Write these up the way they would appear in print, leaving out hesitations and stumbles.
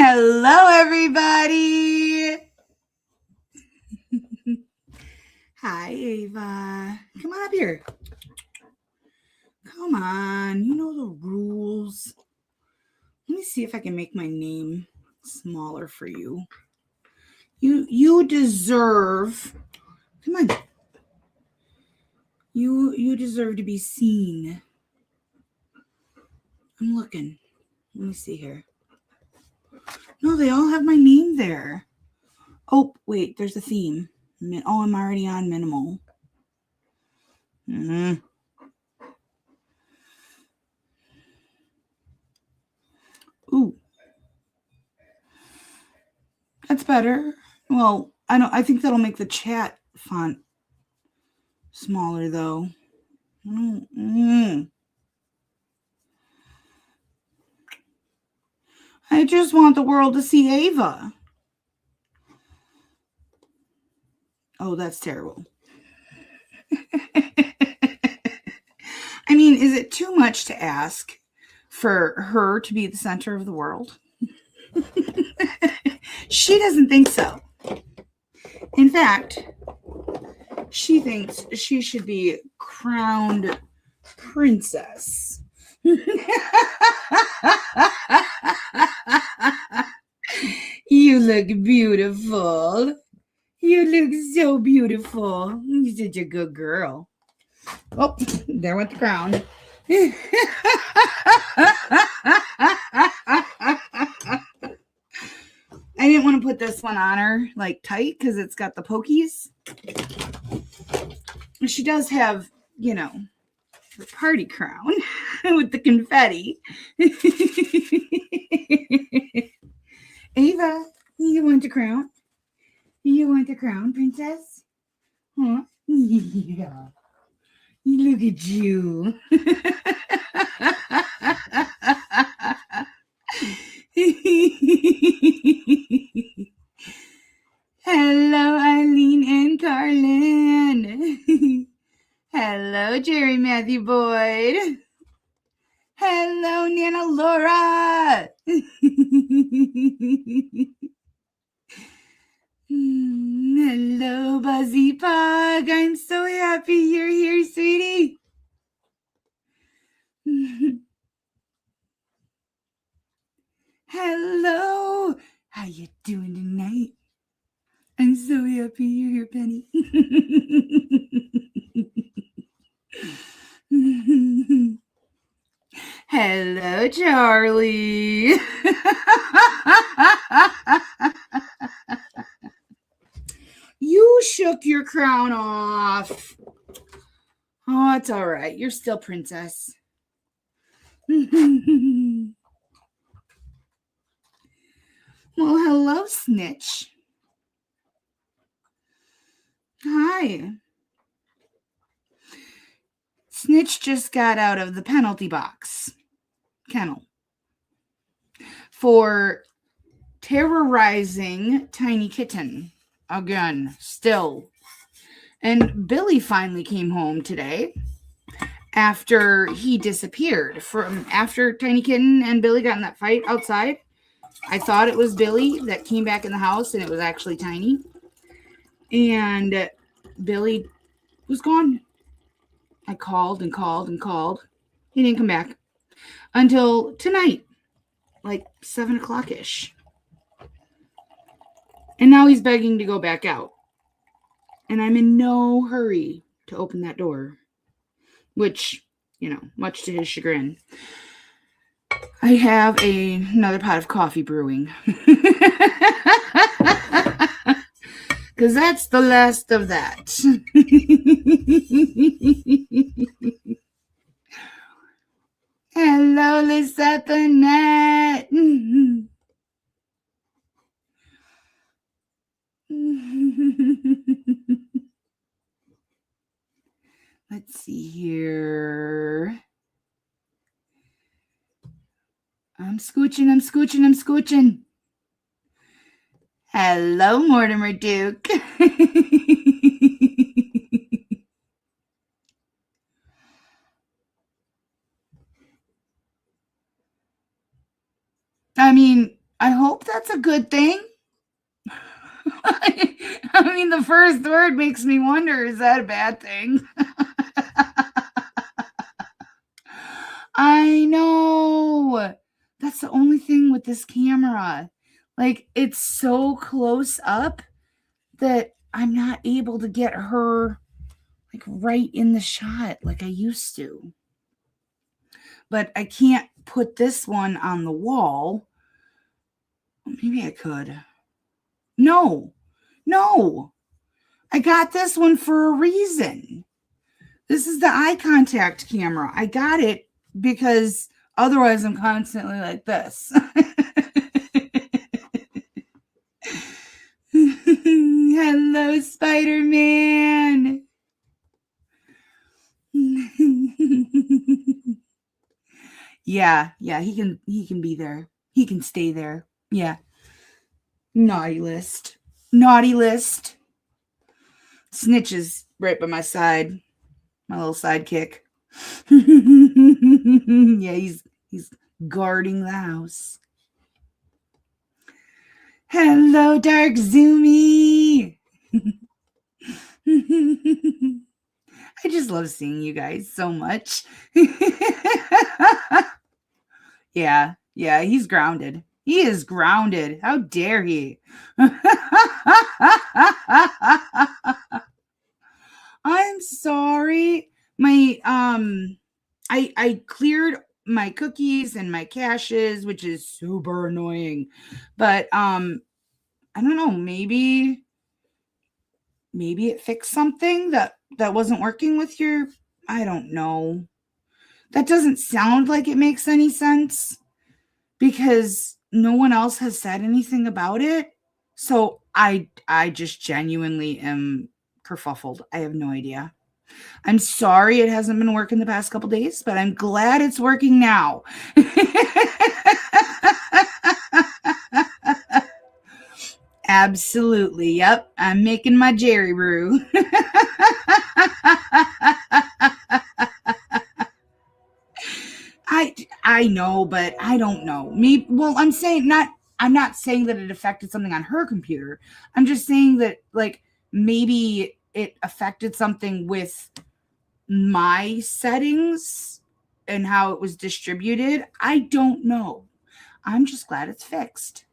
Hello, everybody. Hi, Ava. Come on up here. Come on. You know the rules. Let me see if I can make my name smaller for you. You deserve. Come on. You deserve to be seen. I'm looking. Let me see here. No, they all have my name there. Oh, wait, there's a theme. Oh, I'm already on minimal. Ooh. That's better. Well, I think that'll make the chat font smaller though. I just want the world to see Ava. Oh, that's terrible. I mean, is it too much to ask for her to be the center of the world? She doesn't think so. In fact, she thinks she should be crowned princess. You look beautiful. You look so beautiful. You're such a good girl. Oh, there went the crown. I didn't want to put this one on her like tight because it's got the pokies. She does have, you know, her party crown with the confetti. Ava, you want the crown? You want the crown, princess? Huh? Yeah. Look at you. Hello, Eileen and Carlin. Hello, Jerry Matthew Boyd. Hello, Nana Laura. Hello, Buzzy Pug. I'm so happy you're here, sweetie. Hello. How you doing tonight? I'm so happy you're here, Penny. Hello, Charlie. You shook your crown off. Oh, it's all right. You're still princess. Well, hello, Snitch. Hi. Snitch just got out of the penalty box kennel for terrorizing Tiny Kitten again, still. And Billy finally came home today after he disappeared from after Tiny Kitten and Billy got in that fight outside. I thought it was Billy that came back in the house, and it was actually Tiny. And Billy was gone. I called and called and called. He didn't come back until tonight, like 7 o'clock-ish. And now he's begging to go back out. And I'm in no hurry to open that door, which, you know, much to his chagrin. I have another pot of coffee brewing. Because that's the last of that. Hello, Lisette. Let's see here. I'm scooching. Hello, Mortimer Duke. I mean, I hope that's a good thing. I mean, the first word makes me wonder, is that a bad thing? I know. That's the only thing with this camera. Like, it's so close up that I'm not able to get her like right in the shot like I used to. But I can't put this one on the wall. Maybe I could. No. I got this one for a reason. This is the eye contact camera. I got it because otherwise I'm constantly like this. Hello, Spider-Man. Yeah, he can be there. He can stay there. Yeah. Naughty list. Snitch is right by my side. My little sidekick. Yeah, he's guarding the house. Hello, Dark Zoomy. I just love seeing you guys so much. Yeah, he's grounded. He is grounded. How dare he? I'm sorry. My I cleared my cookies and my caches, which is super annoying. But I don't know, maybe it fixed something that wasn't working with your, I don't know. That doesn't sound like it makes any sense because no one else has said anything about it. So I just genuinely am kerfuffled. I have no idea. I'm sorry it hasn't been working the past couple days, but I'm glad it's working now. Absolutely. Yep. I'm making my Jerry brew. I know, but I don't know. I'm not saying that it affected something on her computer. I'm just saying that like maybe it affected something with my settings and how it was distributed. I don't know. I'm just glad it's fixed.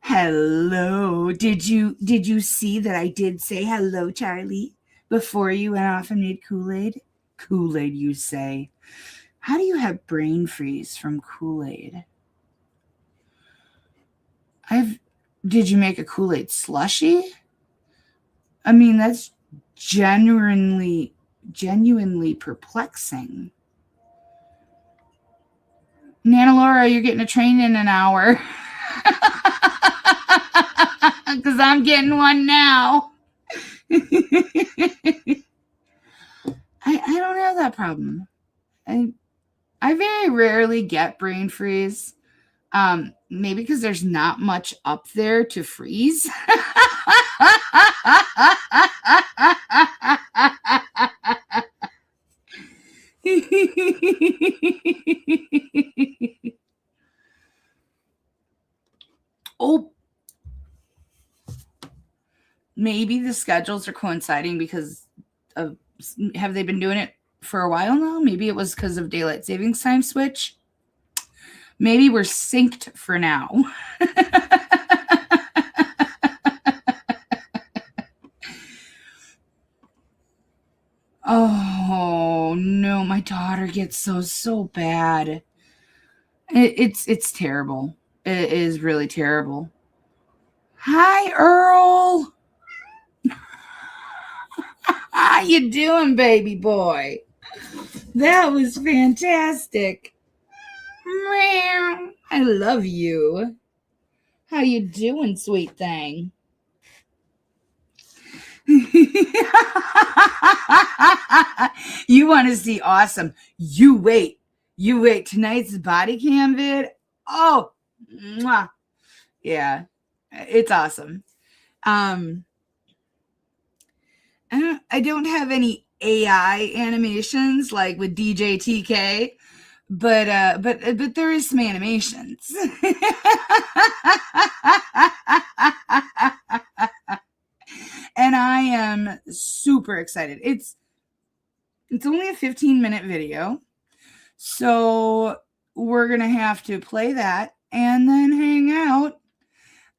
Hello. Did you see that I did say hello, Charlie, before you went off and made Kool-Aid? Kool-Aid, you say. How do you have brain freeze from Kool-Aid? Did you make a Kool-Aid slushie? I mean, that's genuinely perplexing. Nana Laura, you're getting a train in an hour. Because I'm getting one now. I don't have that problem. I very rarely get brain freeze. Maybe because there's not much up there to freeze. Oh, maybe the schedules are coinciding because of, have they been doing it for a while now? Maybe it was because of daylight savings time switch. Maybe we're synced for now. Oh no, my daughter gets so bad. It's terrible. It is really terrible. Hi, Earl. How you doing, baby boy? That was fantastic. I love you. How you doing, sweet thing? You want to see awesome. You wait. Tonight's body cam vid. Oh, mwah. Yeah, it's awesome. I don't have any AI animations like with DJ TK, but there is some animations. And I am super excited. It's only a 15-minute video. So we're going to have to play that and then hang out.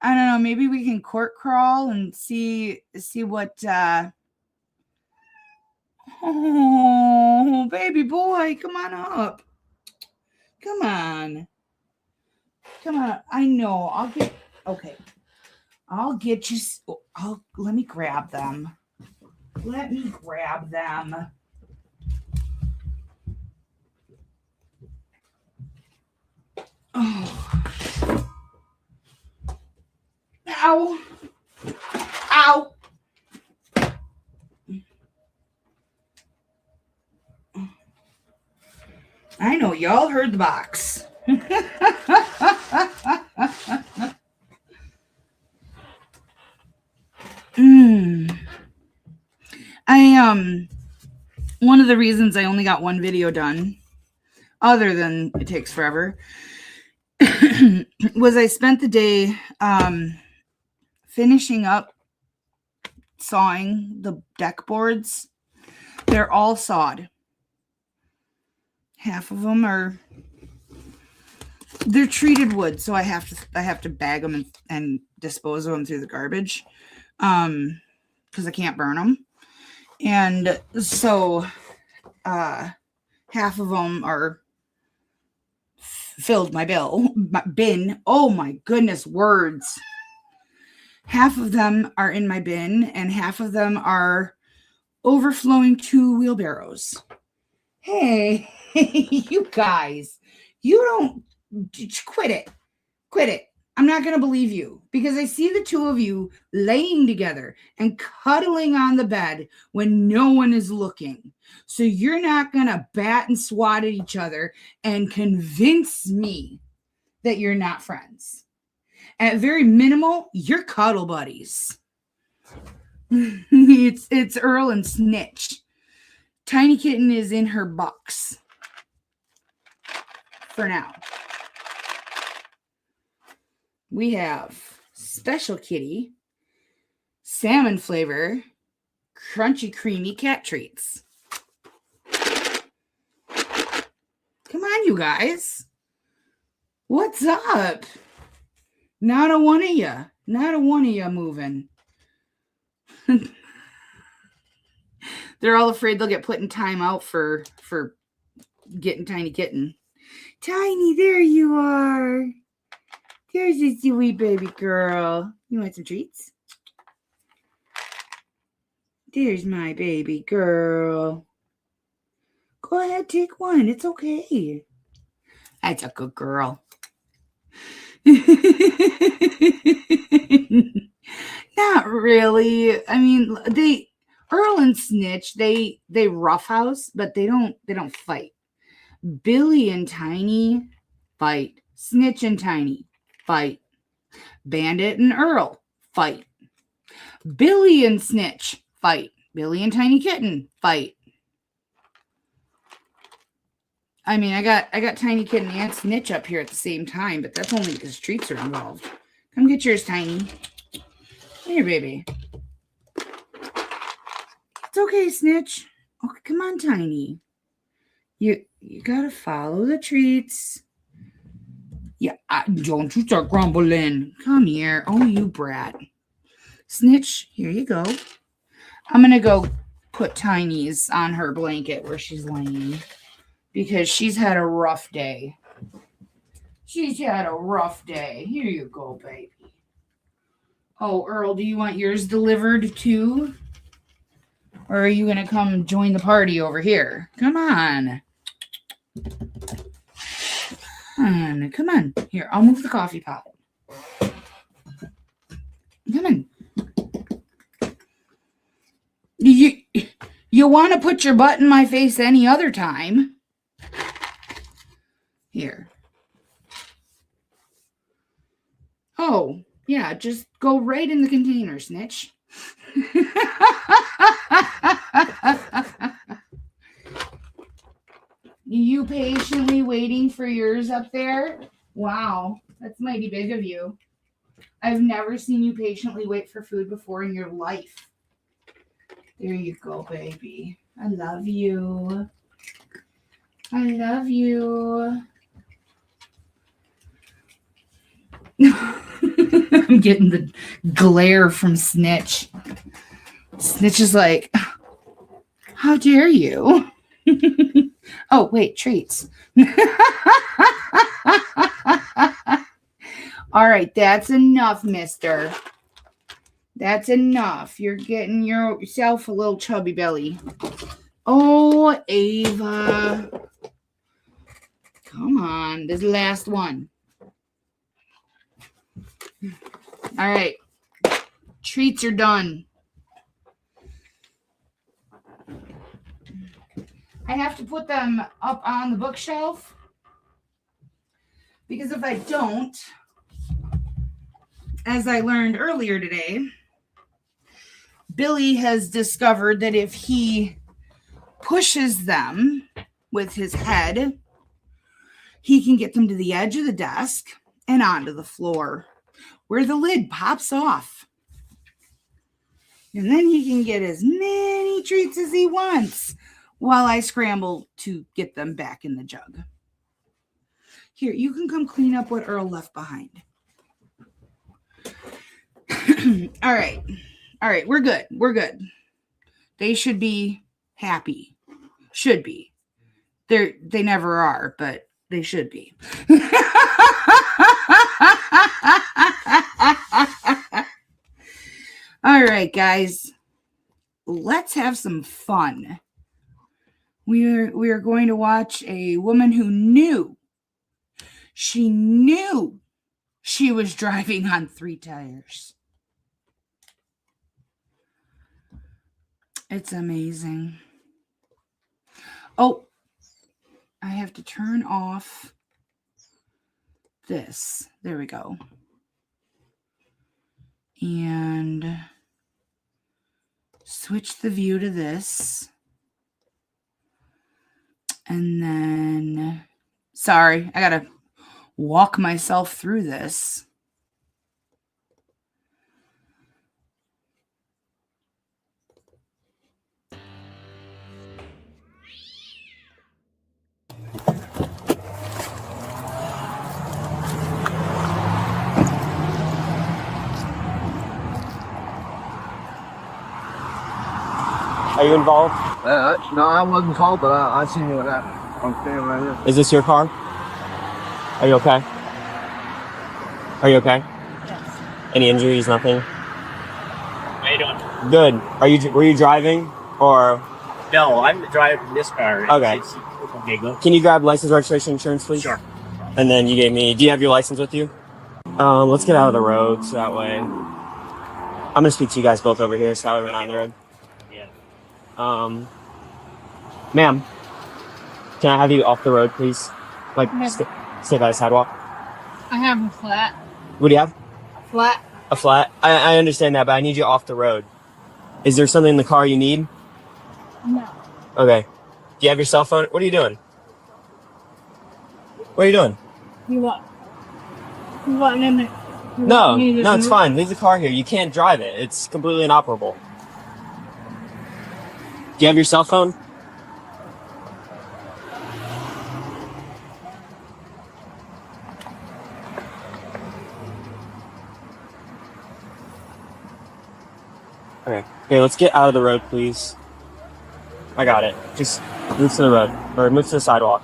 I don't know, maybe we can court crawl and see what oh, baby boy, come on up. Come on. Come on. I know. I'll get you. Let me grab them. Let me grab them. Oh. Ow. Ow. I know, y'all heard the box. One of the reasons I only got one video done, other than it takes forever, was I spent the day finishing up sawing the deck boards. They're all sawed. Half of them they're treated wood, so I have to bag them and dispose of them through the garbage, because I can't burn them. And so half of them are filled my bin. Oh my goodness, words. Half of them are in my bin, and half of them are overflowing 2 wheelbarrows. Hey, you guys, you don't quit it. I'm not going to believe you, because I see the two of you laying together and cuddling on the bed when no one is looking. So you're not going to bat and swat at each other and convince me that you're not friends. At very minimal, you're cuddle buddies. It's Earl and Snitch. Tiny Kitten is in her box for now. We have Special Kitty, salmon flavor, crunchy creamy cat treats. Come on, you guys. What's up? Not a one of you moving. They're all afraid they'll get put in timeout for getting Tiny Kitten. Tiny, there you are. There's a sweet baby girl. You want some treats? There's my baby girl. Go ahead, take one. It's okay. That's a good girl. Not really. I mean, Earl and Snitch, they roughhouse, but they don't fight. Billy and Tiny fight. Snitch and Tiny fight. Bandit and Earl fight. Billy and Snitch fight. Billy and Tiny Kitten fight. I mean, I got Tiny Kitten and Snitch up here at the same time, but that's only because treats are involved. Come get yours, Tiny. Come here, baby. It's okay, Snitch. Okay, come on, Tiny. You gotta follow the treats. Yeah, don't you start grumbling. Come here. Oh, you brat. Snitch, here you go. I'm gonna go put Tiny's on her blanket where she's laying, because she's had a rough day. She's had a rough day. Here you go, baby. Oh, Earl, do you want yours delivered too? Or are you going to come join the party over here? Come on. Come on. Here, I'll move the coffee pot. Come on. You want to put your butt in my face any other time. Here. Oh, yeah, just go right in the container, Snitch. You patiently waiting for yours up there? Wow, that's mighty big of you. I've never seen you patiently wait for food before in your life. There you go, baby. I love you. I love you. I'm getting the glare from Snitch. Snitch is like, how dare you? Oh, wait, treats. All right, that's enough, mister. That's enough. You're getting yourself a little chubby belly. Oh, Ava. Come on. This is the last one. All right. Treats are done. I have to put them up on the bookshelf because if I don't, as I learned earlier today, Billy has discovered that if he pushes them with his head, he can get them to the edge of the desk and onto the floor where the lid pops off. And then he can get as many treats as he wants while I scramble to get them back in the jug. Here, you can come clean up what Earl left behind. All right. All right, we're good. We're good. They should be happy. Should be. They never are, but they should be. All right, guys. Let's have some fun. We are going to watch a woman who knew she was driving on 3 tires. It's amazing. Oh, I have to turn off this. There we go. And switch the view to this. And then, sorry, I gotta walk myself through this. Are you involved? No, I wasn't involved, but I seen you with that. I'm standing right here. Is this your car? Are you okay? Are you okay? Yes. Any injuries? Nothing? How you doing? Good. Were you driving or? No, I'm driving this car. Okay. Okay, go. Can you grab license, registration, insurance, please? Sure. And then do you have your license with you? Let's get out of the road so that way. I'm gonna speak to you guys both over here so that way we're not on the road. Yeah. Ma'am, can I have you off the road, please? Like, stay by the sidewalk. I have a flat. What do you have? Flat. A flat? I understand that, but I need you off the road. Is there something in the car you need? No. Okay. Do you have your cell phone? What are you doing? What are you doing? You what? You want in it? No, it's fine. Leave the car here. You can't drive it. It's completely inoperable. Do you have your cell phone? Okay. Okay, let's get out of the road, please. I got it. Just move to the road. Or move to the sidewalk.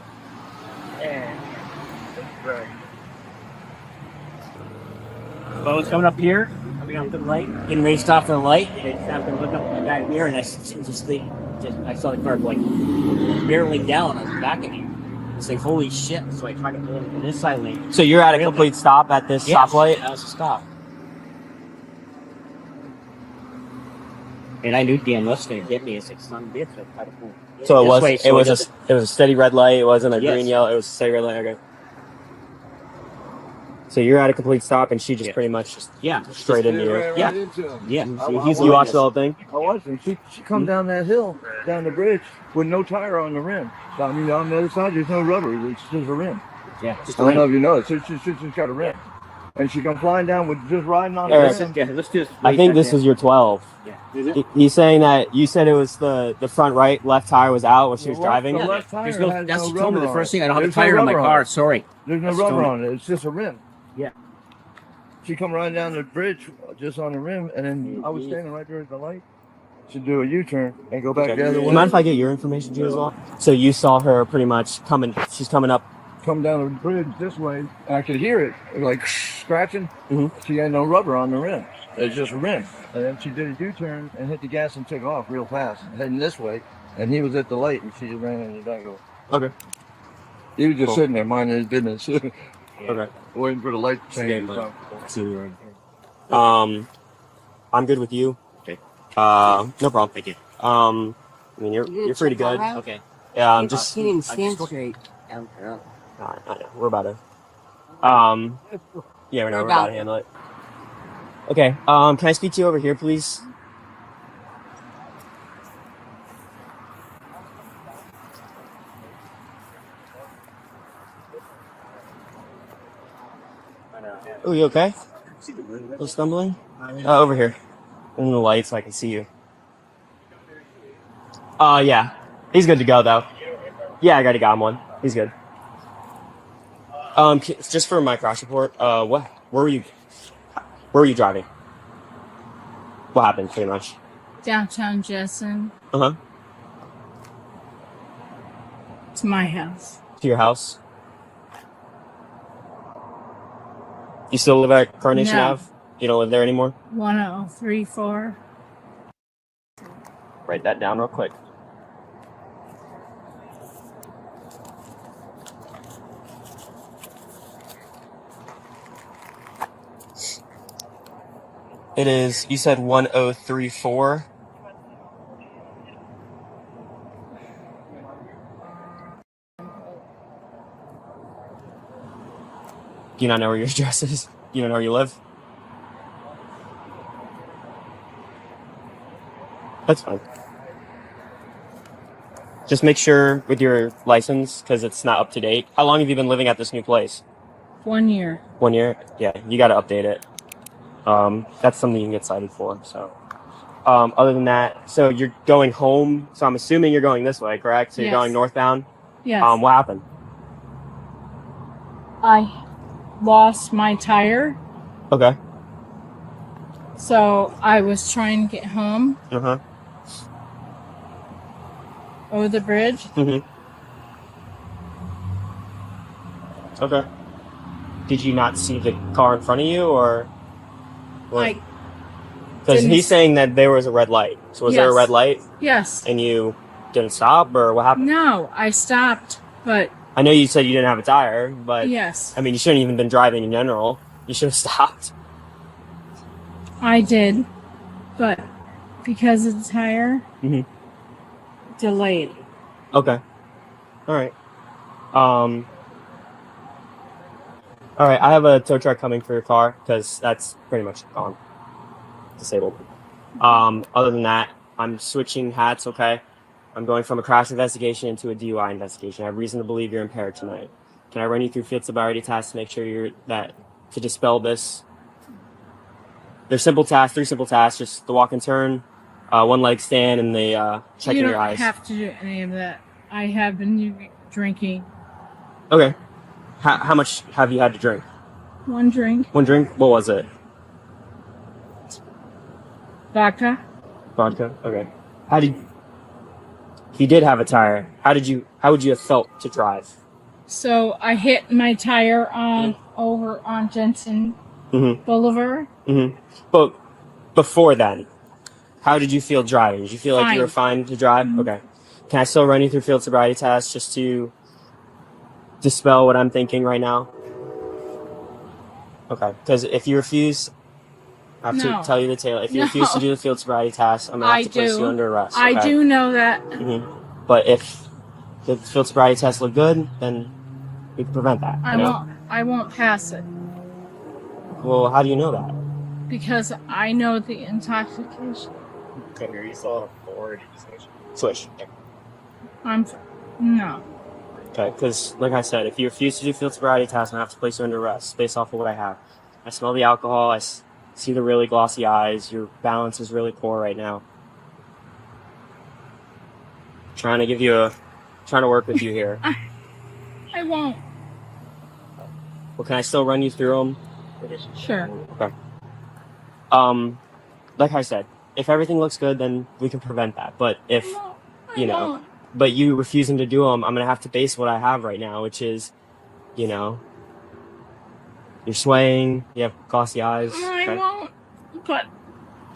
Bo's coming up here. Coming up to the light. Getting ready to stop for the light. And I'm going to look up at the guy here, and I saw the car like barreling down. I was backing him. It's like, holy shit. So I tried to pull into this side lane. So you're at a complete stop at this stoplight? That was a stop. And I knew Dan was going to get me. It's like, son of a bitch. I tried to pull. So it was a steady red light. It wasn't a green, yellow. It was a steady red light. Okay. So you're at a complete stop, and she just pretty much just straight into you. Ran Yeah. right into him. Yeah. You watched the whole thing? I watched him. She come down that hill, down the bridge, with no tire on the rim. So, I mean, on the other side, there's no rubber. It's just a rim. Yeah. Just I don't know if you know it. She's just got a rim. And she come flying down with just riding on the rim. Yeah, let's do this. I think this was your 12. Yeah. Is it? He's saying that you said it was the front left tire was out when she was driving. The left tire There's no, has that's no what you told me rubber the on first it. thing. I don't have a There's no tire on my rubber car. it. Sorry. There's no That's rubber Tony. on it. It's just a rim. Yeah. She come riding down the bridge just on the rim, and then I was standing right there at the light. She'd do a U-turn and go back the other Do way. you mind if I get your information too as well? So you saw her pretty much coming. She's coming up. Come down the bridge this way, and I could hear it like scratching. Mhm. She had no rubber on the rim. It's just a rim. And then she did a U-turn and hit the gas and took off real fast, heading this way. And he was at the light, and she just ran in the back of it. Okay. He was just Cool. sitting there minding his business, Okay. waiting for the light to change. Okay, I'm good with you. Okay. No problem. Thank you. I mean, you're pretty good. Okay. Yeah, I'm just. Can't even stand straight. I know. We're about to. Yeah, we're about to handle it. Okay. Can I speak to you over here, please? Oh, you okay? A little stumbling? Over here. In the lights, so I can see you. Yeah. He's good to go, though. Yeah, I already got him one. He's good. Just for my crash report, where were you driving? What happened, pretty much? Downtown Jessen Uh-huh. to my house. To your house? You still live at Coronation No. Ave? You don't live there anymore? 1034. Write that down real quick. It is, you said 1034? Do you not know where your address is? You don't know where you live? That's fine. Just make sure with your license, because it's not up to date. How long have you been living at this new place? 1 year. 1 year? Yeah, you got to update it. That's something you can get cited for. So, other than that, so you're going home. So I'm assuming you're going this way, correct? So you're Yes. going northbound. Yes. What happened? I lost my tire, Okay. so I was trying to get home Uh huh. over the bridge. Mhm. Okay. Did you not see the car in front of you, or? I Because didn't he's saying that there was a red light. So was there a Yes. red light, yes. and you didn't stop, or what happened? No, I stopped, but I know you said you didn't have a tire, but yes, I mean, you shouldn't even been driving in general. You should have stopped. I did. But because of the tire, Mhm. delayed. Okay. All right. All right. I have a tow truck coming for your car because that's pretty much gone. Disabled. Other than that, I'm switching hats. Okay. I'm going from a crash investigation into a DUI investigation. I have reason to believe you're impaired tonight. Can I run you through field sobriety tests to make sure to dispel this? They're simple tasks, 3 simple tasks, just the walk and turn, 1 leg stand, and the checking You your don't eyes. have to do any of that. I have been drinking Okay. How much have you had to drink? 1 drink, 1 drink? What was it? vodka. Vodka? Okay. He did have a tire. How would you have felt to drive? So I hit my tire over on Jensen Mm-hmm. Boulevard. Mm-hmm. But before then, how did you feel driving? Did you feel like you were fine to drive? Mhm. Okay. Can I still run you through field sobriety tests just to dispel what I'm thinking right now? Okay. Because if you refuse, I have No. to tell you the tale. If you No. refuse to do the field sobriety test, I'm going to have to place you under arrest. I okay? do know that. Hmm. But if the field sobriety tests look good, then we can prevent that. you know? I won't pass it. Well, how do you know that? because I know the intoxication. Come here, you saw forward. Switch. No. Okay, because like I said, if you refuse to do field sobriety tests, I have to place you under arrest based off of what I have. I smell the alcohol. I see the really glossy eyes. Your balance is really poor right now. Trying to work with you here. I won't. Well, can I still run you through them? Sure. Okay. Like I said, if everything looks good, then we can prevent that. But if No, I you know, won't. but you refusing to do them, I'm gonna have to base what I have right now, which is, you're swaying, you have glossy eyes. I Okay? won't. But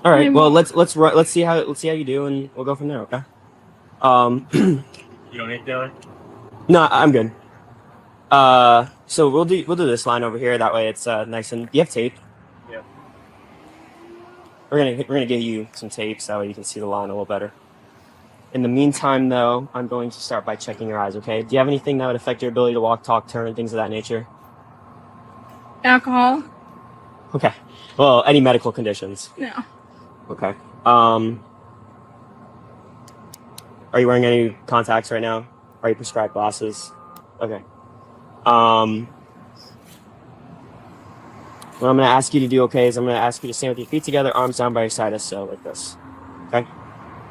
All right. I Well, won't. let's see how you do, and we'll go from there. Okay. You don't need to. No, I'm good. So we'll do this line over here. That way, it's nice and. You have tape. Yeah. We're gonna give you some tape so that way you can see the line a little better. In the meantime, though, I'm going to start by checking your eyes. Okay. Do you have anything that would affect your ability to walk, talk, turn, things of that nature? Alcohol? Okay. Well, any medical conditions? No. Okay. Are you wearing any contacts right now? Are you prescribed glasses? Okay. What I'm going to ask you to do, okay, is I'm going to ask you to stand with your feet together, arms down by your side, as so, like this. Okay?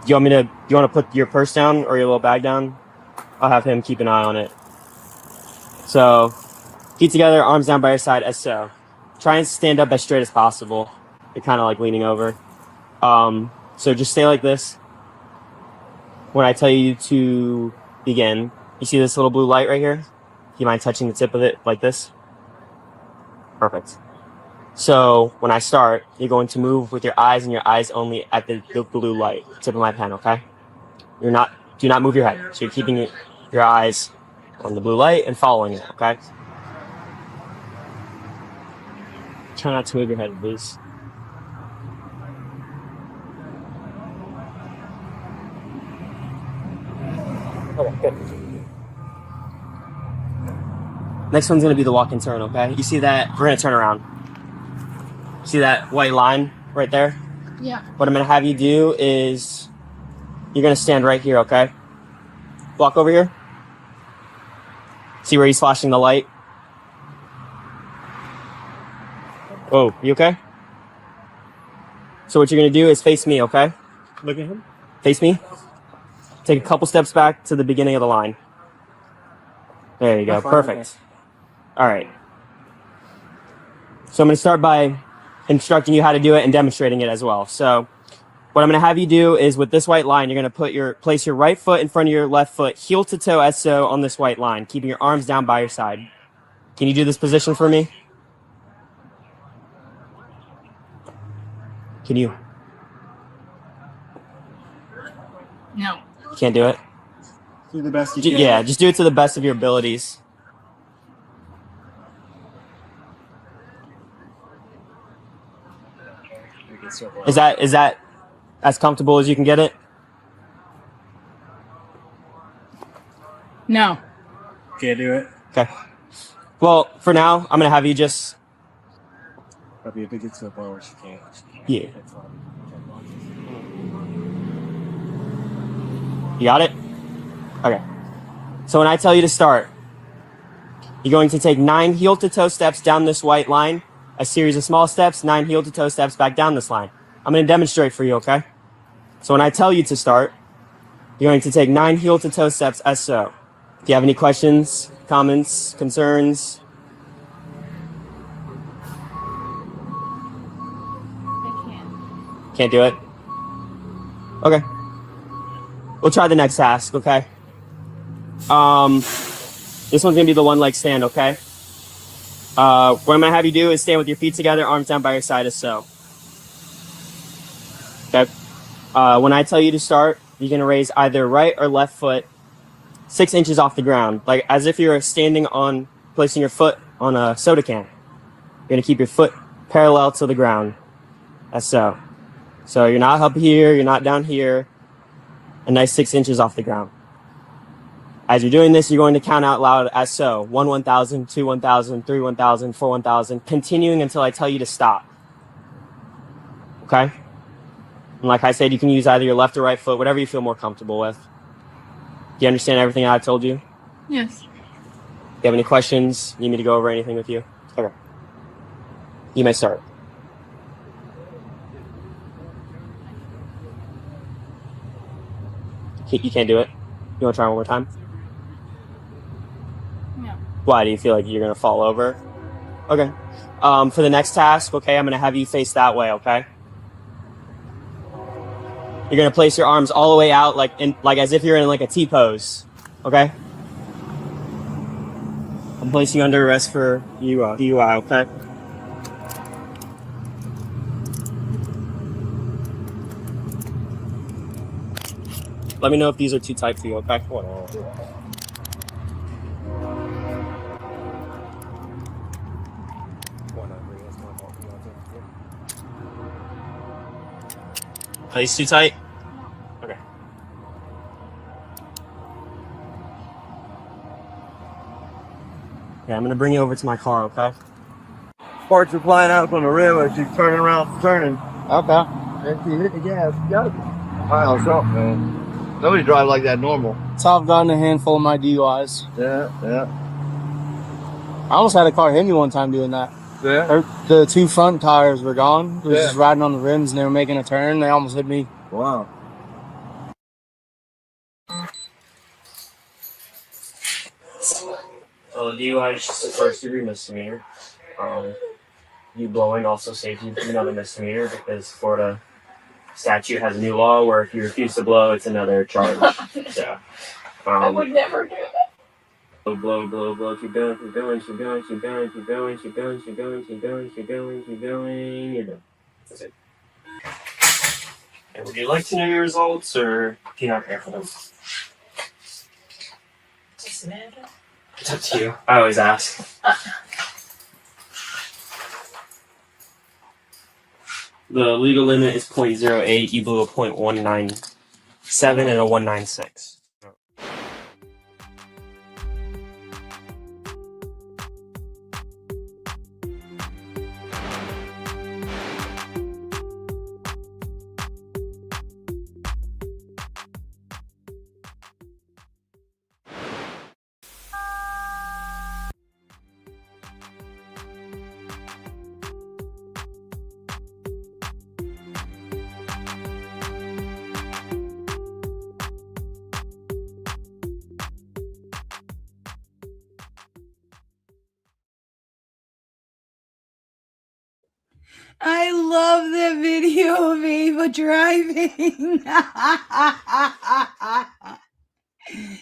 Do you want to put your purse down or your little bag down? I'll have him keep an eye on it. So, feet together, arms down by your side, as so. Try and stand up as straight as possible. You're kind of like leaning over. So just stay like this. When I tell you to begin, you see this little blue light right here? Do you mind touching the tip of it like this? Perfect. So when I start, you're going to move with your eyes and your eyes only at the blue light, tip of my pen, okay? Do not move your head. So you're keeping your eyes on the blue light and following it, okay? Try not to move your head, please. Okay, good. Next one's gonna be the walk and turn, okay? You see that? We're gonna turn around. See that white line right there? Yeah. What I'm gonna have you do is you're gonna stand right here, okay? Walk over here. See where he's flashing the light? Oh, you okay? So what you're gonna do is face me, okay? Look at him. Face me. Take a couple steps back to the beginning of the line. There you go. That's fine, Perfect. All right. So I'm going to start by instructing you how to do it and demonstrating it as well. So what I'm going to have you do is with this white line, you're going to place your right foot in front of your left foot, heel to toe as so on this white line, keeping your arms down by your side. Can you do this position for me? Can you? No. You can't do it? Do the best you can. Yeah, just do it to the best of your abilities. Is that as comfortable as you can get it? No. Can't do it. Okay. Well, for now, I'm gonna have you just. Probably if it gets to the point where she can't. Yeah. You got it? Okay. So when I tell you to start, you're going to take 9 heel-to-toe steps down this white line, a series of small steps, 9 heel-to-toe steps back down this line. I'm going to demonstrate for you, okay? So when I tell you to start, you're going to take 9 heel-to-toe steps as so. If you have any questions, comments, concerns, I can't. can't do it? Okay. We'll try the next task, okay? This one's gonna be the one leg stand, okay? What I'm gonna have you do is stand with your feet together, arms down by your side as so. Okay? When I tell you to start, you're gonna raise either right or left foot 6 inches off the ground, like as if you're standing on, placing your foot on a soda can. You're gonna keep your foot parallel to the ground, as so. So you're not up here, you're not down here. A nice 6 inches off the ground. As you're doing this, you're going to count out loud as so. 1, 1,000, 2, 1,000, 3, 1,000, 4, 1,000, continuing until I tell you to stop. Okay? And like I said, you can use either your left or right foot, whatever you feel more comfortable with. Do you understand everything I told you? Yes. Do you have any questions? Need me to go over anything with you? Okay. You may start. You can't do it? You want to try one more time? No. Why? Do you feel like you're going to fall over? Okay. For the next task, okay, I'm going to have you face that way, okay? You're going to place your arms all the way out like as if you're in like a T-pose, okay? I'm placing you under arrest for DUI, okay? Let me know if these are too tight for you, okay? Hold on. Are these too tight? Okay. Okay, I'm gonna bring you over to my car, okay? Parts are flying out from the rim as she's turning around, turning. Okay. And she hit the gas. Got miles up, man. Nobody drives like that normal. So I've gotten a handful of my DUIs. Yeah. I almost had a car hit me one time doing that. Yeah. The 2 front tires were gone. It was Yeah. just riding on the rims and they were making a turn. They almost hit me. Wow. So the DUI is just a first-degree misdemeanor. You blowing also saves you another misdemeanor because Florida statute has a new law where if you refuse to blow, it's another charge. So, I would never do that. blow, keep going, keep going, keep going, keep going, keep going, keep going, keep going, keep going, keep going, keep going. You're done. That's it. And would you like to know your results, or do you not care for them? Does it matter? It's up to you. I always ask. The legal limit is 0.08. You blew a 0.197 and a 196. I love the video of Ava driving.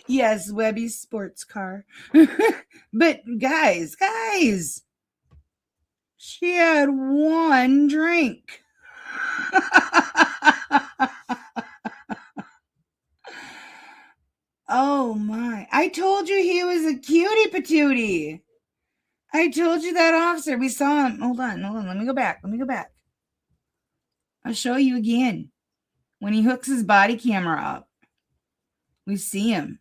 Yes, Webby's sports car. But guys, she had one drink. Oh my. I told you he was a cutie patootie. I told you that, officer. We saw him. Hold on. Let me go back. I'll show you again. When he hooks his body camera up, we see him.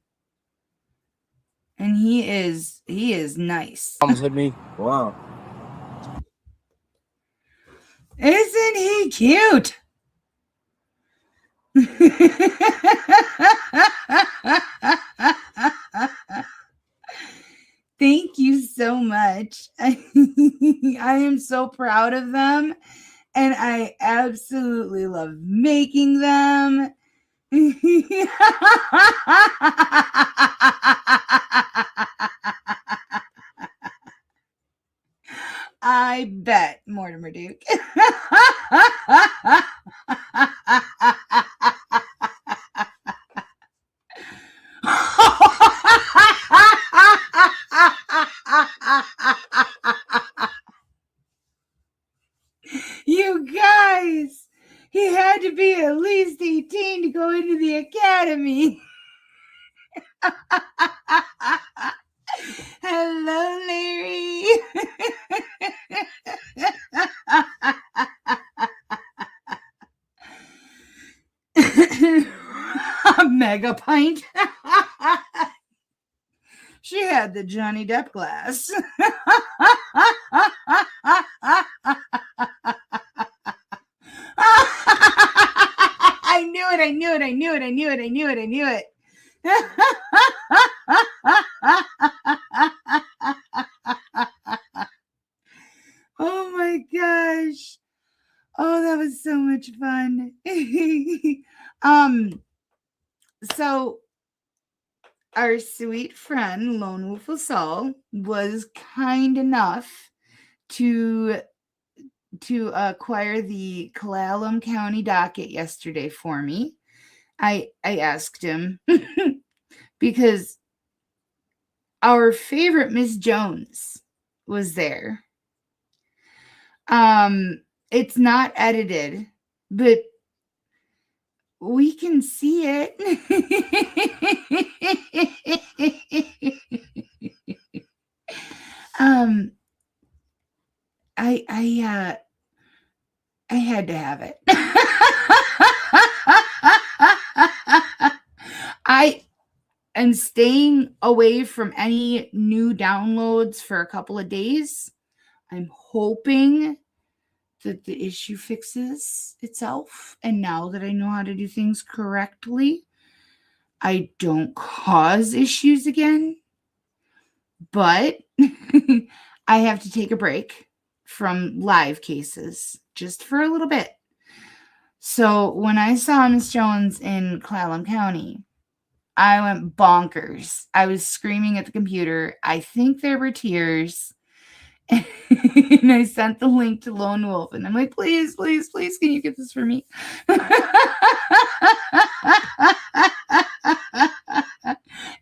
And he is nice. Almost hit me. Wow. Isn't he cute? Thank you so much. I am so proud of them, and I absolutely love making them. I bet, Mortimer Duke. You guys, he had to be at least 18 to go into the academy. Hello, Larry. A mega pint. had the Johnny Depp glass. I knew it. Oh my gosh. Oh, that was so much fun. So our sweet friend Lone Wolf Assault was kind enough to acquire the Clallam County docket yesterday for me. I asked him because our favorite Miss Jones was there. It's not edited, but we can see it. I had to have it. I am staying away from any new downloads for a couple of days. I'm hoping that the issue fixes itself. And now that I know how to do things correctly, I don't cause issues again. But I have to take a break from live cases just for a little bit. So when I saw Miss Jones in Clallam County, I went bonkers. I was screaming at the computer. I think there were tears. And I sent the link to Lone Wolf, and I'm like, please, can you get this for me?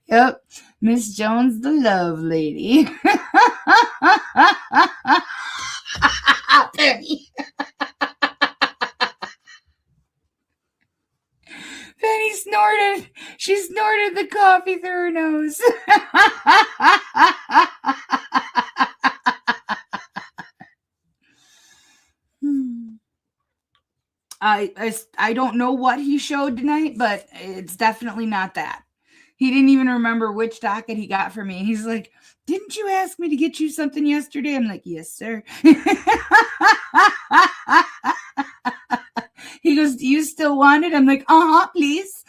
Yep, Miss Jones, the love lady. Penny. Penny snorted. She snorted the coffee through her nose. I don't know what he showed tonight, but it's definitely not that. He didn't even remember which docket he got for me. He's like, didn't you ask me to get you something yesterday? I'm like, yes, sir. He goes, do you still want it? I'm like, please.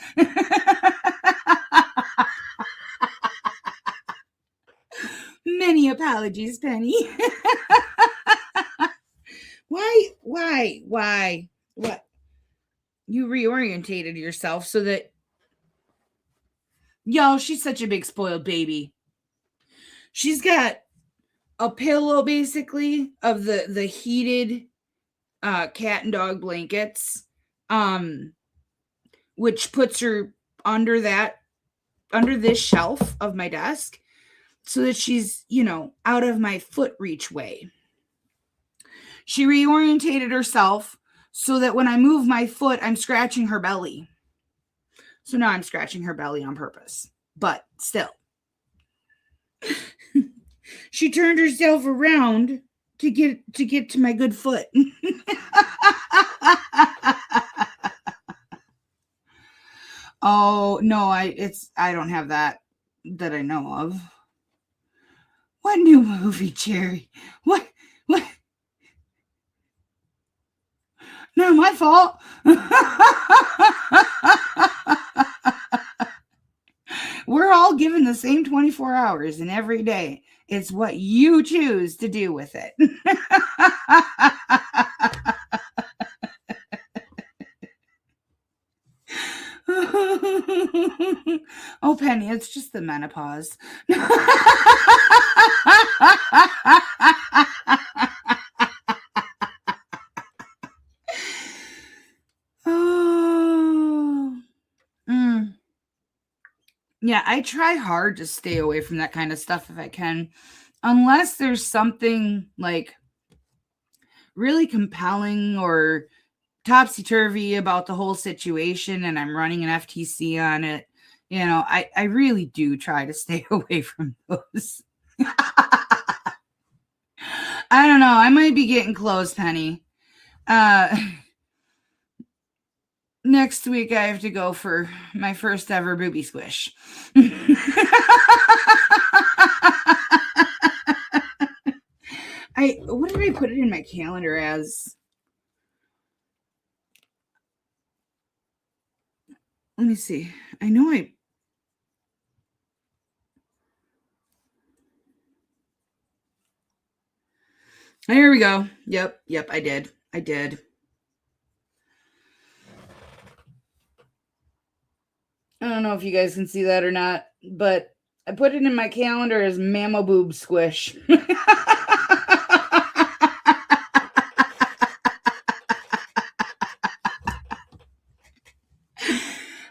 Many apologies, Penny. Why? What? You reorientated yourself so that... Yo, she's such a big spoiled baby. She's got a pillow, basically, of the heated cat and dog blankets, which puts her under this shelf of my desk so that she's, out of my foot reach way. She reorientated herself so that when I move my foot, I'm scratching her belly. So now I'm scratching her belly on purpose, but still. She turned herself around to get to my good foot. Oh, no, I don't have that I know of. What new movie, Jerry? What? Not my fault. We're all given the same 24 hours in every day. It's what you choose to do with it. Oh, Penny, it's just the menopause. Yeah, I try hard to stay away from that kind of stuff if I can, unless there's something like really compelling or topsy-turvy about the whole situation and I'm running an FTC on it. I really do try to stay away from those. I don't know. I might be getting close, Penny. Next week, I have to go for my first ever booby squish. What did I put it in my calendar as? Let me see. I know Here we go. Yep, I did. I don't know if you guys can see that or not, but I put it in my calendar as Mammo Boob Squish.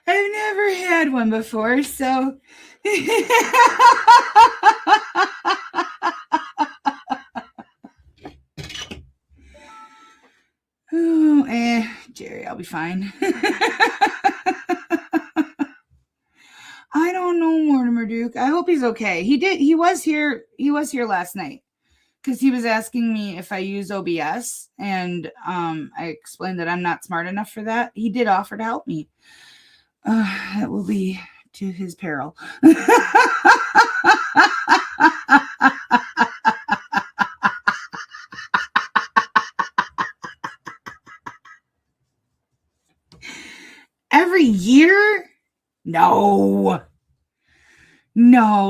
I've never had one before, so Jerry, I'll be fine. I don't know, Mortimer Duke. I hope he's okay. He was here last night because he was asking me if I use OBS, and I explained that I'm not smart enough for that. He did offer to help me. That will be to his peril. Every year? No,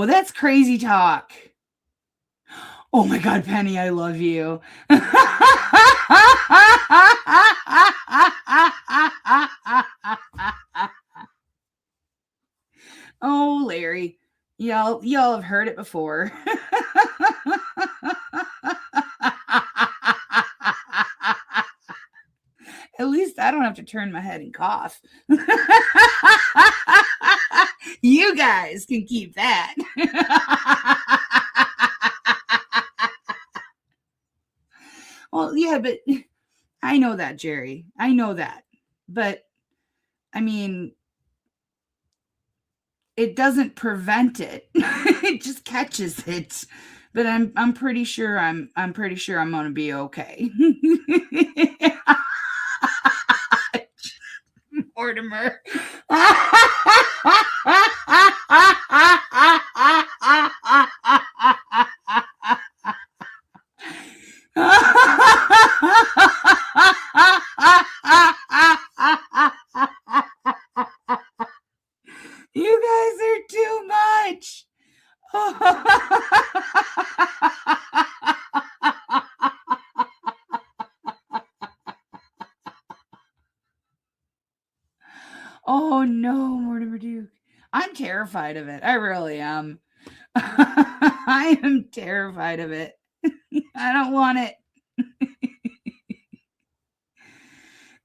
that's crazy talk. Oh my God, Penny, I love you. Oh, Larry, y'all have heard it before. At least I don't have to turn my head and cough. You guys can keep that. Well, yeah, but I know that, Jerry. I know that. But I mean, it doesn't prevent it. It just catches it. But I'm pretty sure I'm gonna be okay. Mortimer. You guys are too much. Oh no, Mortimer Duke. I'm terrified of it. I really am. I am terrified of it. I don't want it.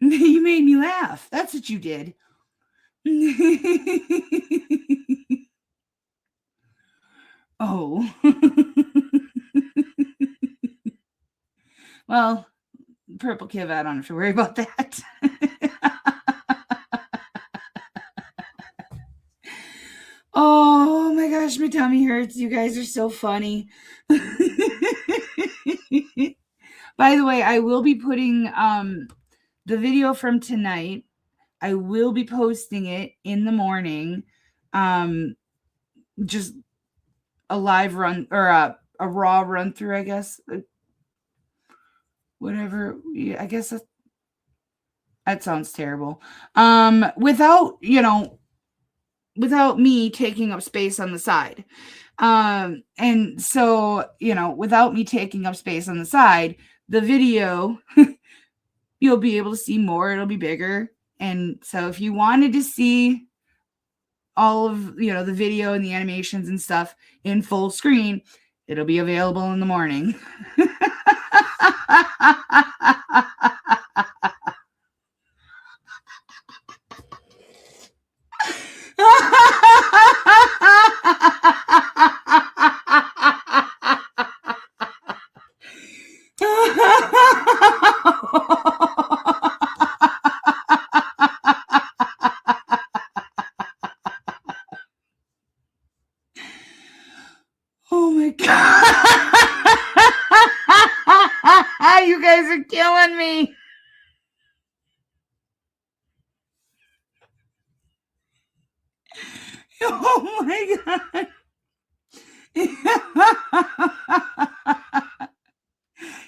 You made me laugh. That's what you did. Oh. Well, Purple Kiv, I don't have to worry about that. Oh my gosh, my tummy hurts. You guys are so funny. By the way, I will be putting the video from tonight. I will be posting it in the morning. Just a live run or a raw run through, I guess. Whatever. Yeah, I guess that sounds terrible. Without me taking up space on the side. And so, without me taking up space on the side, the video, you'll be able to see more. It'll be bigger. And so if you wanted to see all of, the video and the animations and stuff in full screen, it'll be available in the morning. Oh my God. You guys are killing me. Oh my God.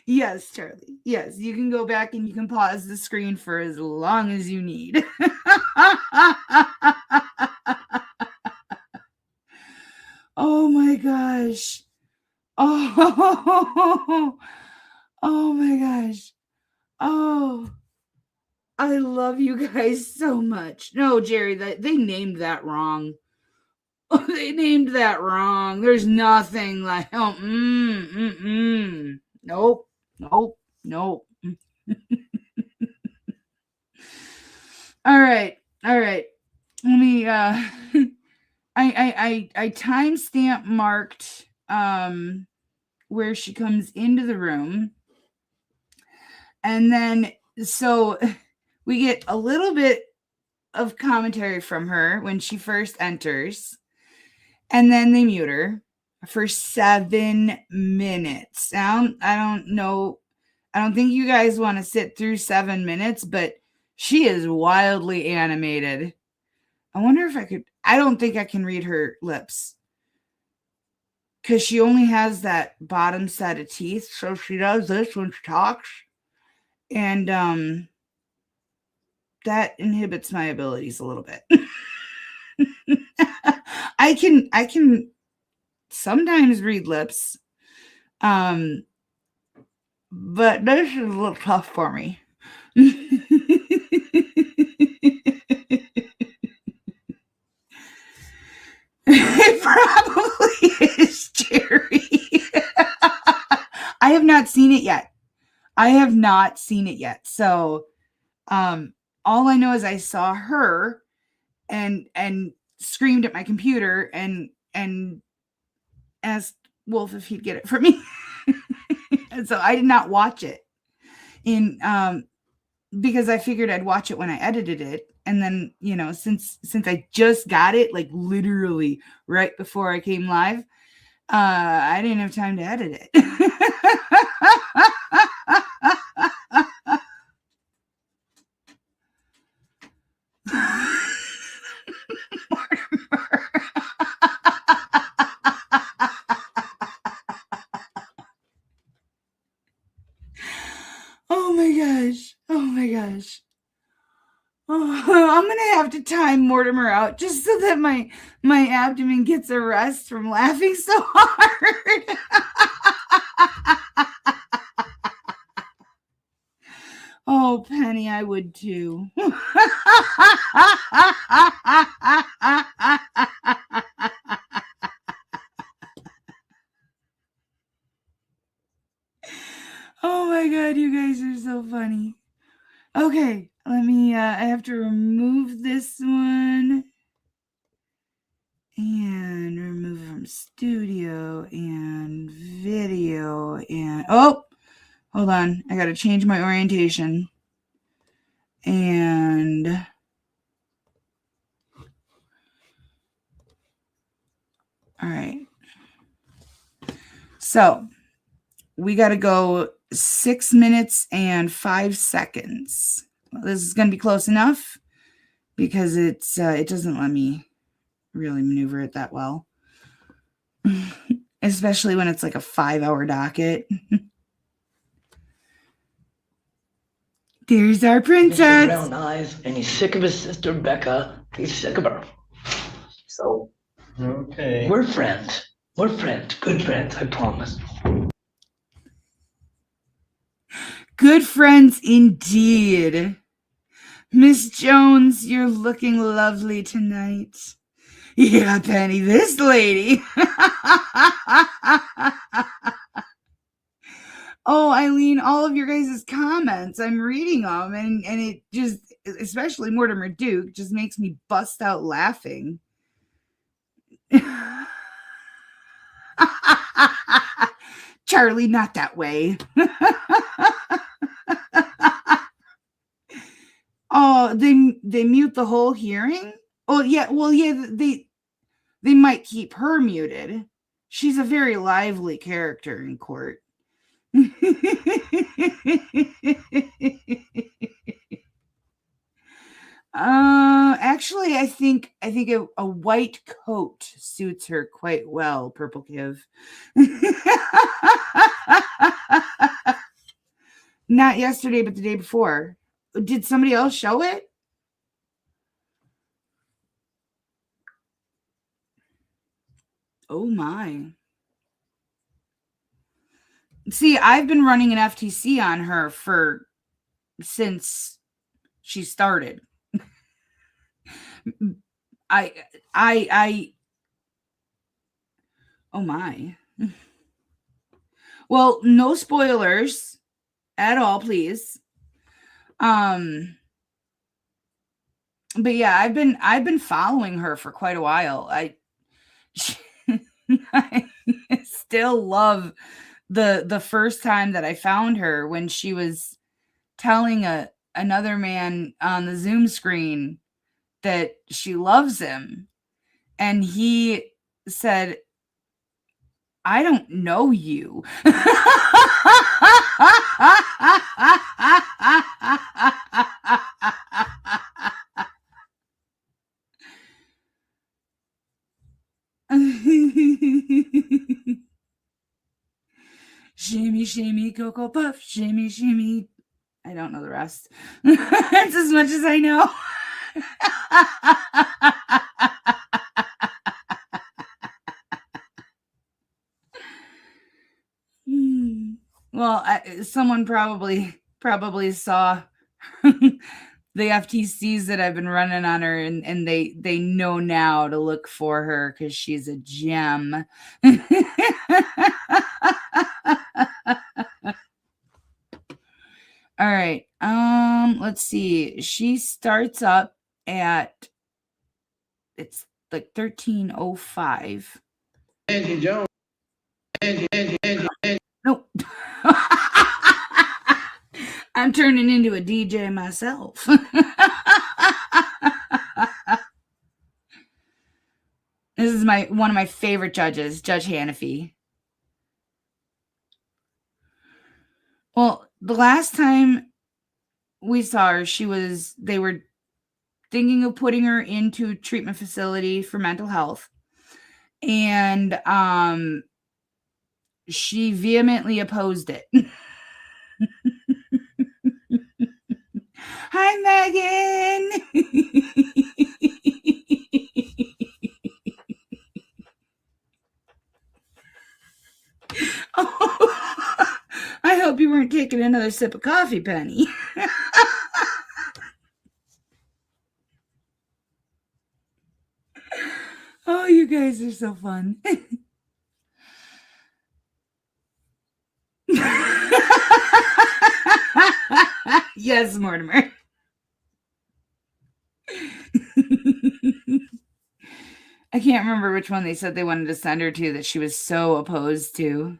Yes, Charlie. Yes, you can go back and you can pause the screen for as long as you need. Oh my gosh. Oh, oh my gosh. Oh, I love you guys so much. No, Jerry, they named that wrong. They named that wrong. There's nothing like nope, nope, nope. All right. Let me I timestamp marked where she comes into the room. And then so we get a little bit of commentary from her when she first enters. And then they mute her for 7 minutes. Now, I don't know. I don't think you guys want to sit through 7 minutes, but she is wildly animated. I wonder if I could. I don't think I can read her lips because she only has that bottom set of teeth. So she does this when she talks. And that inhibits my abilities a little bit. I can sometimes read lips. But this is a little tough for me. It probably is, Jerry. I have not seen it yet. So all I know is I saw her and screamed at my computer and asked Wolf if he'd get it for me. And so I did not watch it because I figured I'd watch it when I edited it. And then, since I just got it, like literally right before I came live, I didn't have time to edit it. Oh my gosh. Oh, I'm gonna have to time Mortimer out just so that my abdomen gets a rest from laughing so hard. Oh, Penny, I would too. Oh my God, you guys are so funny. Okay, let me, I have to remove this one and remove from studio and video and, oh, hold on. I got to change my orientation. And all right. So we got to go 6 minutes and 5 seconds. Well, this is going to be close enough because it doesn't let me really maneuver it that well, especially when it's like a 5-hour docket. There's our princess. Brown eyes, and he's sick of his sister Becca. He's sick of her. So, Okay. we're friends. We're friends. Good friends, I promise. Good friends indeed. Miss Jones, you're looking lovely tonight. Yeah, Penny, this lady. Oh, Eileen, all of your guys' comments, I'm reading them, and it just, especially Mortimer Duke, just makes me bust out laughing. Charlie, not that way. Oh, they mute the whole hearing? Oh, yeah, well, yeah, they might keep her muted. She's a very lively character in court. Actually, I think a white coat suits her quite well, Purple Kiv. Not yesterday, but the day before. Did somebody else show it? Oh my. See, I've been running an FTC on her since she started. Oh my. Well, no spoilers at all, please. But yeah, I've been following her for quite a while. I still love the first time that I found her when she was telling another man on the Zoom screen that she loves him, and he said, "I don't know you." Shimmy, shimmy, Cocoa Puff, shimmy, shimmy. I don't know the rest. That's as much as I know. Well, someone probably saw the FTCs that I've been running on her, and they know now to look for her because she's a gem. All right. Let's see. She starts up at, it's like 13:05. Angie Jones. Angie. Nope. I'm turning into a DJ myself. This is one of my favorite judges, Judge Hannafy. Well, the last time we saw her, they were thinking of putting her into a treatment facility for mental health. And she vehemently opposed it. Hi, Megan. Oh, I hope you weren't taking another sip of coffee, Penny. Oh, you guys are so fun. Yes, Mortimer. I can't remember which one they said they wanted to send her to that she was so opposed to.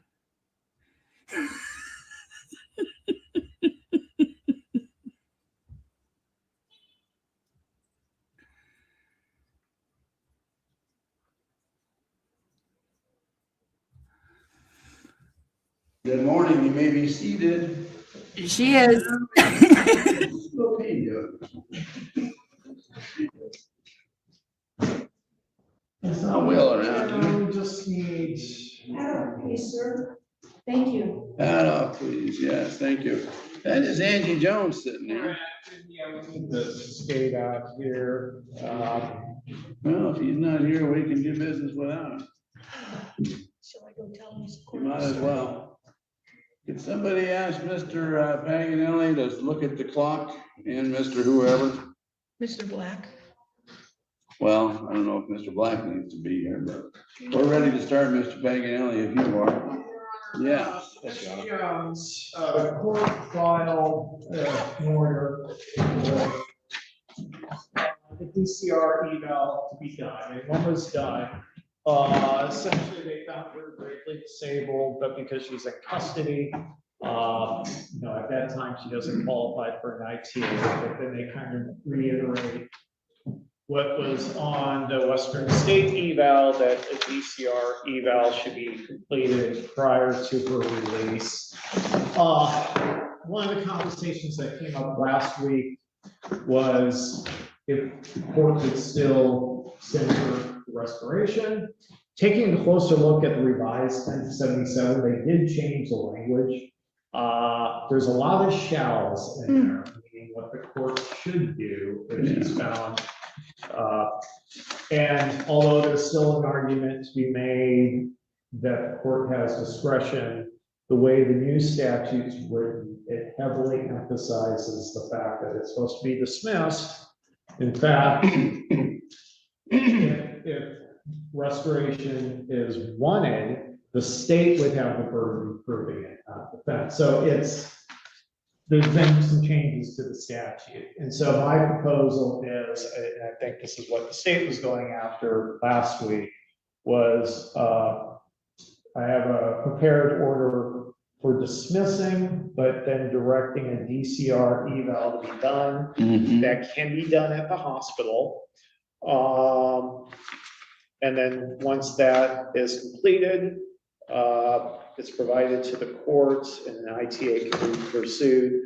Good morning. You may be seated. She is. I will around you. Just need. Please, sir. Thank you. Please. Yes, thank you. That is Angie Jones sitting there. Yeah, we need to skate out here. Well, if he's not here, we can do business without him. Shall I go tell him? You might as well. Could somebody ask Mr. Paganelli to look at the clock and Mr. whoever? Mr. Black. Well, I don't know if Mr. Black needs to be here, but we're ready to start, Mr. Paganelli, if you are. Yeah. Court file order. The DCR eval to be done, and one was done. Essentially, they found her greatly disabled, but because she's in custody, at that time she doesn't qualify for an IT. But then they kind of reiterate what was on the Western State eval, that a DCR eval should be completed prior to her release. One of the conversations that came up last week was if the court could still send her restoration. Taking a closer look at the revised 1077, they did change the language. There's a lot of shalls in there, meaning what the court should do if she's found. And although there's still an argument to be made that the court has discretion, the way the new statute's written, it heavily emphasizes the fact that it's supposed to be dismissed. In fact, if restoration is wanted, the state would have the burden of proving it, not defense. So there's been some changes to the statute. And so my proposal is, and I think this is what the state was going after last week, was I have a prepared order for dismissing, but then directing a DCR eval to be done. That can be done at the hospital. And then once that is completed, it's provided to the courts and an ITA can be pursued.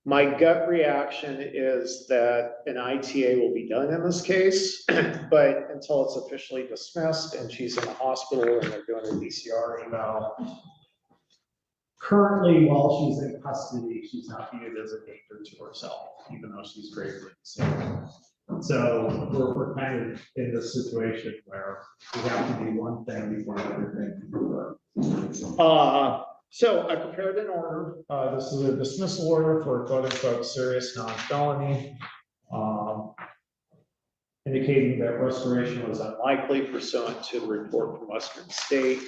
My gut reaction is that an ITA will be done in this case, but until it's officially dismissed and she's in the hospital and they're doing a DCR eval. Currently, while she's in custody, she's not viewed as a danger to herself, even though she's gravely disabled. So we're kind of in this situation where we have to do one thing before everything can work. So I prepared an order. This is a dismissal order for quote unquote serious non-felony, indicating that restoration was unlikely pursuant to the report from Western State.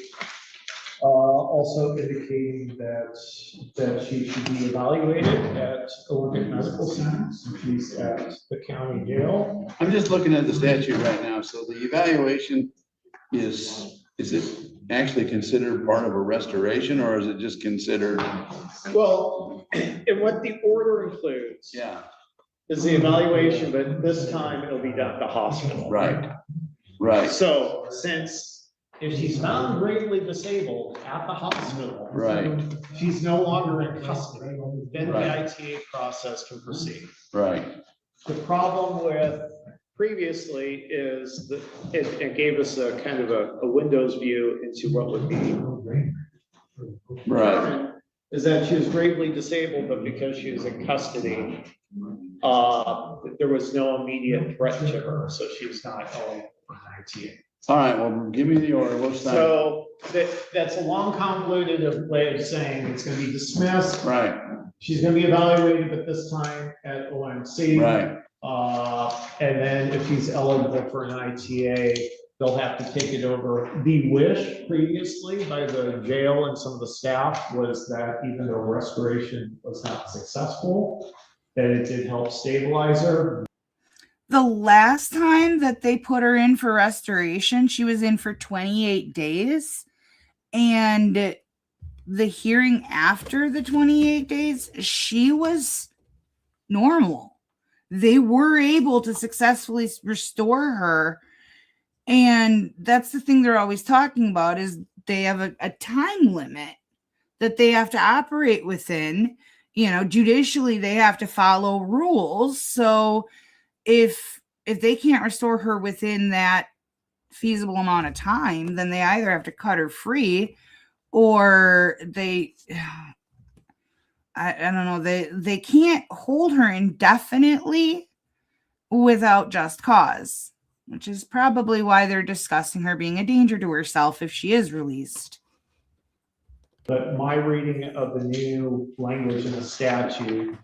Also indicating that she should be evaluated at Olympic Medical Center, so she's at the county jail. I'm just looking at the statute right now. So the evaluation is it actually considered part of a restoration, or is it just considered? Well, and what the order includes, Yeah, is the evaluation, but this time it'll be done at the hospital. right, right, So since if she's found gravely disabled at the hospital, right, she's no longer in custody, then Right. the ITA process can proceed. right. The problem with previously is that it gave us a kind of a Windows view into what would be. Right. Is that she was gravely disabled, but because she was in custody, there was no immediate threat to her, so she was not eligible for an ITA. All right, well, give me the order. What's that? So that's a long convoluted way of saying it's gonna be dismissed. Right, She's gonna be evaluated, but this time at OMC. right, And then if she's eligible for an ITA, they'll have to take it over. The wish previously by the jail and some of the staff was that even though restoration was not successful, that it did help stabilize her. The last time that they put her in for restoration, she was in for 28 days. And the hearing after the 28 days, she was normal. They were able to successfully restore her. And that's the thing they're always talking about, is they have a time limit that they have to operate within. You know, judicially, they have to follow rules. So if they can't restore her within that feasible amount of time, then they either have to cut her free, or I don't know, they can't hold her indefinitely without just cause, which is probably why they're discussing her being a danger to herself if she is released. But my reading of the new language in the statute,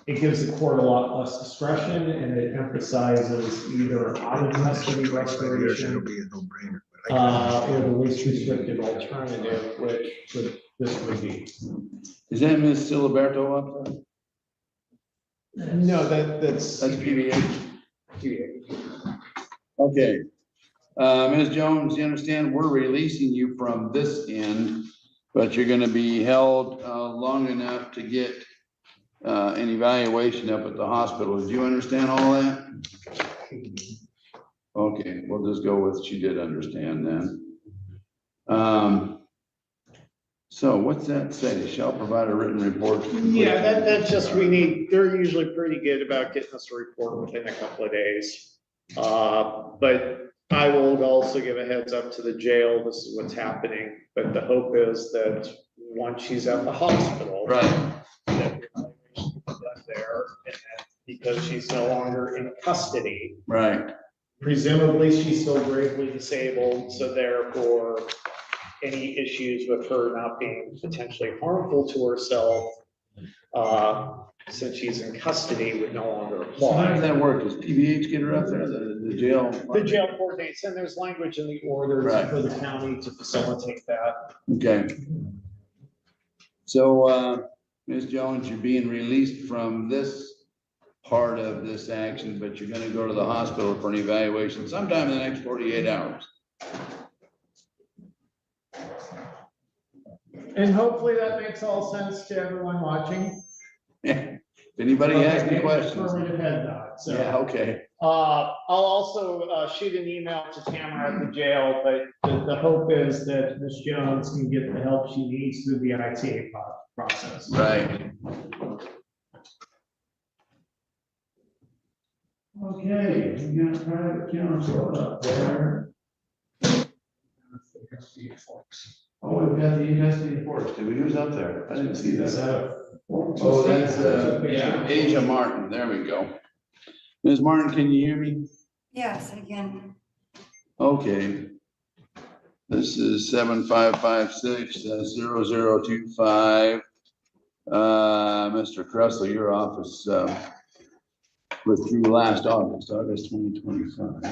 it gives the court a lot less discretion, and it emphasizes either out of custody restoration or the least restrictive alternative, which this would be. is that Ms. Siliberto up there? No, that's PVH. Okay. Ms. Jones, you understand we're releasing you from this end, but you're gonna be held long enough to get an evaluation up at the hospital. Do you understand all that? Okay, we'll just go with she did understand then. So what's that say? Shall provide a written report. Yeah, that's just, they're usually pretty good about getting us a report within a couple of days. But I will also give a heads up to the jail, this is what's happening, but the hope is that once she's at the hospital. Right. That there, and that because she's no longer in custody. Right. Presumably, she's still gravely disabled, so therefore, any issues with her not being potentially harmful to herself, since she's in custody, would no longer So how does apply. that work? Does PVH get her up there, the jail? The jail coordinates, and there's language in the orders Right. for the county to facilitate that. Okay. So, Ms. Jones, you're being released from this part of this action, but you're gonna go to the hospital for an evaluation sometime in the next 48 hours. And hopefully that makes all sense to everyone watching. If anybody has any questions. Affirmative head nod, so. Yeah, okay. I'll also shoot an email to Tamara at the jail, but the hope is that Ms. Jones can get the help she needs through the ITA process. Right. Okay, we got private counsel up there. Oh, we've got the investigative force. Did we who's up there? I didn't see that. Oh, that's Asia Martin. There we go. Ms. Martin, can you hear me? Yes, I can. Okay. This is 7556-0025. Mr. Kressel, your office withdrew last August 2025.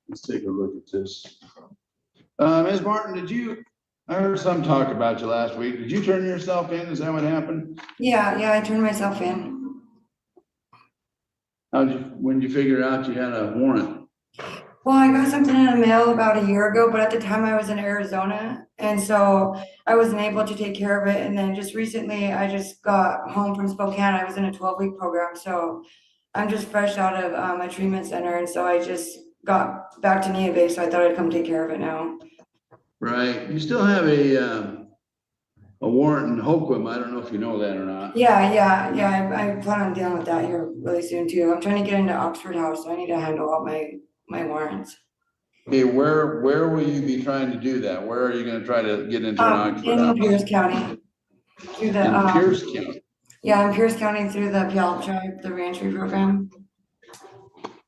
Let's take a look at this. Ms. Martin, I heard some talk about you last week. Did you turn yourself in? Is that what happened? Yeah, I turned myself in. When did you figure out you had a warrant? Well, I got something in the mail about a year ago, but at the time I was in Arizona, and so I wasn't able to take care of it. And then just recently, I just got home from Spokane. I was in a 12-week program, so I'm just fresh out of a treatment center, and so I just got back to Neobay, so I thought I'd come take care of it now. Right. You still have a warrant in Hoquiam. I don't know if you know that or not. Yeah. I plan on dealing with that here really soon too. I'm trying to get into Oxford House, so I need to handle all my warrants. Okay, where will you be trying to do that? Where are you going to try to get into an Oxford In House? Pierce County. Through the, In Pierce County. Yeah, in Pierce County through the Puyallup Tribe, the reentry program.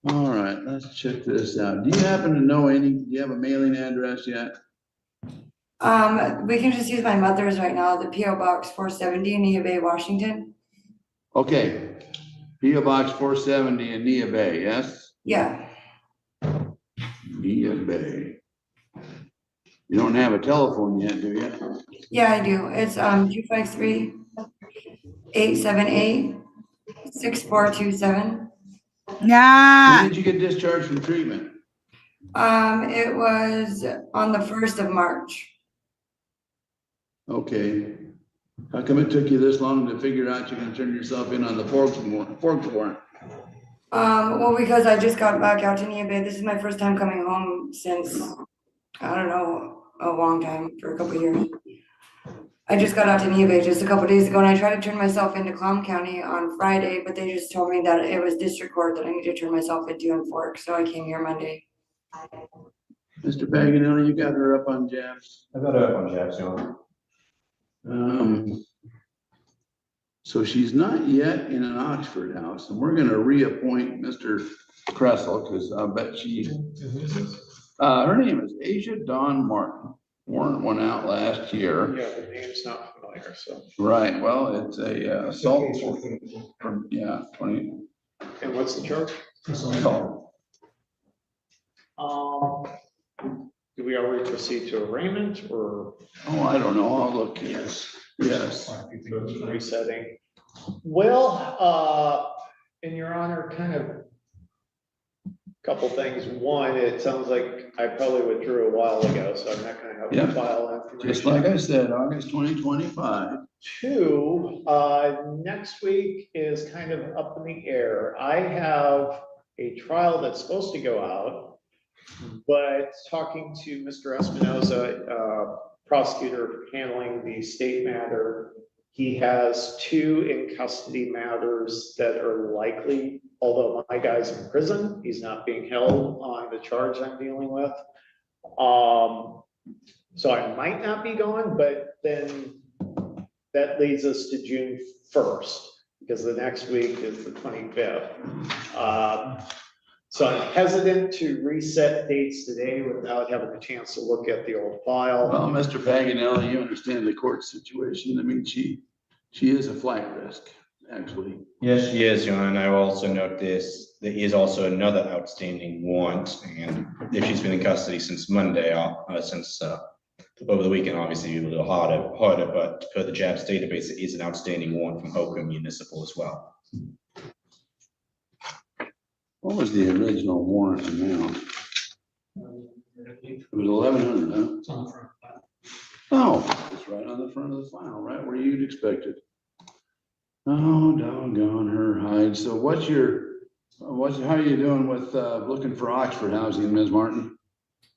All right, let's check this out. Do you happen to know do you have a mailing address yet? We can just use my mother's right now, the PO Box 470 in Neah Bay, Washington. Okay, P.O. Box 470 in Neah Bay, yes? Yeah. Neah Bay. You don't have a telephone yet, do you? Yeah, I do. It's 253-878-6427. Nah. When did you get discharged from treatment? It was on the 1st of March. Okay. How come it took you this long to figure out you're gonna turn yourself in on the forks warrant? Well, because I just got back out to Neah Bay. This is my first time coming home since, I don't know, a long time, for a couple of years. I just got out to Neah Bay just a couple of days ago, and I tried to turn myself into Clallam County on Friday, but they just told me that it was district court that I need to turn myself into in Fork, so I came here Monday. Mr. Paganelli, you got her up on jabs? I got it up on Jack's, John. So she's not yet in an Oxford House, and we're gonna reappoint Mr. Kressel, because I bet her name is Asia Dawn Martin. Warrant went out last year. Yeah, the name's not familiar, so. Right, well, it's a assault from, 20. And what's the charge? Assault. Do we already proceed to arraignment or? Oh, I don't know, I'll look, yes. Resetting. Well, in your honor, kind of couple things. One, it sounds like I probably withdrew a while ago, so I'm not gonna have to file information. Just like I said, August 2025. Two, next week is kind of up in the air. I have a trial that's supposed to go out, but talking to Mr. Espinoza, prosecutor handling the state matter. He has 2 in custody matters that are likely, although my guy's in prison, he's not being held on the charge I'm dealing with. So I might not be gone, but then that leads us to June 1st, because the next week is the 25th. So I'm hesitant to reset dates today without having a chance to look at the old file. Well, Mr. Paganelli, you understand the court situation. I mean, she is a flight risk, actually. Yes, she is, John. I will also note this, there is also another outstanding warrant, and if she's been in custody since Monday, since over the weekend, obviously a little harder, but per the JABS database, it is an outstanding warrant from PAWFURM Municipal as well. What was the original warrant amount? It was 1,100, huh? It's on the front file. Oh, it's right on the front of the file, right where you'd expect it. Oh, doggone her hide. So how are you doing with looking for Oxford housing, Ms. Martin?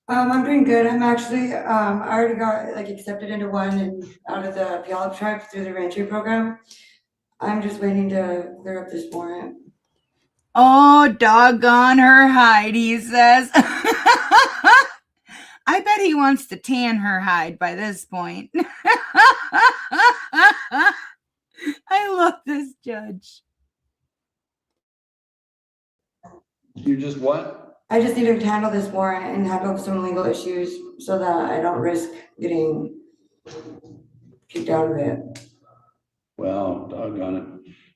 I'm doing good. I'm actually, I already got like accepted into one and out of the Puyallup tribe through the Rancher program. I'm just waiting to clear up this warrant. Oh, doggone her hide, he says. I bet he wants to tan her hide by this point. I love this judge. You just what? I just need to handle this warrant and handle some legal issues so that I don't risk getting kicked out of it. Well, doggone it.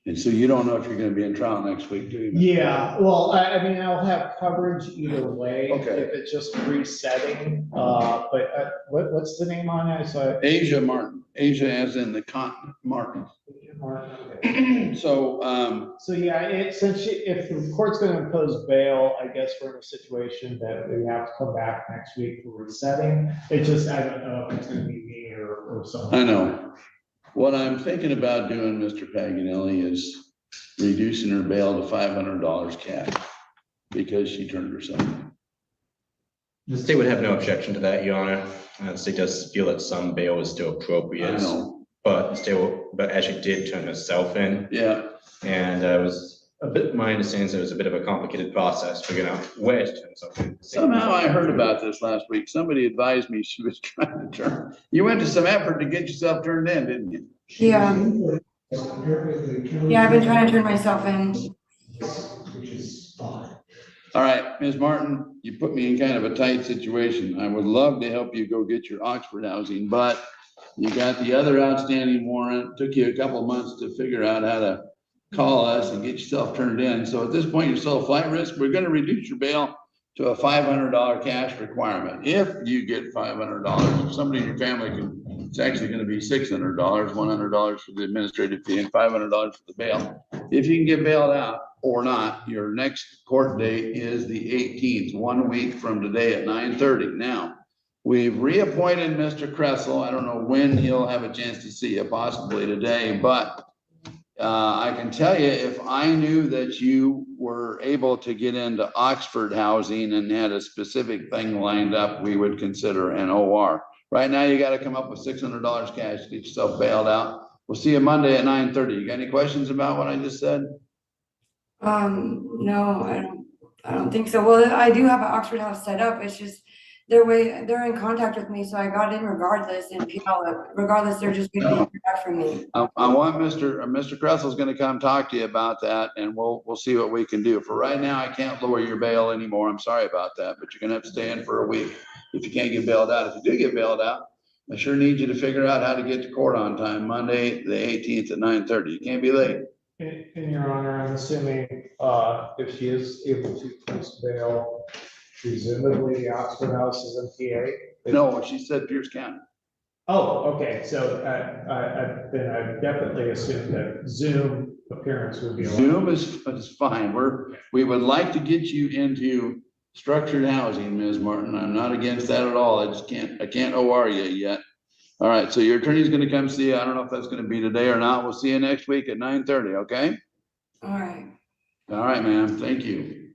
And so you don't know if you're gonna be in trial next week, do you? Yeah, well, I mean, I'll have coverage either way. Okay. If it's just resetting, but what's the name on it? So Asia Martin, Asia as in the continent, Martin. So, So yeah, if the court's gonna impose bail, I guess we're in a situation that we have to come back next week for resetting. It's just, I don't know if it's gonna be me or someone. I know. What I'm thinking about doing, Mr. Paganelli, is reducing her bail to $500 cash because she turned herself in. The state would have no objection to that, Your Honor. The state does feel that some bail is still appropriate. I know. But the state but as she did turn herself in. Yeah. And my understanding is it was a bit of a complicated process figuring out where to turn herself in. Somehow I heard about this last week. Somebody advised me she was trying to turn. You went to some effort to get yourself turned in, didn't you? Yeah. Yeah, I've been trying to turn myself in. Which is fine. All right, Ms. Martin, you put me in kind of a tight situation. I would love to help you go get your Oxford housing, but you got the other outstanding warrant. Took you a couple of months to figure out how to call us and get yourself turned in. So at this point, you're still a flight risk. We're going to reduce your bail to a $500 cash requirement. If you get $500, if somebody in your family can, it's actually going to be $600, $100 for the administrative fee and $500 for the bail. If you can get bailed out or not, your next court date is the 18th, 1 week from today at 9:30. Now, we've reappointed Mr. Kressel. I don't know when he'll have a chance to see you, possibly today, but I can tell you, if I knew that you were able to get into Oxford housing and had a specific thing lined up, we would consider an OR. Right now, you got to come up with $600 cash to get yourself bailed out. We'll see you Monday at 9:30. You got any questions about what I just said? No, I don't think so. Well, I do have an Oxford house set up. It's just they're in contact with me, so I got in regardless. And regardless, they're just going to be back from me. I want Mr. Kressel's going to come talk to you about that, and we'll see what we can do. For right now, I can't lower your bail anymore. I'm sorry about that, but you're going to have to stay in for a week if you can't get bailed out. If you do get bailed out, I sure need you to figure out how to get to court on time, Monday, the 18th at 9:30. You can't be late. In your honor, I'm assuming if she is able to post bail, presumably the Oxford house is in PA? No, she said Pierce County. Oh, okay, so then I definitely assume that Zoom appearance would be allowed. Zoom is fine. We would like to get you into structured housing, Ms. Martin. I'm not against that at all. I can't OR you yet. All right, so your attorney's going to come see you. I don't know if that's going to be today or not. We'll see you next week at 9:30, okay? All right. All right, ma'am. Thank you.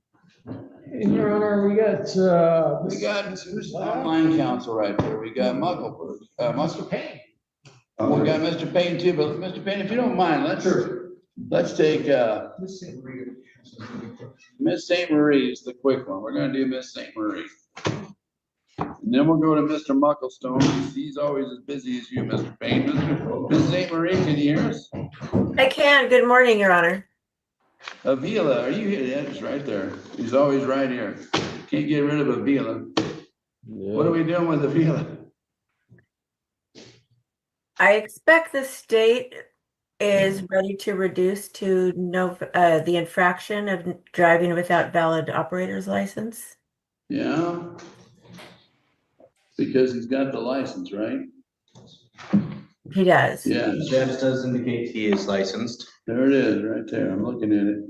In your honor, we got, who's online counsel right there? We got Muckleberg, Mr. Payne. We got Mr. Payne too, but Mr. Payne, if you don't mind, let's take, Miss St. Marie is the quick one. We're gonna do Miss St. Marie. And then we'll go to Mr. Mucklestone. He's always as busy as you, Mr. Payne. Miss St. Marie, can you hear us? I can. Good morning, Your Honor. Avila, are you here? Yeah, he's right there. He's always right here. Can't get rid of Avila. Yeah. What are we doing with Avila? I expect the state is ready to reduce to the infraction of driving without valid operator's license. Yeah. Because he's got the license, right? He does. Yeah. The judge does indicate he is licensed. There it is, right there. I'm looking at it.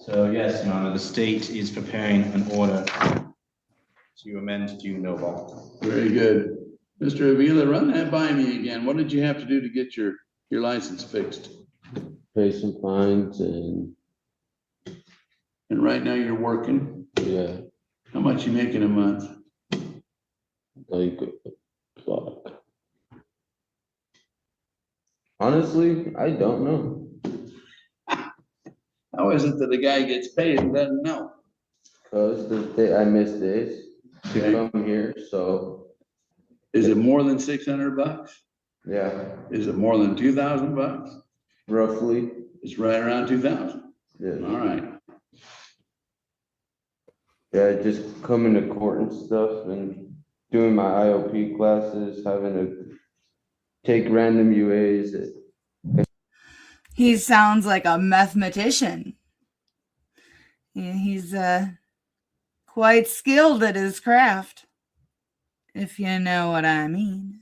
So yes, Your Honor, the state is preparing an order to amend due no fault. Very good. Mr. Avila, run that by me again. What did you have to do to get your license fixed? Pay some fines and right now you're working? Yeah. How much you making a month? Like, fuck. Honestly, I don't know. How is it that the guy gets paid and doesn't know? Because I miss days to come here, so. Is it more than $600? Yeah. Is it more than $2,000? Roughly. It's right around 2,000. Yeah. All right. Yeah, just coming to court and stuff and doing my IOP classes, having to take random UAs. He sounds like a mathematician. He's quite skilled at his craft, if you know what I mean.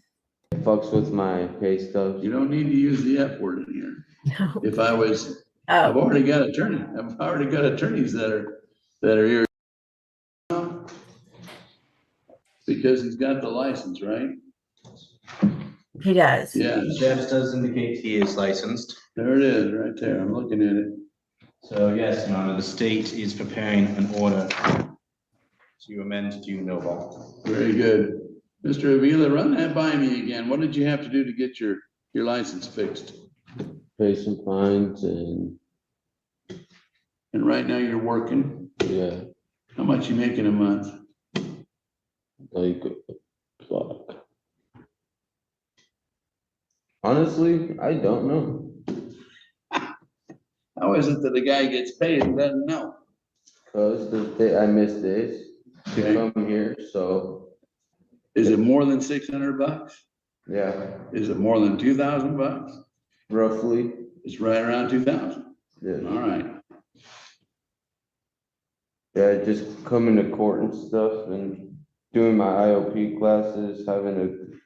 It fucks with my pay stubs. You don't need to use the F word in here. No. If I was, I've already got attorneys that are here. Because he's got the license, right? He does. Yeah. The judge does indicate he is licensed. There it is, right there. I'm looking at it. So yes, Your Honor, the state is preparing an order to amend due no fault. Very good. Mr. Avila, run that by me again. What did you have to do to get your license fixed? Pay some fines and right now you're working? Yeah. How much you making a month? Like, fuck. Honestly, I don't know. How is it that the guy gets paid and doesn't know? Because I miss days to come here, so. Is it more than $600? Yeah. Is it more than $2,000? Roughly. It's right around 2,000. Yeah. All right. Yeah, just coming to court and stuff and doing my IOP classes, having to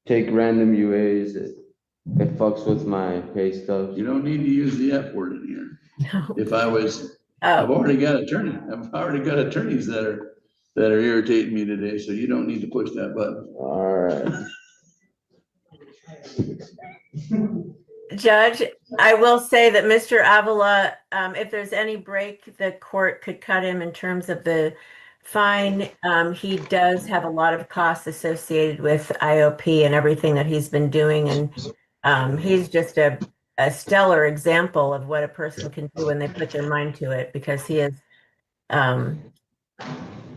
take random UAs. It fucks with my pay stubs. You don't need to use the F word in here. No. If I was, I've already got attorneys that are irritating me today, so you don't need to push that button. All right. Judge, I will say that Mr. Avila, if there's any break, the court could cut him in terms of the fine. He does have a lot of costs associated with IOP and everything that he's been doing. And he's just a stellar example of what a person can do when they put their mind to it, because he has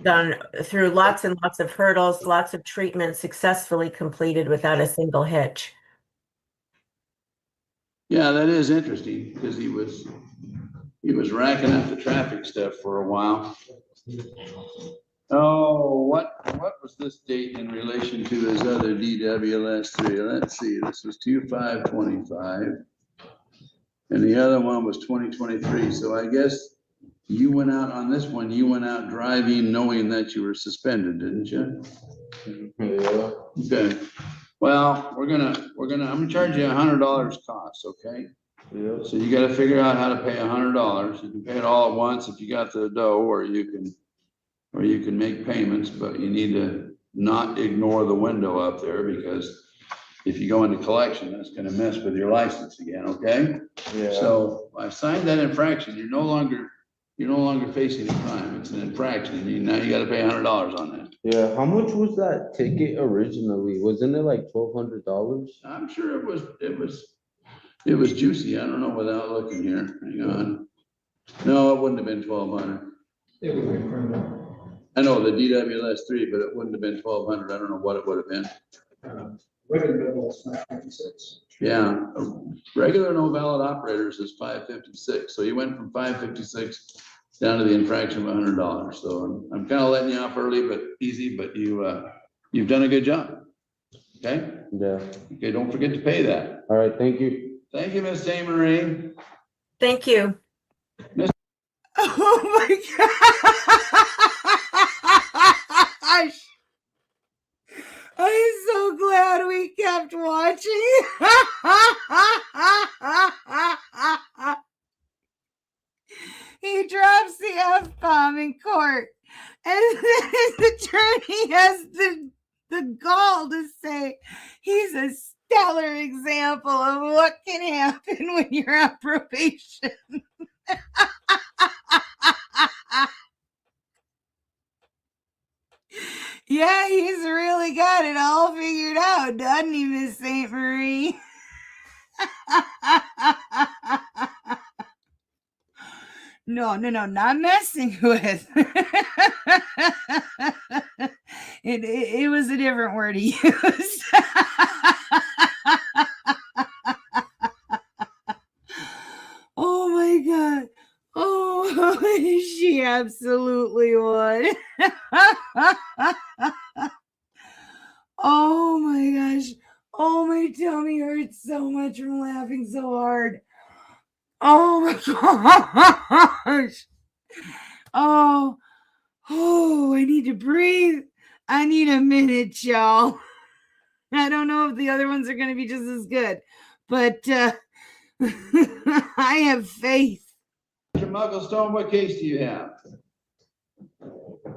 gone through lots and lots of hurdles, lots of treatments successfully completed without a single hitch. Yeah, that is interesting because he was racking up the traffic stuff for a while. Oh, what was this date in relation to his other DWLS3? Let's see, this was 2/5/25. And the other one was 2023. So I guess you went out on this one, you went out driving knowing that you were suspended, didn't you? Yeah. Okay. Well, I'm gonna charge you $100 costs, okay? Yeah. So you gotta figure out how to pay $100. You can pay it all at once if you got the dough, or you can make payments, but you need to not ignore the window up there, because if you go into collection, that's gonna mess with your license again, okay? Yeah. So I signed that infraction. You're no longer you're no longer facing a crime. It's an infraction. Now you got to pay $100 on that. Yeah, how much was that ticket originally? Wasn't it like $1,200? I'm sure it was juicy. I don't know without looking here. Hang on. No, it wouldn't have been 1,200. It would be criminal. I know the DWS3, but it wouldn't have been 1,200. I don't know what it would have been. Regular bills, 556. Yeah, regular no valid operators is 556. So you went from 556 down to the infraction of $100. So I'm kind of letting you off early, but easy. But you've done a good job. Okay. Yeah. Okay. Don't forget to pay that. All right. Thank you. Thank you, Miss St. Marie. Thank you. Oh my gosh. I'm so glad we kept watching. He drops the F-bomb in court. And then his attorney has the gall to say he's a stellar example of what can happen when you're on probation. Yeah, he's really got it all figured out, doesn't he, Miss St. Marie? No, not messing with. It was a different word he used. Oh my God. Oh, she absolutely would. Oh my gosh. Oh, my tummy hurts so much from laughing so hard. Oh my gosh. Oh, I need to breathe. I need a minute, y'all. I don't know if the other ones are going to be just as good, but I have faith. Mr. Mugglestone, what case do you have?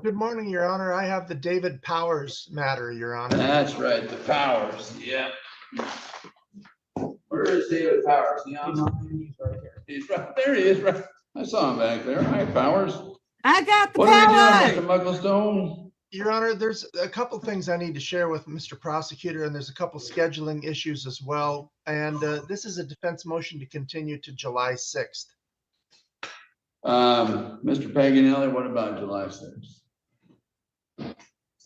Good morning, Your Honor. I have the David Powers matter, Your Honor. That's right, the Powers. Yeah. Where is David Powers? He's right here. He's right there. He is right. I saw him back there. Hi, Powers. I got the What power. are we doing, Mr. Mugglestone? Your Honor, there's a couple things I need to share with Mr. Prosecutor, and there's a couple scheduling issues as well. And this is a defense motion to continue to July 6th. Mr. Paganelli, what about July 6th?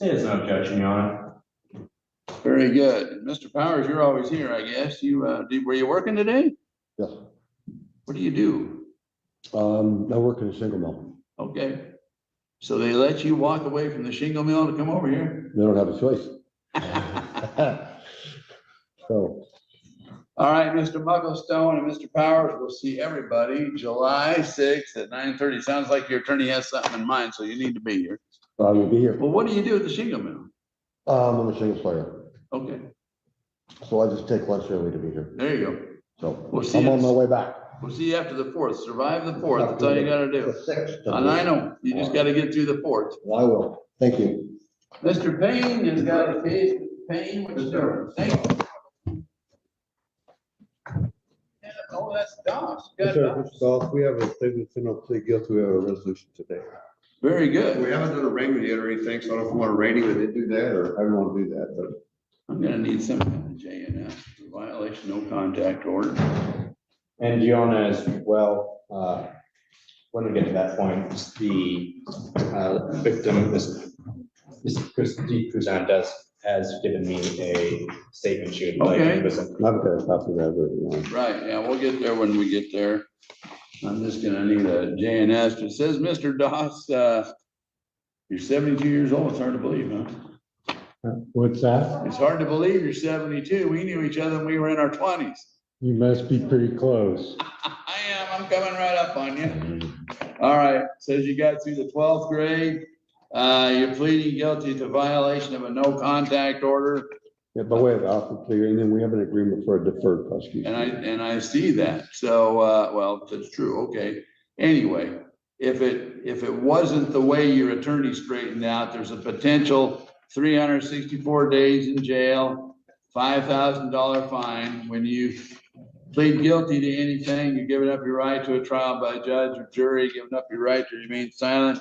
There's no objection, Your Honor. Very good. Mr. Powers, you're always here, I guess. Were you working today? Yes. What do you do? I work in a single mill. Okay. So they let you walk away from the shingle mill to come over here? They don't have a choice. So. All right, Mr. Mugglestone and Mr. Powers, we'll see everybody July 6th at 9:30. Sounds like your attorney has something in mind, so you need to be here. I will be here. Well, what do you do at the shingle mill? I'm a shingle slayer. Okay. So I just take lunch early to be here. There you go. So We'll see I'm you. on my way back. We'll see you after the 4th. Survive the 4th. That's all you got to do. And I know. You just got to get through the 4th. Well, I will. Thank you. Mr. Payne has got a case. Payne, what's doing? Thank you. Yeah, oh, that's Doss. Yes, sir. Mr. Doss, we have a statement to not plead guilty. We have a resolution today. Very good. We haven't done a rating yet or anything, so I don't know if we want a rating, we did do that, or how we want to do that, but. I'm gonna need some kind of JNS, violation, no contact order. And Gianna as well, when we get to that point, the victim, Ms. Christie Cruzantes, has given me a statement she would like Okay. to present. I've got a copy of that. Right, yeah, we'll get there when we get there. I'm just gonna need a JNS. It says, Mr. Doss, you're 72 years old. It's hard to believe, huh? What's that? It's hard to believe you're 72. We knew each other when we were in our 20s. You must be pretty close. I am. I'm coming right up on you. All right. Says you got through the 12th grade. You're pleading guilty to violation of a no contact order. Yeah, by way of alpha clear, and then we have an agreement for a deferred prosecution. And I see that. So, well, that's true. Okay. Anyway, if it wasn't the way your attorney straightened out, there's a potential 364 days in jail, $5,000 fine when you plead guilty to anything, you're giving up your right to a trial by judge or jury, giving up your right to remain silent,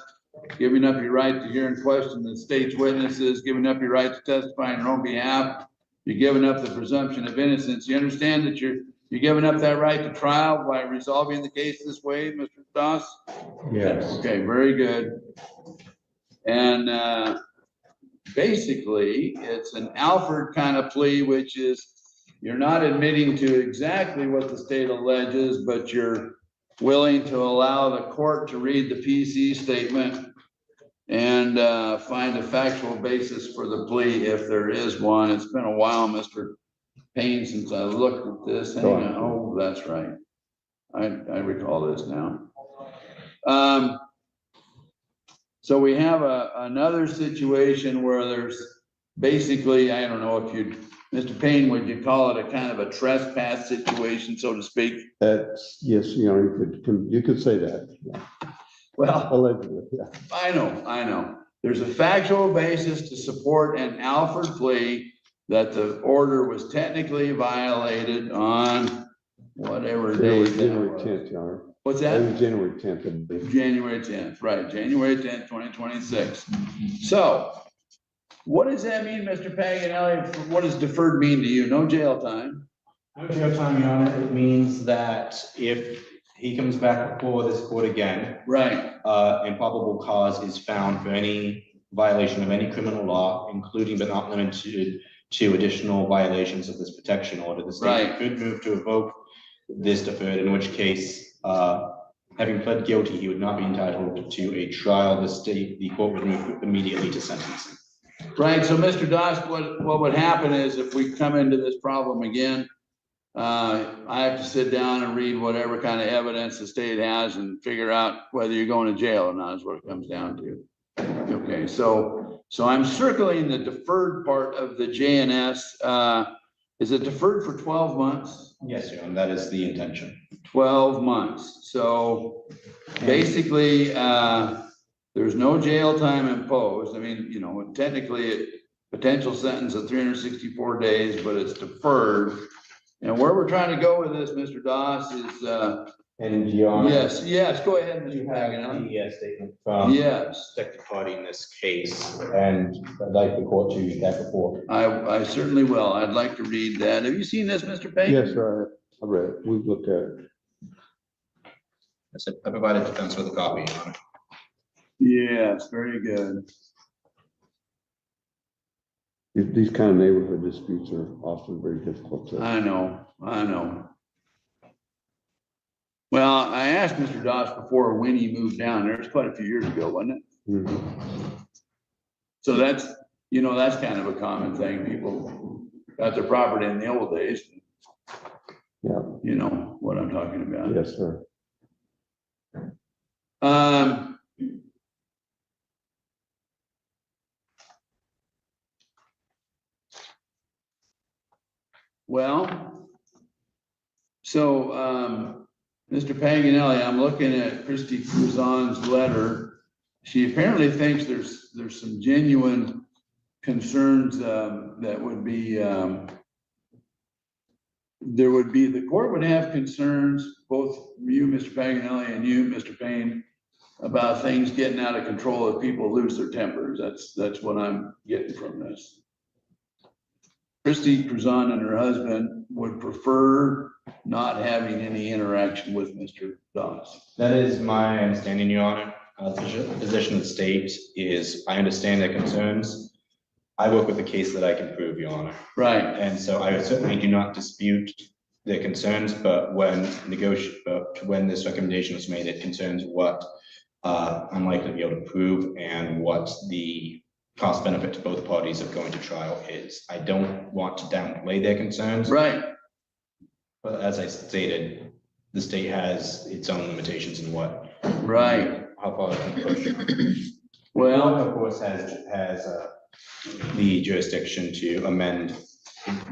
giving up your right to hear and question the state's witnesses, giving up your right to testify on your own behalf. You're giving up the presumption of innocence. You understand that you're giving up that right to trial by resolving the case this way, Mr. Doss? Yes. Okay, very good. And basically, it's an Alford kind of plea, which is you're not admitting to exactly what the state alleges, but you're willing to allow the court to read the PC statement and find a factual basis for the plea if there is one. It's been a while, Mr. Payne, since I looked at this. Hang on. Oh, that's right. I recall this now. So we have another situation where there's basically, I don't know if you'd, Mr. Payne, would you call it a kind of a trespass situation, so to speak? That's, yes, you could say that. Yeah. Well, allegedly, yeah. I know. There's a factual basis to support an Alford plea that the order was technically violated on whatever day. January 10th, Your Honor. What's that? That was January 10th. January 10th, right, January 10th, 2026. So what does that mean, Mr. Paganelli? What does deferred mean to you? No jail time? No jail time, Your Honor. It means that if he comes back before this court again, right, and probable cause is found for any violation of any criminal law, including but not limited to additional violations of this protection order, the state could move to revoke this deferred, in which case, having pled guilty, he would not be entitled to a trial. The court would move immediately to sentencing. Right. So, Mr. Doss, what would happen is if we come into this problem again, I have to sit down and read whatever kind of evidence the state has and figure out whether you're going to jail or not is what it comes down to. Okay. So I'm circling the deferred part of the JNS. Is it deferred for 12 months? Yes, Your Honor, that is the intention. 12 months. So basically, there's no jail time imposed. I mean, technically, potential sentence of 364 days, but it's deferred. And where we're trying to go with this, Mr. Doss, is and Your Honor, yes, go ahead, Mr. Paganelli. The statement from the protected party in this case, and I'd like the court to read that report. I certainly will. I'd like to read that. Have you seen this, Mr. Payne? Yes, sir. I read it. We've looked at it. I said I provided defense with a copy, Your Honor. Yes, very good. These kind of neighborhood disputes are often very difficult to. I know. Well, I asked Mr. Doss before when he moved down there. It's quite a few years ago, wasn't it? Mm-hmm. So that's kind of a common thing. People got their property in the old days. Yeah. You know what I'm talking about. Yes, sir. Well, so Mr. Paganelli, I'm looking at Christy Cruzon's letter. She apparently thinks there's some genuine concerns that would be the court would have concerns, both you, Mr. Paganelli, and you, Mr. Payne, about things getting out of control if people lose their tempers. That's what I'm getting from this. Christy Cruzon and her husband would prefer not having any interaction with Mr. Doss. That is my understanding, Your Honor. The position of the state is I understand their concerns. I work with the case that I can prove, Your Honor. Right. And so I certainly do not dispute their concerns, but when this recommendation was made, it concerns what I'm likely to be able to prove and what the cost benefit to both parties of going to trial is. I don't want to downplay their concerns. Right. But as I stated, the state has its own limitations in what. Right. How far it can push. Well, of course, has the jurisdiction to amend.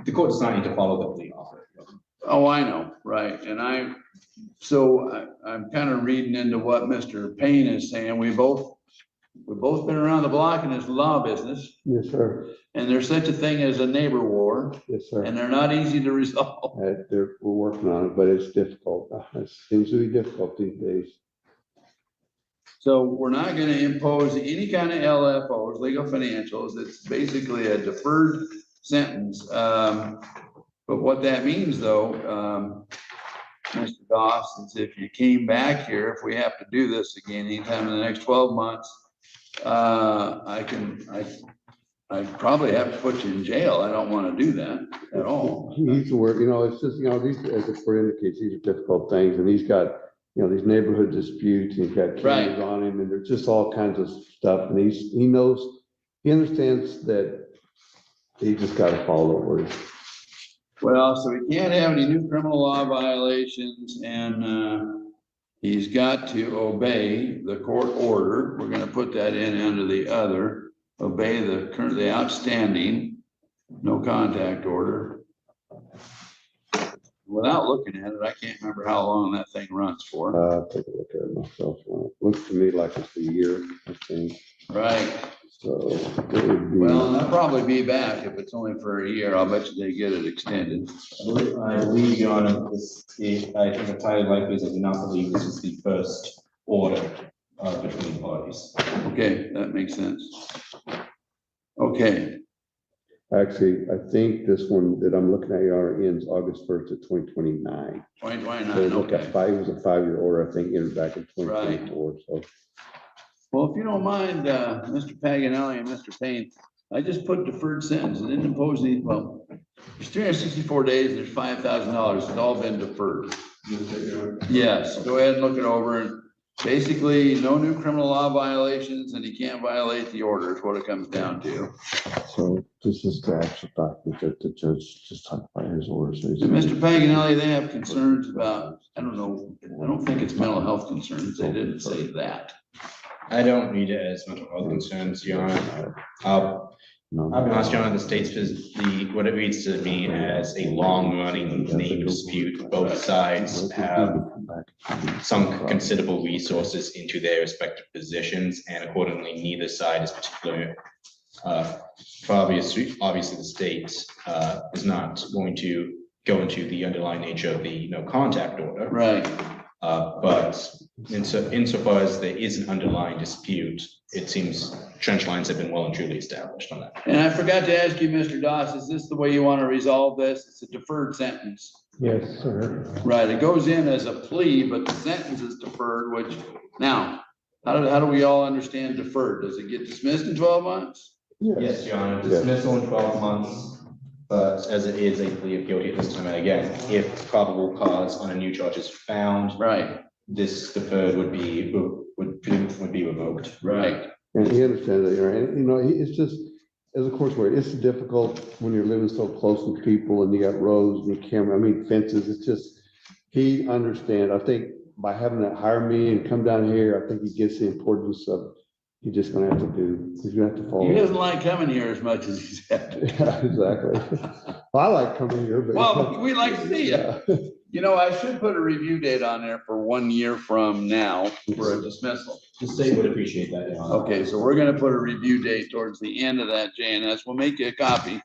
The court does not need to follow the plea offer. Oh, I know. Right. And I'm kind of reading into what Mr. Payne is saying. we've both been around the block in this law business, Yes, sir. and there's such a thing as a neighbor war, Yes, sir. and they're not easy to resolve. We're working on it, but it's difficult. It seems to be difficult these days. So we're not gonna impose any kind of LFOs, legal financials. It's basically a deferred sentence. But what that means though, Mr. Doss, is if you came back here, if we have to do this again anytime in the next 12 months, I probably have to put you in jail. I don't want to do that at all. He needs to work, it's just, these, as the court indicates, these are difficult things, and he's got, these neighborhood disputes, he's got cameras on him, and there's just all kinds of stuff, and he understands that he just got to follow the orders. Well, so he can't have any new criminal law violations, and he's got to obey the court order. We're going to put that in under the other, obey the currently outstanding no contact order. Without looking at it, I can't remember how long that thing runs for. Take a look at it myself. It looks to me like it's a year, I think. Right. So it would be. Well, they'll probably be back if it's only for a year. I'll bet you they get it extended. I believe, Your Honor, I think it's highly likely that I do not believe this is the first order between parties. Okay, that makes sense. Okay. Actually, I think this one that I'm looking at, Your Honor, ends August 1st of 2029. 2029, okay. It was a 5-year order, I think, entered back in 2024. So. Well, if you don't mind, Mr. Paganelli and Mr. Payne, I just put deferred sentence and didn't impose any, well, there's 364 days, and there's $5,000. It's all been deferred. Yes, go ahead and look it over. And basically, no new criminal law violations, and he can't violate the order is what it comes down to. So this is the actual document that the judge just talked about his orders. So Mr. Paganelli, they have concerns about, I don't know, I don't think it's mental health concerns. They didn't say that. I don't read it as mental health concerns, Your Honor. I'll be honest, Your Honor, the state's what it reads to me as a long-running name dispute. Both sides have sunk considerable resources into their respective positions, and accordingly, neither side is particularly, obviously the state is not going to go into the underlying nature of the no contact order. Right. But insofar as there is an underlying dispute, it seems trench lines have been well and truly established on that. And I forgot to ask you, Mr. Doss, is this the way you want to resolve this? It's a deferred sentence. Yes, sir. Right, it goes in as a plea, but the sentence is deferred, which now, how do we all understand deferred? Does it get dismissed in 12 months? Yes, Your Honor, dismissal in 12 months. But as it is a plea of guilty at this time, and again, if probable cause on a new charge is found, right, this deferred would be revoked. Right. And he understands that, and it's just, as a course where it's difficult when you're living so close with people and you got roads and camera, fences. It's just, he understands. I think by having to hire me and come down here, I think he gets the importance of. He's just gonna have to do. He's gonna have to follow. He doesn't like coming here as much as he's had to. Yeah, exactly. Well, I like coming here, but well, we like to see you. I should put a review date on there for 1 year from now for a dismissal. The state would appreciate that. Your Honor. Okay, so we're gonna put a review date towards the end of that, JNS. We'll make you a copy.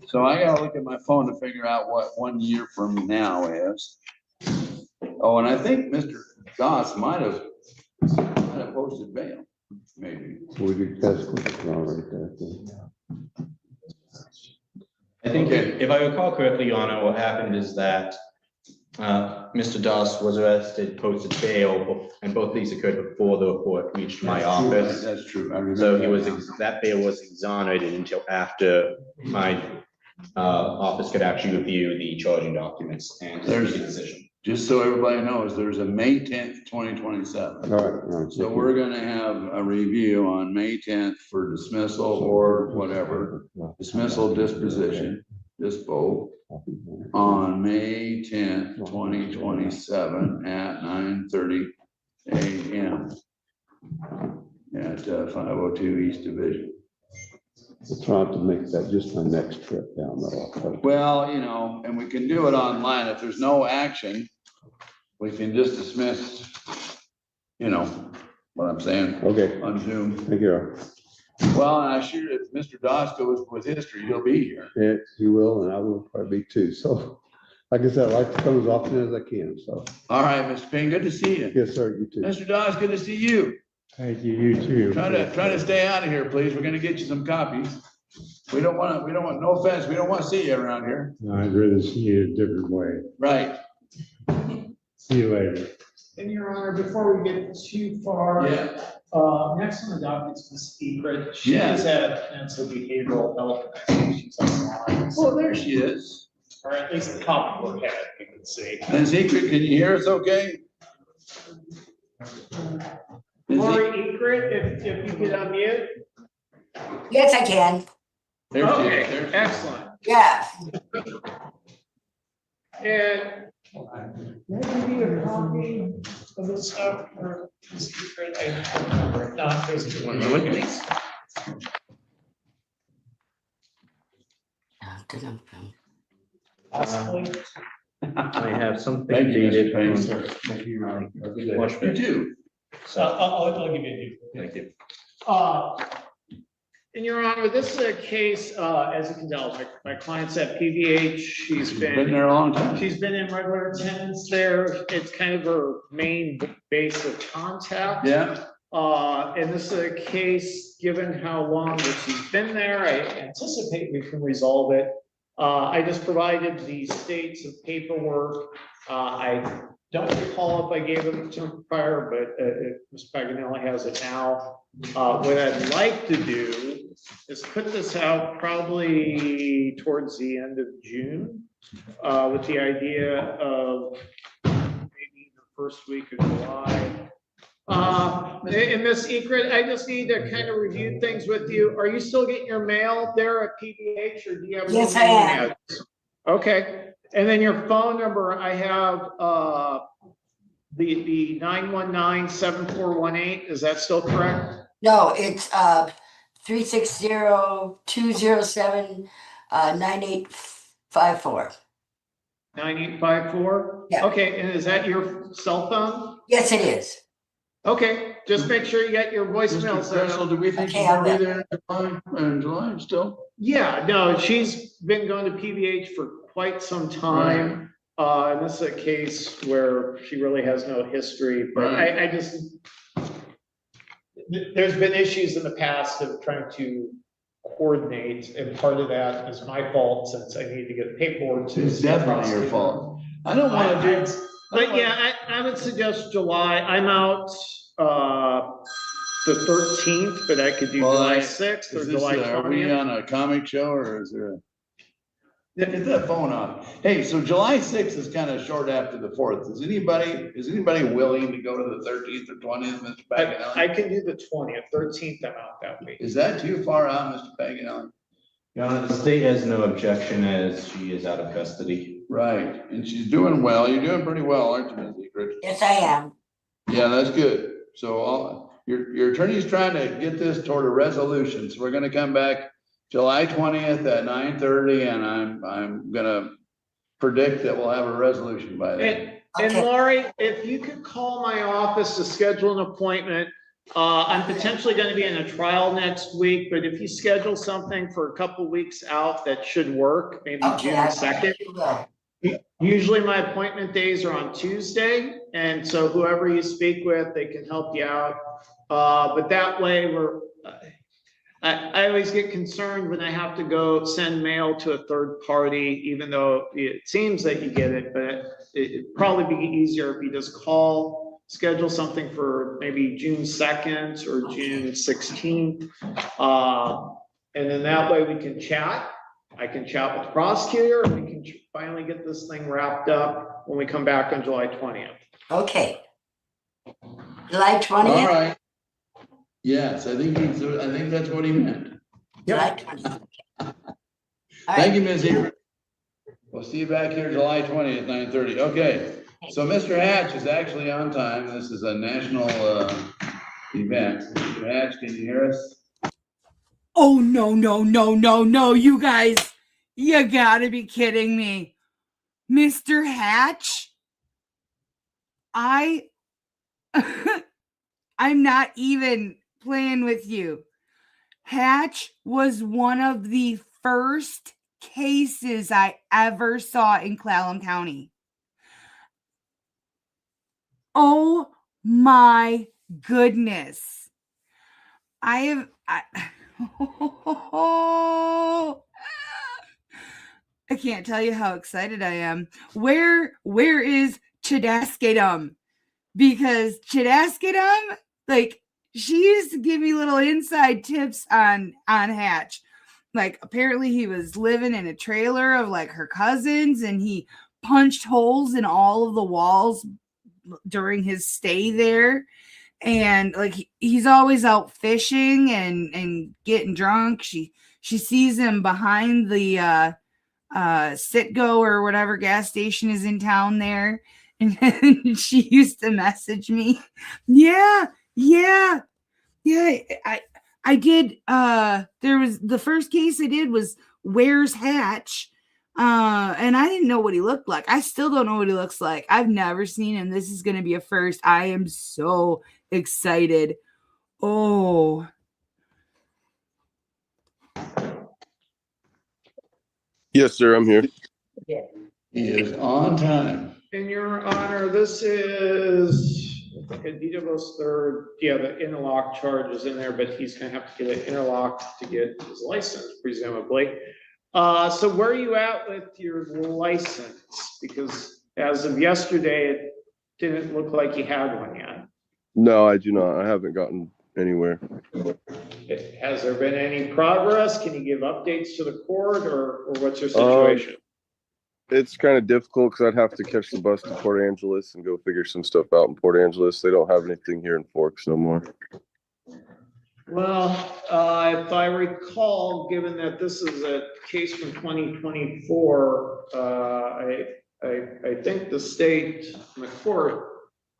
So I gotta look at my phone to figure out what 1 year from now is. Oh, and I think Mr. Doss might have posted bail. Maybe. We do that's right there. I think if I recall correctly, Your Honor, what happened is that Mr. Doss was arrested, posted bail, and both these occurred before the report reached my office. That's true. So that bail was exonerated until after my office could actually review the charging documents and make a decision. Just so everybody knows, there's a May 10th, 2027. All right. So we're gonna have a review on May 10th for dismissal or whatever, dismissal, disposition, dispo, on May 10th, 2027 at 9:30 a.m. at 502 East Division. We'll try to make that just my next trip down there. Well, and we can do it online. If there's no action, we can just dismiss, what I'm saying. Okay. On Zoom. Thank you. Well, and I sure if Mr. Doss goes with history, he'll be here. Yeah, he will, and I will probably be too. So, like I said, I like to come as often as I can, so. All right, Mr. Payne, good to see you. Yes, sir, you too. Mr. Doss, good to see you. Thank you, you too. Try to stay out of here, please. We're gonna get you some copies. We don't want, no offense, we don't want to see you around here. No, I'd rather see you a different way. Right. See you later. And Your Honor, before we get too far. Yeah. Next on the docket is Ms. Secret. She Yeah. has had cancer behavioral health. I think she's online. Oh, there she is. Or at least the top of her head, you can see. And Secret, can you hear us okay? Lori Egret, if you could unmute. Yes, I can. There she Okay, is. There she is. excellent. Yeah. And maybe need a copy of the stuff for Ms. Egret. I don't remember. If not, there's one moment, please. Possibly. I have something Thank you, Mr. dated. Payne, from- sir. Thank you, Ronnie. You too. So I'll give you a new. Thank you. In Your Honor, this is a case, as you can tell, my client's at PVH. She's Been there a long time. She's been in regular attendance there. It's kind of her main base of contact. Yeah. And this is a case, given how long that she's been there, I anticipate we can resolve it. I just provided the states of paperwork. I don't recall if I gave them to him prior, but Ms. Paganelli has it now. What I'd like to do is put this out probably towards the end of June, with the idea of maybe the first week of July. And Ms. Egret, I just need to kind of review things with you. Are you still getting your mail there at PVH, or do you have? Yes, I am. Okay, and then your phone number, I have, the 919-7418, is that still correct? No, it's 360-207-9854. 9854? Yeah. Okay, and is that your cell phone? Yes, it is. Okay, just make sure you get your voicemail. Mr. Crystal, do we think Okay, she's gonna I be there in July still? Yeah, no, she's been going to PVH for quite some time. And this is a case where she really has no history, but Right. I just, there's been issues in the past of trying to coordinate, and part of that is my fault since I need to get paperwork to. It's definitely your fault. I don't want to do. But yeah, I would suggest July. I'm out the 13th, but I could do July 6th or July Are we 20th. on a comic show or is there a? Get that phone on. Hey, so July 6th is kind of short after the 4th. Is anybody willing to go to the 13th or 20th, Mr. Paganelli? I can do the 20th, 13th, I'm out that week. Is that too far out, Mr. Paganelli? Your Honor, the state has no objection as she is out of custody. Right, and she's doing well. You're doing pretty well, aren't you, Ms. Egret? Yes, I am. Yeah, that's good. So your attorney's trying to get this toward a resolution. So we're gonna come back July 20th at 9:30, and I'm gonna predict that we'll have a resolution by then. And Lori, if you could call my office to schedule an appointment, I'm potentially going to be in a trial next week, but if you schedule something for a couple weeks out, that should work, maybe June 2nd. Usually my appointment days are on Tuesday, and so whoever you speak with, they can help you out. But that way I always get concerned when I have to go send mail to a third party, even though it seems that you get it, but it'd probably be easier if you just call, schedule something for maybe June 2nd or June 16th. And then that way we can chat. I can chat with the prosecutor, and we can finally get this thing wrapped up when we come back on July 20th. Okay. July 20th? All right. Yes, I think that's what he meant. July 20th. Thank you, Ms. Egret. We'll see you back here July 20th, 9:30. Okay, so Mr. Hatch is actually on time. This is a national event. Mr. Hatch, can you hear us? Oh, no, you guys. You gotta be kidding me. Mr. Hatch? I I'm not even playing with you. Hatch was one of the first cases I ever saw in Clallam County. Oh my goodness. I can't tell you how excited I am. Where is Chadaskadum? Because Chadaskadum, like, she used to give me little inside tips on Hatch. Like, apparently he was living in a trailer of like her cousins, and he punched holes in all of the walls during his stay there. And like he's always out fishing and getting drunk. She sees him behind the Citgo or whatever gas station is in town there. And then she used to message me. Yeah. I did. There was the first case I did was Where's Hatch? And I didn't know what he looked like. I still don't know what he looks like. I've never seen him. This is going to be a first. I am so excited. Oh. Yes, sir, I'm here. He is on time. In your honor, this is Adito's third. Yeah, the interlock charge is in there, but he's going to have to get an interlock to get his license, presumably. So where are you at with your license? Because as of yesterday, it didn't look like you had one yet. No, I do not. I haven't gotten anywhere. Has there been any progress? Can you give updates to the court, or what's your situation? It's kind of difficult because I'd have to catch the bus to Port Angeles and go figure some stuff out in Port Angeles. They don't have anything here in Forks no more. Well, if I recall, given that this is a case from 2024, I think the state and the court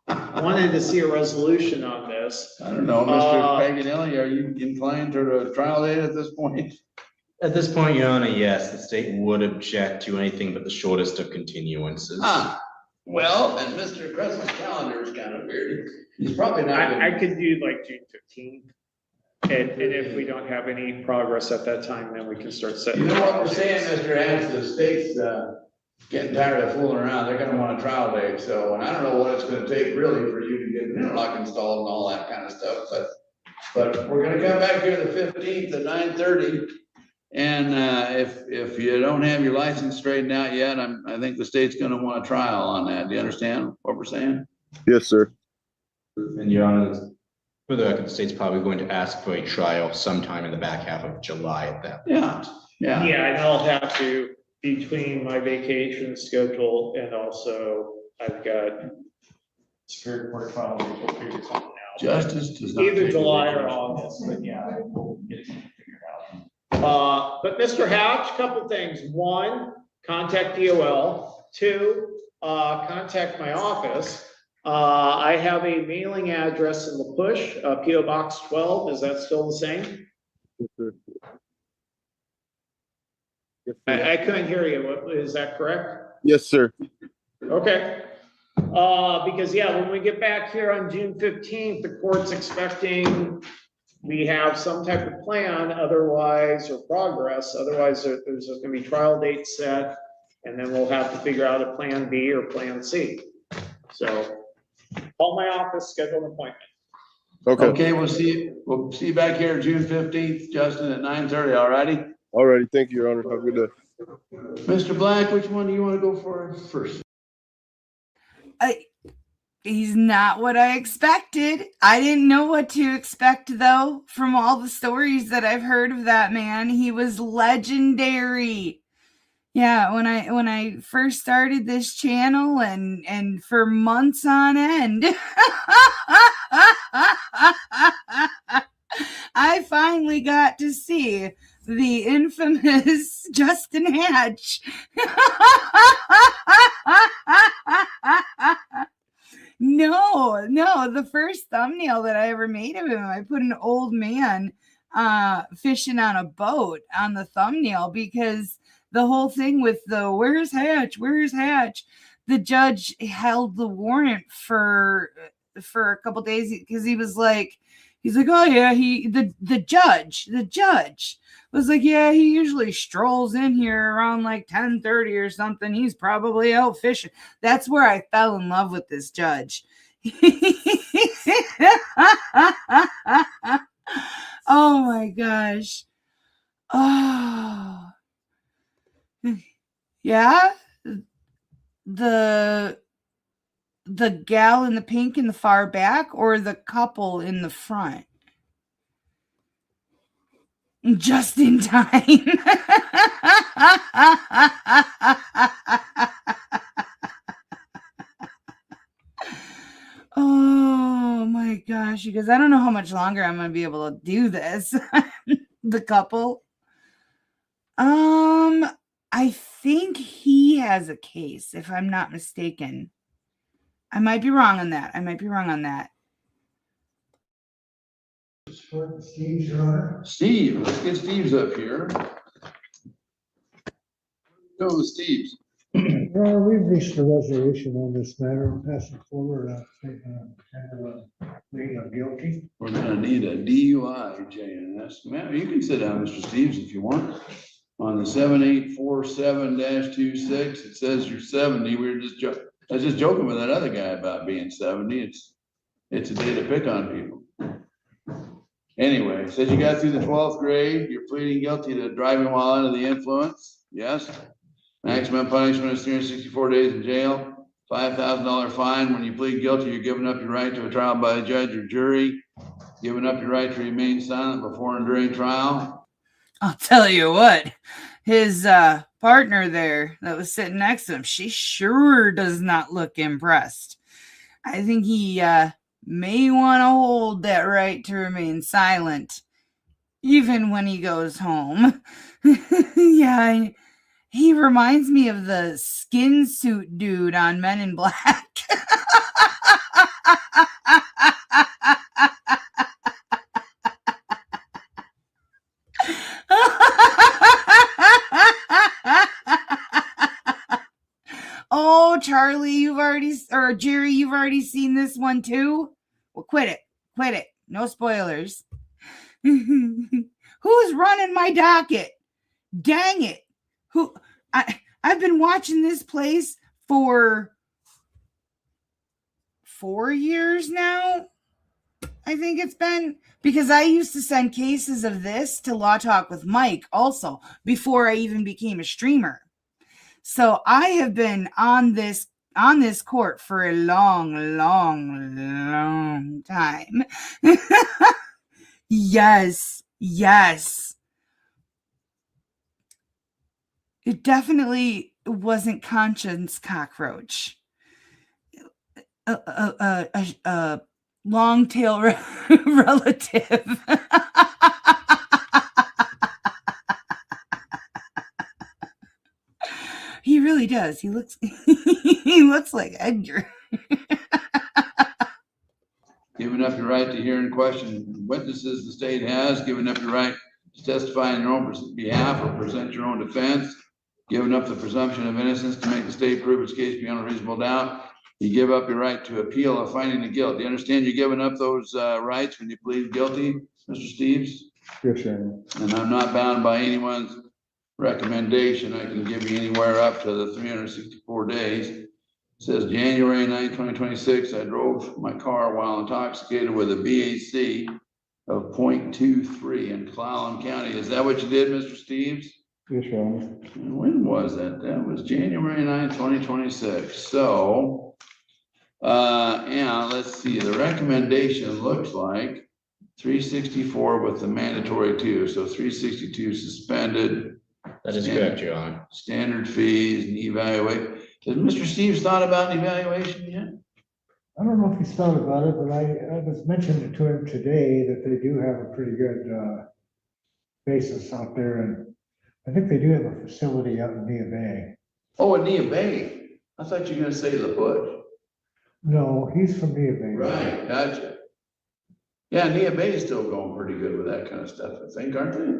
wanted to see a resolution on this. I don't know, Mr. Paganelli, are you inclined to a trial date at this point? At this point, Your Honor, yes, the state would object to anything but the shortest of continuances. Well, and Mr. Crescent's calendar is kind of weird. He's probably not. I could do like June 15th. And if we don't have any progress at that time, then we can start setting. You know what we're saying, Mr. Hatch, the state's getting tired of fooling around. They're gonna want a trial date. So, and I don't know what it's gonna take really for you to get an interlock installed and all that kind of stuff, but we're gonna come back here the 15th at 9:30. And if you don't have your license straightened out yet, I think the state's gonna want a trial on that. Do you understand what we're saying? Yes, sir. And Your Honor, for the record, the state's probably going to ask for a trial sometime in the back half of July at that point. Yeah, and I'll have to, between my vacation schedule and also I've got Superior Court trial, we'll figure something out. Justice does not Either take July away or August, but yeah, we'll get it figured out. But Mr. Hatch, couple things. One, contact DOL. Two, contact my office. I have a mailing address in the push, PO Box 12. Is that still the same? Yes, sir. I couldn't hear you. Is that correct? Yes, sir. Okay. Because yeah, when we get back here on June 15th, the court's expecting we have some type of plan, otherwise, or progress. Otherwise, there's going to be trial dates set, and then we'll have to figure out a plan B or plan C. So call my office, schedule an appointment. Okay. We'll see you back here June 15th, Justin, at 9:30. All righty. All righty. Thank you, Your Honor. Have a good day. Mr. Black, which one do you want to go for first? He's not what I expected. I didn't know what to expect, though, from all the stories that I've heard of that man. He was legendary. Yeah, when I first started this channel and for months on end, I finally got to see the infamous Justin Hatch. No, the first thumbnail that I ever made of him, I put an old man fishing on a boat on the thumbnail, because the whole thing with the where's Hatch, the judge held the warrant for for a couple days because he's like, oh yeah, the judge was like, yeah, he usually strolls in here around like 10:30 or something. He's probably out fishing. That's where I fell in love with this judge. Oh my gosh. Oh. Yeah. The gal in the pink in the far back or the couple in the front? Just in time. Oh my gosh, because I don't know how much longer I'm going to be able to do this. The couple. I think he has a case, if I'm not mistaken. I might be wrong on that. Steve, Your Honor. Steve, let's get Steve's up here. Go with Steve's. Your Honor, we've reached a resolution on this matter. I'm passing forward, pleading of guilty. We're gonna need a DUI, JNS. Man, you can sit down, Mr. Steves, if you want. On the 7847-26, it says you're 70. I was just joking with that other guy about being 70. It's a day to pick on people. Anyway, it says you got through the 12th grade. You're pleading guilty to driving while under the influence. Yes. Maximum punishment is 364 days in jail, $5,000 fine. When you plead guilty, you're giving up your right to a trial by a judge or jury, giving up your right to remain silent before and during trial. I'll tell you what, his partner there that was sitting next to him, she sure does not look impressed. I think he may want to hold that right to remain silent, even when he goes home. Yeah, he reminds me of the skin suit dude on Men in Black. Oh, Charlie, Jerry, you've already seen this one too? Well, quit it. No spoilers. Who's running my docket? Dang it. I've been watching this place for 4 years now. I think it's been, because I used to send cases of this to Law Talk with Mike also before I even became a streamer. So I have been on this court for a long, long, long time. Yes. It definitely wasn't Conscience Cockroach. A long tail relative. He really does. He looks like Edgar. Giving up your right to hear and question witnesses the state has, giving up your right to testify on your own behalf or present your own defense, giving up the presumption of innocence to make the state prove its case beyond a reasonable doubt. You give up your right to appeal a finding of guilt. Do you understand you're giving up those rights when you plead guilty, Mr. Steves? Yes, sir. And I'm not bound by anyone's recommendation. I can give you anywhere up to the 364 days. It says January 9, 2026, I drove my car while intoxicated with a BAC of 0.23 in Clallam County. Is that what you did, Mr. Steves? Yes, sir. When was that? That was January 9, 2026. So, yeah, let's see. The recommendation looks like 364 with the mandatory 2. So 362 suspended. That is correct, Your Honor. Standard fees and evaluate. Has Mr. Steves thought about an evaluation yet? I don't know if he's thought about it, but I was mentioning to him today that they do have a pretty good basis out there, and I think they do have a facility out in Nia Bay. Oh, in Nia Bay. I thought you were going to say La Push. No, he's from Nia Bay. Right, gotcha. Yeah, Nia Bay is still going pretty good with that kind of stuff, I think, aren't they?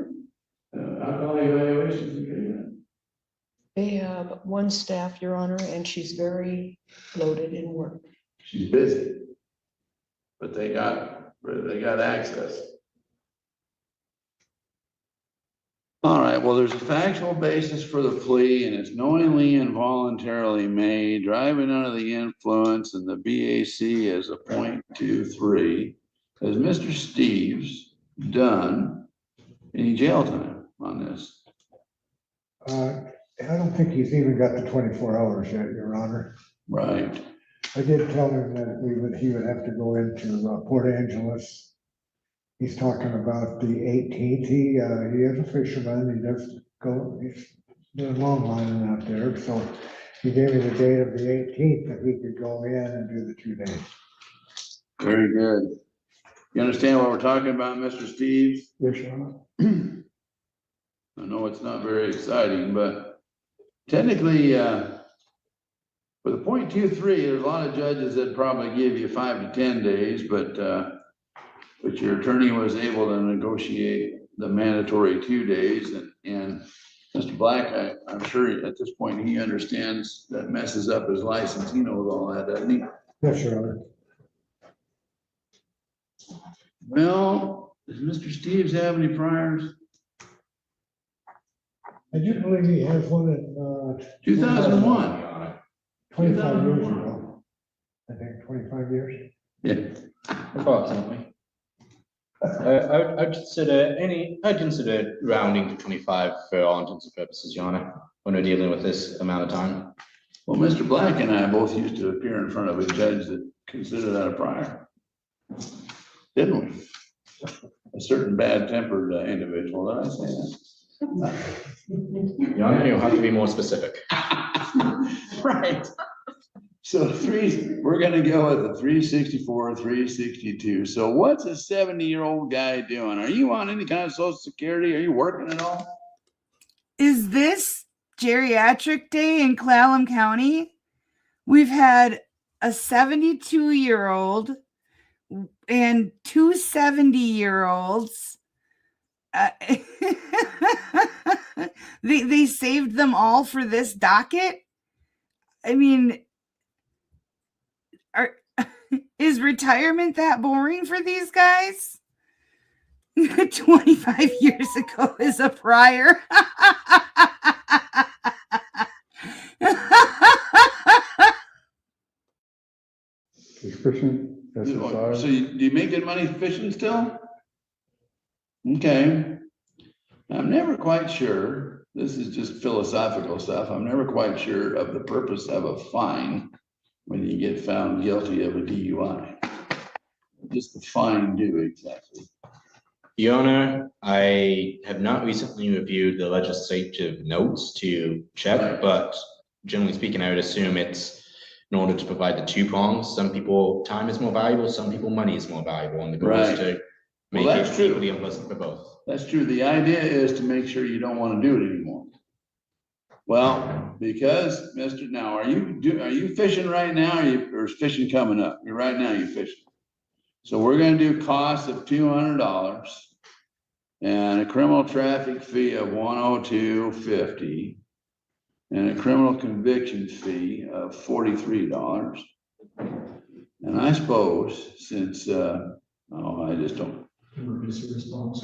Alcohol evaluations and treatment. They have one staff, Your Honor, and she's very loaded in work. She's busy. but they got access. All right, well, there's a factual basis for the plea and it's knowingly and voluntarily made, driving under the influence, and the BAC is a 0.23. Has Mr. Steves done any jail time on this? I don't think he's even got the 24 hours yet, Your Honor. Right. I did tell him that he would have to go into Port Angeles. He's talking about the 18th. He is a fisherman. He does go, he's doing long lining out there. So he gave me the date of the 18th that he could go in and do the 2 days. Very good. You understand what we're talking about, Mr. Steves? Yes, Your Honor. I know it's not very exciting, but technically, with a 0.23, there's a lot of judges that probably give you 5 to 10 days, but your attorney was able to negotiate the mandatory 2 days, and Mr. Black, I'm sure at this point he understands that messes up his license. He knows all that, doesn't he? Yes, Your Honor. Well, does Mr. Steves have any priors? I do believe he has one in 2001. 25 years ago. I think 25 years. Yeah. Approximately. I'd consider rounding to 25 for all intents and purposes, Your Honor, when we're dealing with this amount of time. Well, Mr. Black and I both used to appear in front of a judge that considered that a prior. Didn't we? A certain bad-tempered individual, did I say that? Your Honor, you'll have to be more specific. Right. So we're gonna go with the 364, 362. So what's a 70-year-old guy doing? Are you on any kind of Social Security? Are you working at all? Is this geriatric day in Clallam County? We've had a 72-year-old and 2 70-year-olds. They saved them all for this docket. I mean, is retirement that boring for these guys? 25 years ago is a prior. He's fishing. That's his size. So do you make good money fishing still? Okay. I'm never quite sure. This is just philosophical stuff. I'm never quite sure of the purpose of a fine when you get found guilty of a DUI. What does the fine do exactly? Your Honor, I have not recently reviewed the legislative notes to check, but generally speaking, I would assume it's in order to provide the 2 prongs. Some people, time is more valuable, some people, money is more valuable, and the goal is to make it equally unpleasant for both. That's true. The idea is to make sure you don't want to do it anymore. Well, because now, are you fishing right now, or is fishing coming up? Right now you're fishing. So we're going to do costs of $200 and a criminal traffic fee of $102.50 and a criminal conviction fee of $43. And I suppose since, I just don't. Emergency response.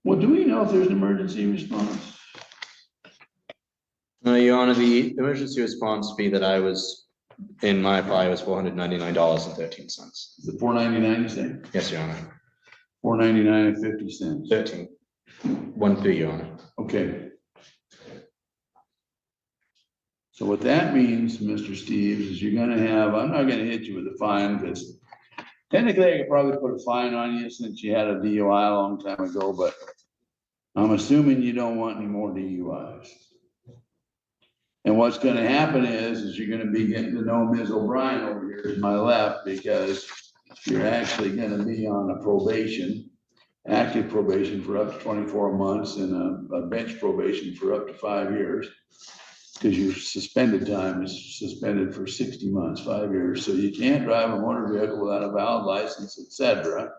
Well, do we know if there's an emergency response? Your Honor, the emergency response fee that I was in my apply was $499.13. Is it $4.99 you say? Yes, Your Honor. $4.99.50. 13. 1 Your Honor. Okay. So what that means, Mr. Steves, is you're gonna have, I'm not gonna hit you with a fine because technically I could probably put a fine on you since you had a DUI a long time ago, but I'm assuming you don't want any more DUIs. And what's gonna happen is you're gonna be getting to know Ms. O'Brien over here to my left, because you're actually gonna be on a probation, active probation for up to 24 months and a bench probation for up to 5 years. Because your suspended time is suspended for 60 months, 5 years. So you can't drive a motor vehicle without a valid license, etc.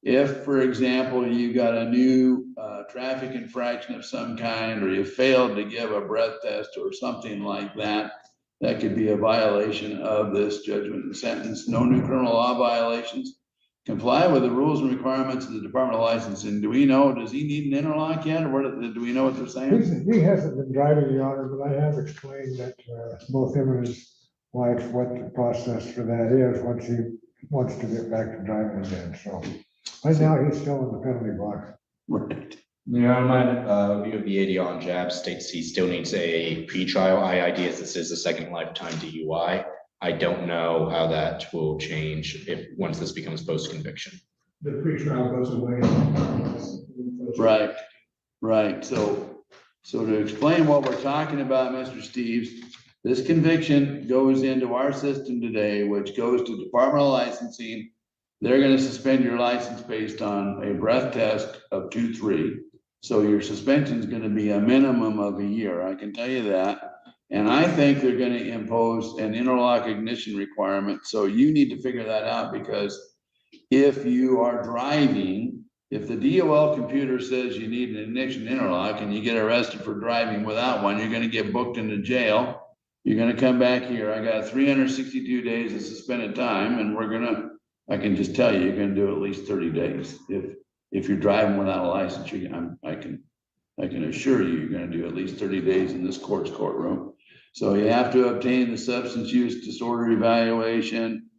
If, for example, you got a new traffic infraction of some kind, or you failed to give a breath test or something like that, that could be a violation of this judgment and sentence. No new criminal law violations. comply with the rules and requirements of the Department of Licensing. Do we know, does he need an interlock yet, or do we know what they're saying? He hasn't been driving, Your Honor, but I have explained that both him and his wife, what the process for that is once he wants to get back to driving again. So right now, he's still in the penalty box. Right. Yeah, my view of the ADR on Jab states he still needs a pretrial IID, as this is a second lifetime DUI. I don't know how that will change if once this becomes post-conviction. The pretrial goes away. Right, right. So to explain what we're talking about, Mr. Steves, this conviction goes into our system today, which goes to Department of Licensing. They're gonna suspend your license based on a breath test of 2-3. So your suspension is gonna be a minimum of a year, I can tell you that. And I think they're gonna impose an interlock ignition requirement. So you need to figure that out, because if you are driving, if the DOL computer says you need an ignition interlock and you get arrested for driving without one, you're gonna get booked into jail. You're gonna come back here. I got 362 days of suspended time, and I can just tell you, you're gonna do at least 30 days. If you're driving without a license, I can assure you, you're gonna do at least 30 days in this courtroom. So you have to obtain the substance use disorder evaluation,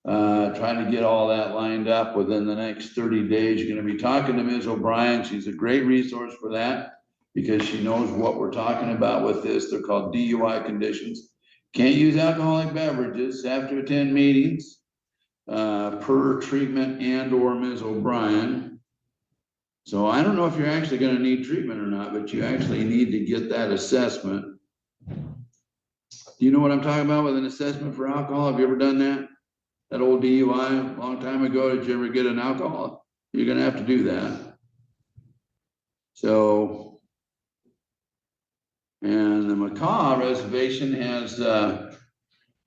trying to get all that lined up within the next 30 days. You're gonna be talking to Ms. O'Brien. She's a great resource for that, because she knows what we're talking about with this. They're called DUI conditions. Can't use alcoholic beverages, have to attend meetings, per treatment and or Ms. O'Brien. So I don't know if you're actually gonna need treatment or not, but you actually need to get that assessment. Do you know what I'm talking about with an assessment for alcohol? Have you ever done that? That old DUI a long time ago, did you ever get an alcohol? You're gonna have to do that. So, and the Macaw Reservation has,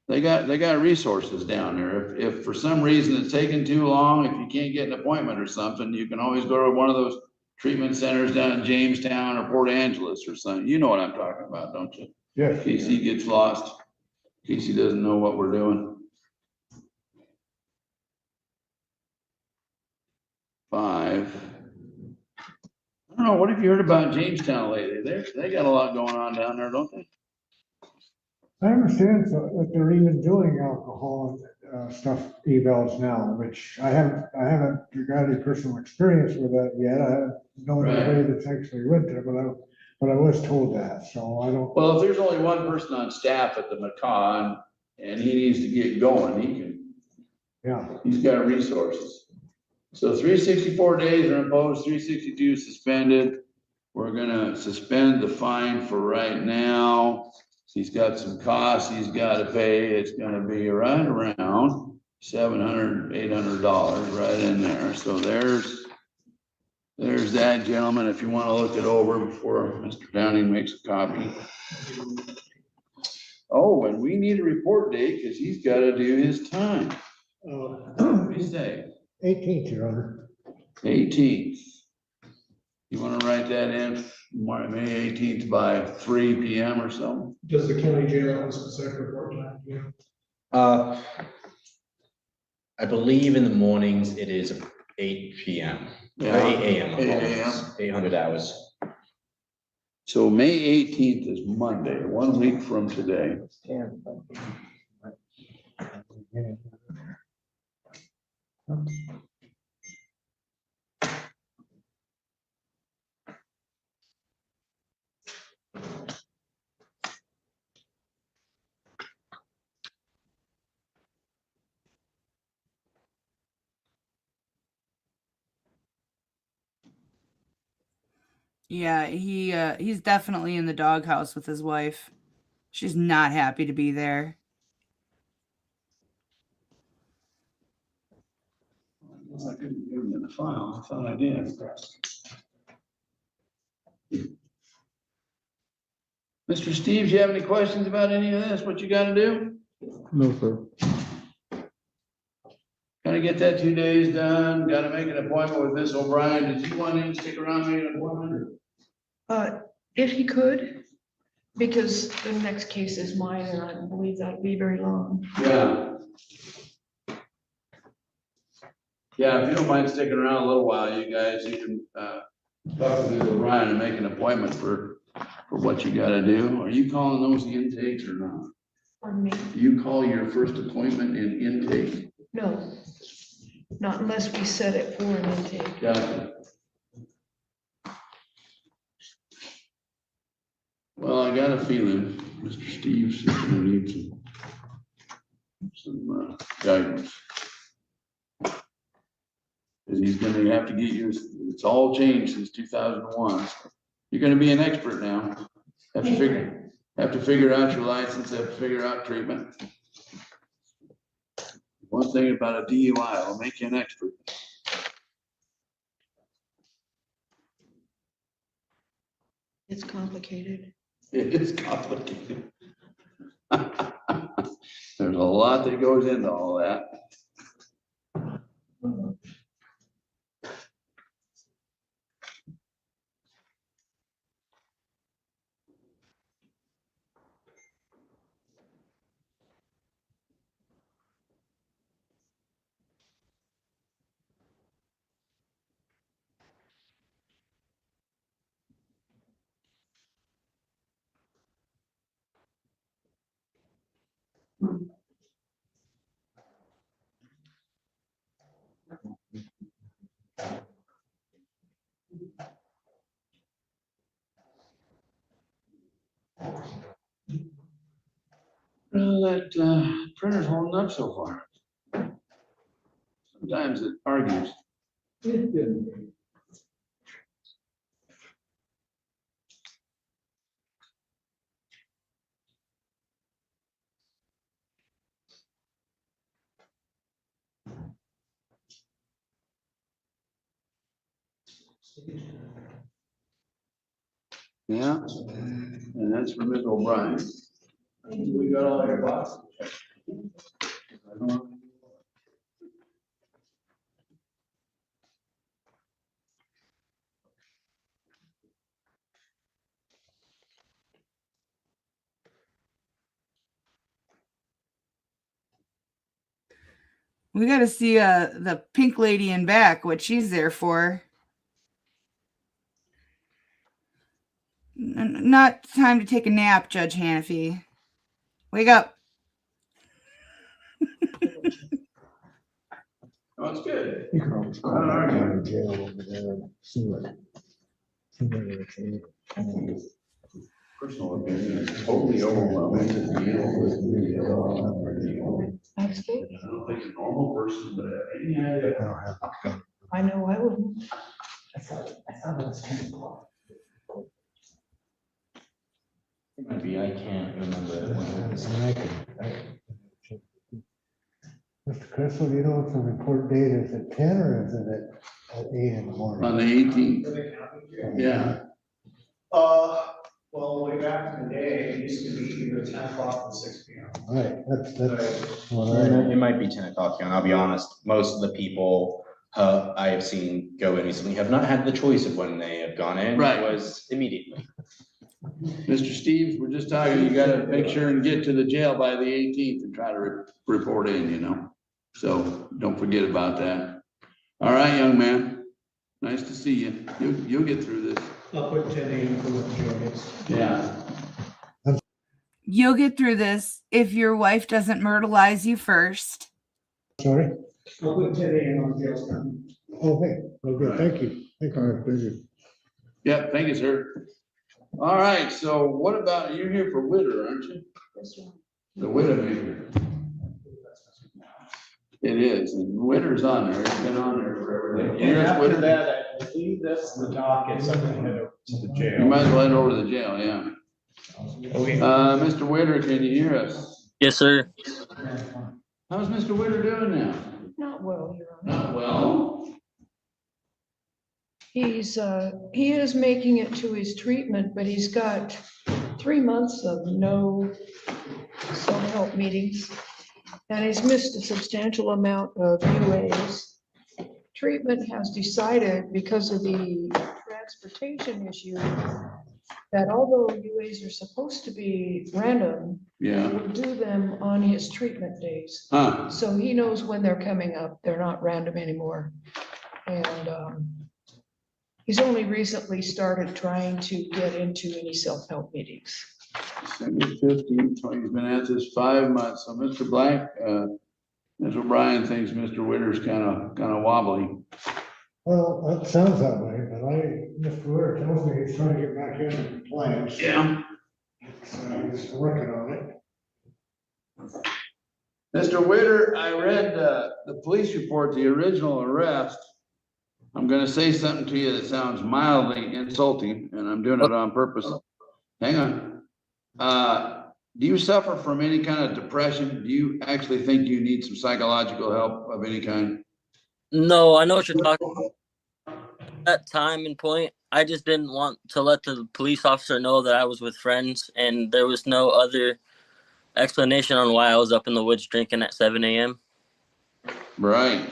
they got resources down there. If for some reason it's taking too long, if you can't get an appointment or something, you can always go to one of those treatment centers down in Jamestown or Port Angeles or something. You know what I'm talking about, don't you? Yes. In case he gets lost, in case he doesn't know what we're doing. 5. I don't know, what have you heard about Jamestown lately? They got a lot going on down there, don't they? I understand that they're even doing alcohol stuff evals now, which I haven't got any personal experience with that yet. I haven't known anybody that's actually went there, but I was told that, so I don't. Well, if there's only one person on staff at the Macaw and he needs to get going, he can. Yeah. He's got resources. So 364 days are imposed, 362 suspended. We're gonna suspend the fine for right now. He's got some costs he's got to pay. It's gonna be right around $700, $800 right in there. So there's that, gentleman, if you want to look it over before Mr. Downing makes a copy. Oh, and we need a report date because he's got to do his time. What do we say? 18th, Your Honor. 18th. You want to write that in, May 18th by 3 p.m. or something? Does the county jail have a specific report time? I believe in the mornings it is 8 p.m. Yeah. 8 a.m. 8 a.m. 800 hours. So May 18th is Monday, 1 week from today. Yeah, he's definitely in the doghouse with his wife. She's not happy to be there. I couldn't give him in the file. I thought I did. Mr. Steve, you have any questions about any of this? What you got to do? No, sir. Got to get that 2 days done. Got to make an appointment with Miss O'Brien. Did you want to stick around and make an appointment? If he could, because the next case is mine, and I don't believe that'll be very long. Yeah. Yeah, if you don't mind sticking around a little while, you guys, you can, talk to Ms. O'Brien and make an appointment for what you gotta do. Are you calling those intakes or not? Pardon me? Do you call your first appointment in intake? No, not unless we set it for an intake. Gotcha. Well, I got a feeling Mr. Steve's gonna need some guidance. Cause he's gonna have to get you, it's all changed since 2001. You're gonna be an expert now. Have to figure out your license, have to figure out treatment. One thing about a DUI, it'll make you an expert. It's complicated. It is complicated. There's a lot that goes into all that. Well, that printer's holding up so far. Sometimes it argues. Yeah, and that's for Ms. O'Brien. We got all your boxes. We got to see the pink lady in back, what she's there for. Not time to take a nap, Judge Hannafy. Wake up. Oh, it's good. You can always call the jail over there and see what. Personal opinion is totally overwhelming to deal with. That's good. I don't think a normal person would have any idea. I know I wouldn't. I thought it was 10 o'clock. Maybe I can't remember. Mr. Crystal, do you know if the report date is at 10 or is it at 8 in the morning? On the 18th. Yeah. Well, way back in the day, it used to be either 10 o'clock or 6 p.m. Right, that's what It might be 10 o'clock, and I'll be honest, most of the people I have seen go in recently have not had the choice of when they have gone in. Right. It was immediately. Mr. Steve, we're just talking, you gotta make sure and get to the jail by the 18th and try to report in, you know? So don't forget about that. All right, young man. Nice to see you. You'll get through this. I'll put 10 a.m. for what Joe gets. Yeah. You'll get through this if your wife doesn't myrtleize you first. Sorry? I'll put 10 a.m. on jail time. Oh, hey, okay, thank you. Thank you. Yep, thank you, sir. All right, so what about, you're here for Witter, aren't you? That's right. The Widowmaker. It is, and Witter's on there, it's been on there forever. And after that, I believe that's the docket, so I'm gonna head over to the You jail. might as well head over to the jail, yeah. Okay. Mr. Witter, can you hear us? Yes, sir. How's Mr. Witter doing now? Not well, Your Honor. Not well. He is making it to his treatment, but he's got 3 months of no self-help meetings. And he's missed a substantial amount of UAs. Treatment has decided, because of the transportation issue, that although UAs are supposed to be random, Yeah. he will do them on his treatment days. Huh. So he knows when they're coming up. They're not random anymore. And he's only recently started trying to get into any self-help meetings. December 15th, he's been at this 5 months. So Mr. Black, Mr. O'Brien thinks Mr. Witter's kind of wobbly. Well, that sounds that way, but Mr. Witter tells me he's trying to get back into compliance. Yeah. So he's working on it. Mr. Witter, I read the police report, the original arrest. I'm gonna say something to you that sounds mildly insulting, and I'm doing it on purpose. Hang on. Do you suffer from any kind of depression? Do you actually think you need some psychological help of any kind? No, I know what you're talking about. At that time and point, I just didn't want to let the police officer know that I was with friends, and there was no other explanation on why I was up in the woods drinking at 7 a.m. Right.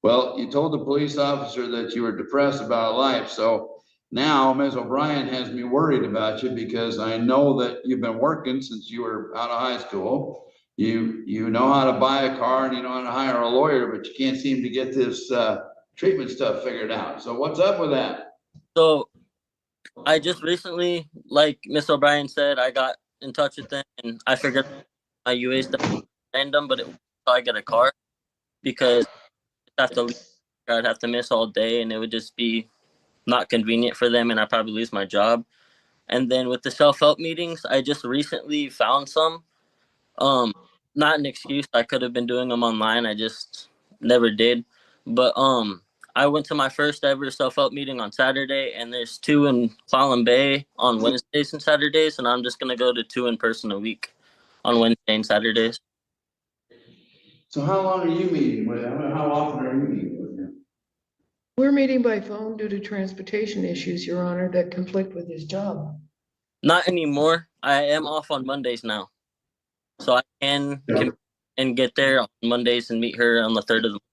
Well, you told the police officer that you were depressed about life, so now Ms. O'Brien has me worried about you because I know that you've been working since you were out of high school. You know how to buy a car and you know how to hire a lawyer, but you can't seem to get this treatment stuff figured out. So what's up with that? So I just recently, like Miss O'Brien said, I got in touch with them and I figured my UA stuff was random, but it was so I get a car because I'd have to miss all day and it would just be not convenient for them and I'd probably lose my job. And then with the self-help meetings, I just recently found some. Not an excuse. I could have been doing them online. I just never did. But I went to my first ever self-help meeting on Saturday, and there's 2 in Clallam Bay on Wednesdays and Saturdays, and I'm just gonna go to 2 in person a week on Wednesday and Saturdays. So how long are you meeting with him? How often are you meeting with him? We're meeting by phone due to transportation issues, Your Honor, that conflict with his job. Not anymore. I am off on Mondays now, so I can and get there on Mondays and meet her on the 3rd of the month.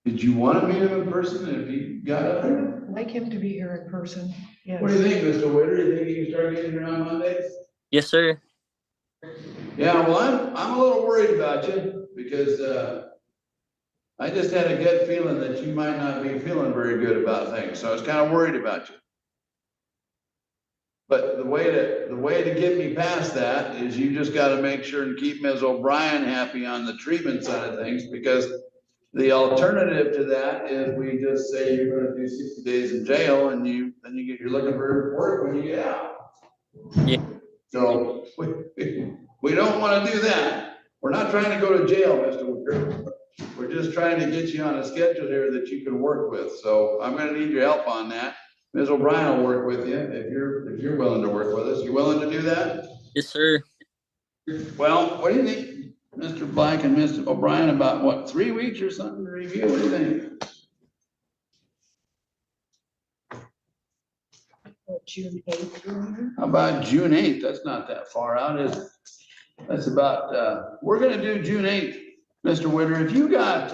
Did you want to meet him in person if he got up there? I'd like him to be here in person. Yes. What do you think, Mr. Witter? You think you can start getting here on Mondays? Yes, sir. Yeah, well, I'm a little worried about you because I just had a gut feeling that you might not be feeling very good about things, so I was kind of worried about you. But the way to get me past that is you just got to make sure and keep Ms. O'Brien happy on the treatment side of things, because the alternative to that is we just say you're going to do 60 days in jail and you're looking for work when you get out. Yeah. So we don't want to do that. We're not trying to go to jail, Mr. Wicker. We're just trying to get you on a schedule here that you can work with. So I'm going to need your help on that. Ms. O'Brien will work with you if you're willing to work with us. You willing to do that? Yes, sir. Well, what do you think, Mr. Black and Mr. O'Brien, about what, 3 weeks or something to review? What do you think? June 8th. How about June 8th? That's not that far out, is it? That's about, we're gonna do June 8th. Mr. Witter, if you got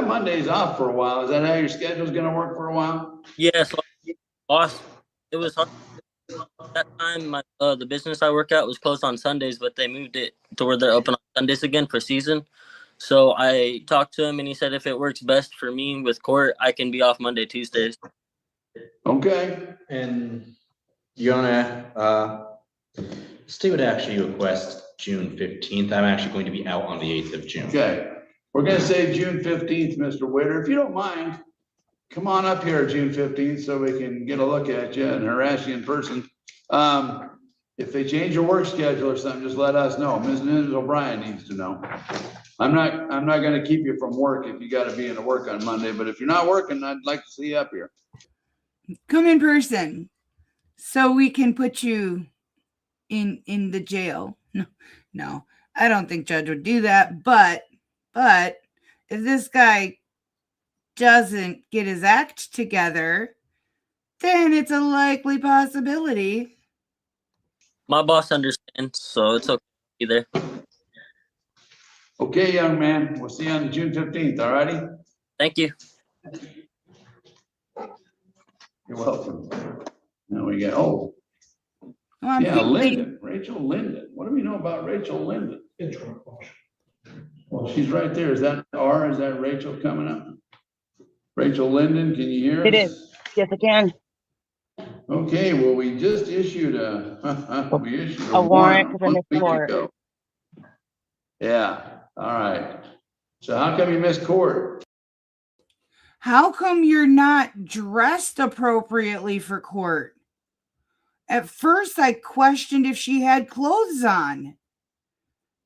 Mondays off for a while, is that how your schedule's gonna work for a while? Yeah, so it was hard. That time the business I work at was closed on Sundays, but they moved it to where they're open on Sundays again for season. So I talked to him and he said if it works best for me with court, I can be off Monday, Tuesdays. Okay. And Your Honor, state would actually request June 15th. I'm actually going to be out on the 8th of June. Okay, we're gonna say June 15th, Mr. Witter. If you don't mind, come on up here June 15th so we can get a look at you and harass you in person. If they change your work schedule or something, just let us know. Mrs. O'Brien needs to know. I'm not gonna keep you from work if you gotta be in to work on Monday, but if you're not working, I'd like to see you up here. Come in person so we can put you in the jail. No, I don't think Judge would do that, but if this guy doesn't get his act together, then it's a likely possibility. My boss understands, so it's okay either. Okay, young man, we'll see you on June 15th, all righty? Thank you. You're welcome. Now we got, oh, I'm yeah, thinking- Linden, Rachel Linden. What do we know about Rachel Linden? Well, she's right there. Is that R? Is that Rachel coming up? Rachel Linden, can you hear us? It is. Yes, I can. Okay, well, we just issued a A warrant because I 1 missed week court. ago. Yeah, all right. So how come you missed court? How come you're not dressed appropriately for court? At first, I questioned if she had clothes on.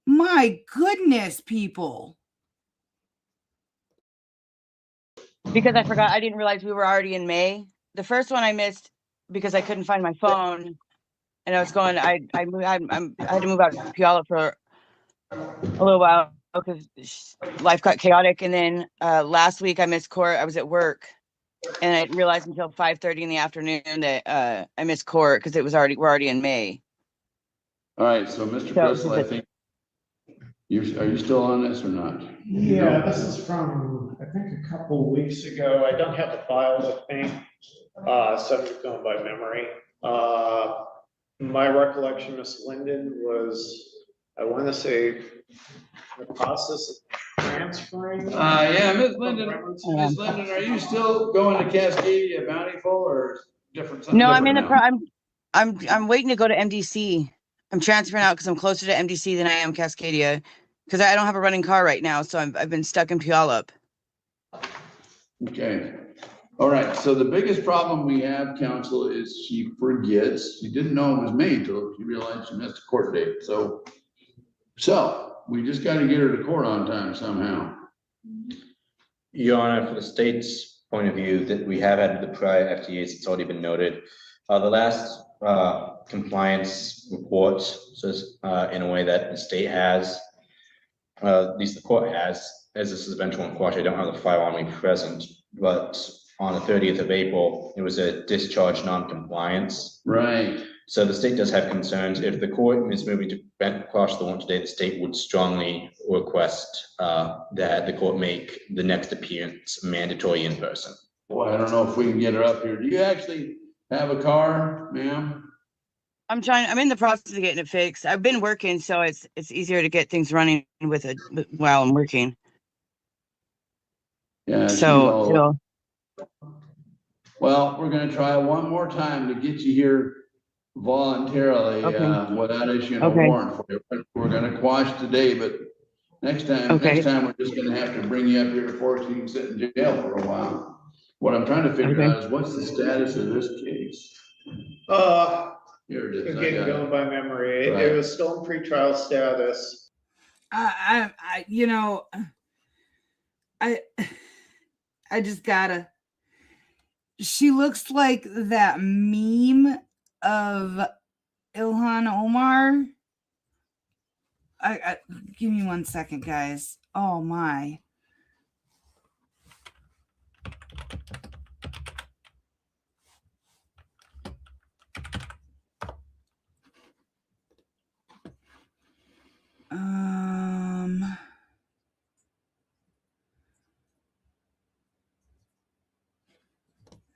My goodness, people. Because I forgot, I didn't realize we were already in May. The first one I missed because I couldn't find my phone, and I was going. I had to move out to Puyallup for a little while because life got chaotic. And then last week I missed court. I was at work, and I didn't realize until 5:30 in the afternoon that I missed court because we're already in May. All right, so Mr. Crystal, I think are you still on this or not? Yeah, this is from, I think, a couple weeks ago. I don't have the file with me, so I'm just going by memory. My recollection, Ms. Linden was, I want to say, in the process of transferring. Yeah, Ms. Linden, are you still going to Cascadia Bountiful or different? No, I'm in the. I'm waiting to go to MDC. I'm transferring out because I'm closer to MDC than I am Cascadia, because I don't have a running car right now, so I've been stuck in Puyallup. Okay. All right. So the biggest problem we have, counsel, is she forgets. She didn't know it was May until she realized she missed a court date. So we just got to get her to court on time somehow. Your Honor, for the state's point of view, that we have had the prior FTAs, it's already been noted. The last compliance report says in a way that the state has, at least the court has, as this is a bench warrant quash, I don't have the file on me present, but on the 30th of April, it was a discharge non-compliance. Right. So the state does have concerns. If the court is moving to bench quash the warrant today, the state would strongly request that the court make the next appearance mandatory in person. Boy, I don't know if we can get her up here. Do you actually have a car, ma'am? I'm in the process of getting it fixed. I've been working, so it's easier to get things running with it while I'm working. Yeah. So well, we're going to try one more time to get you here voluntarily without issuing a warrant for you. We're going to quash today, but next time we're just going to have to bring you up here before you can sit in jail for a while. What I'm trying to figure out is what's the status of this case? Here it is. Again, going by memory, it was still in pretrial status. I just gotta. She looks like that meme of Ilhan Omar. Give me 1 second, guys. Oh my.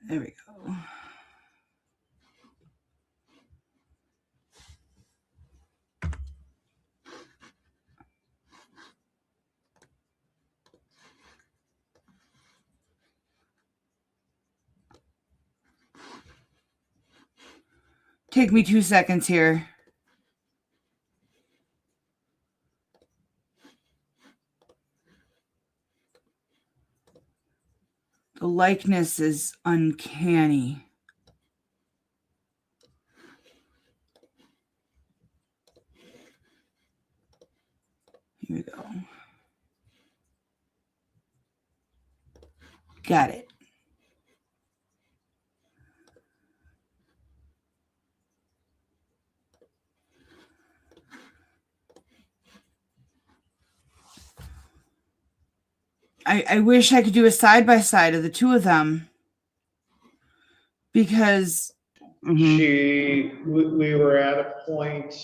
There we go. Take me 2 seconds here. The likeness is uncanny. Here we go. Got it. I wish I could do a side-by-side of the two of them, because we were at a point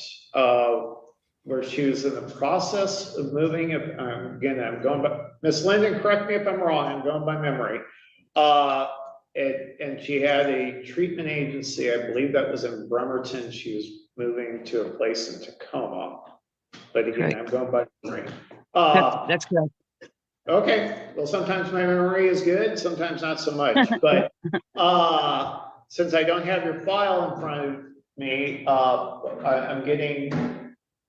where she was in the process of moving. Again, I'm going by, Ms. Linden, correct me if I'm wrong, I'm going by memory. and she had a treatment agency, I believe that was in Bremerton. She was moving to a place in Tacoma. But again, I'm going by memory. That's correct. Okay, well, sometimes my memory is good, sometimes not so much, but since I don't have your file in front of me, I'm getting,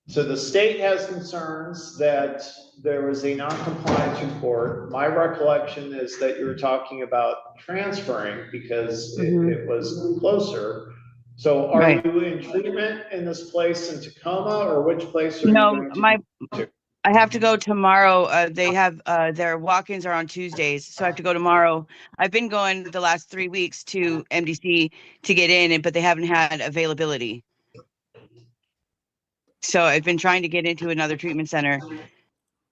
so the state has concerns that there was a non-compliance report. My recollection is that you were talking about transferring because it was closer. So are you in treatment in this place in Tacoma, or which place are you going to? I have to go tomorrow. They have their walk-ins are on Tuesdays, so I have to go tomorrow. I've been going the last 3 weeks to MDC to get in, but they haven't had availability. So I've been trying to get into another treatment center.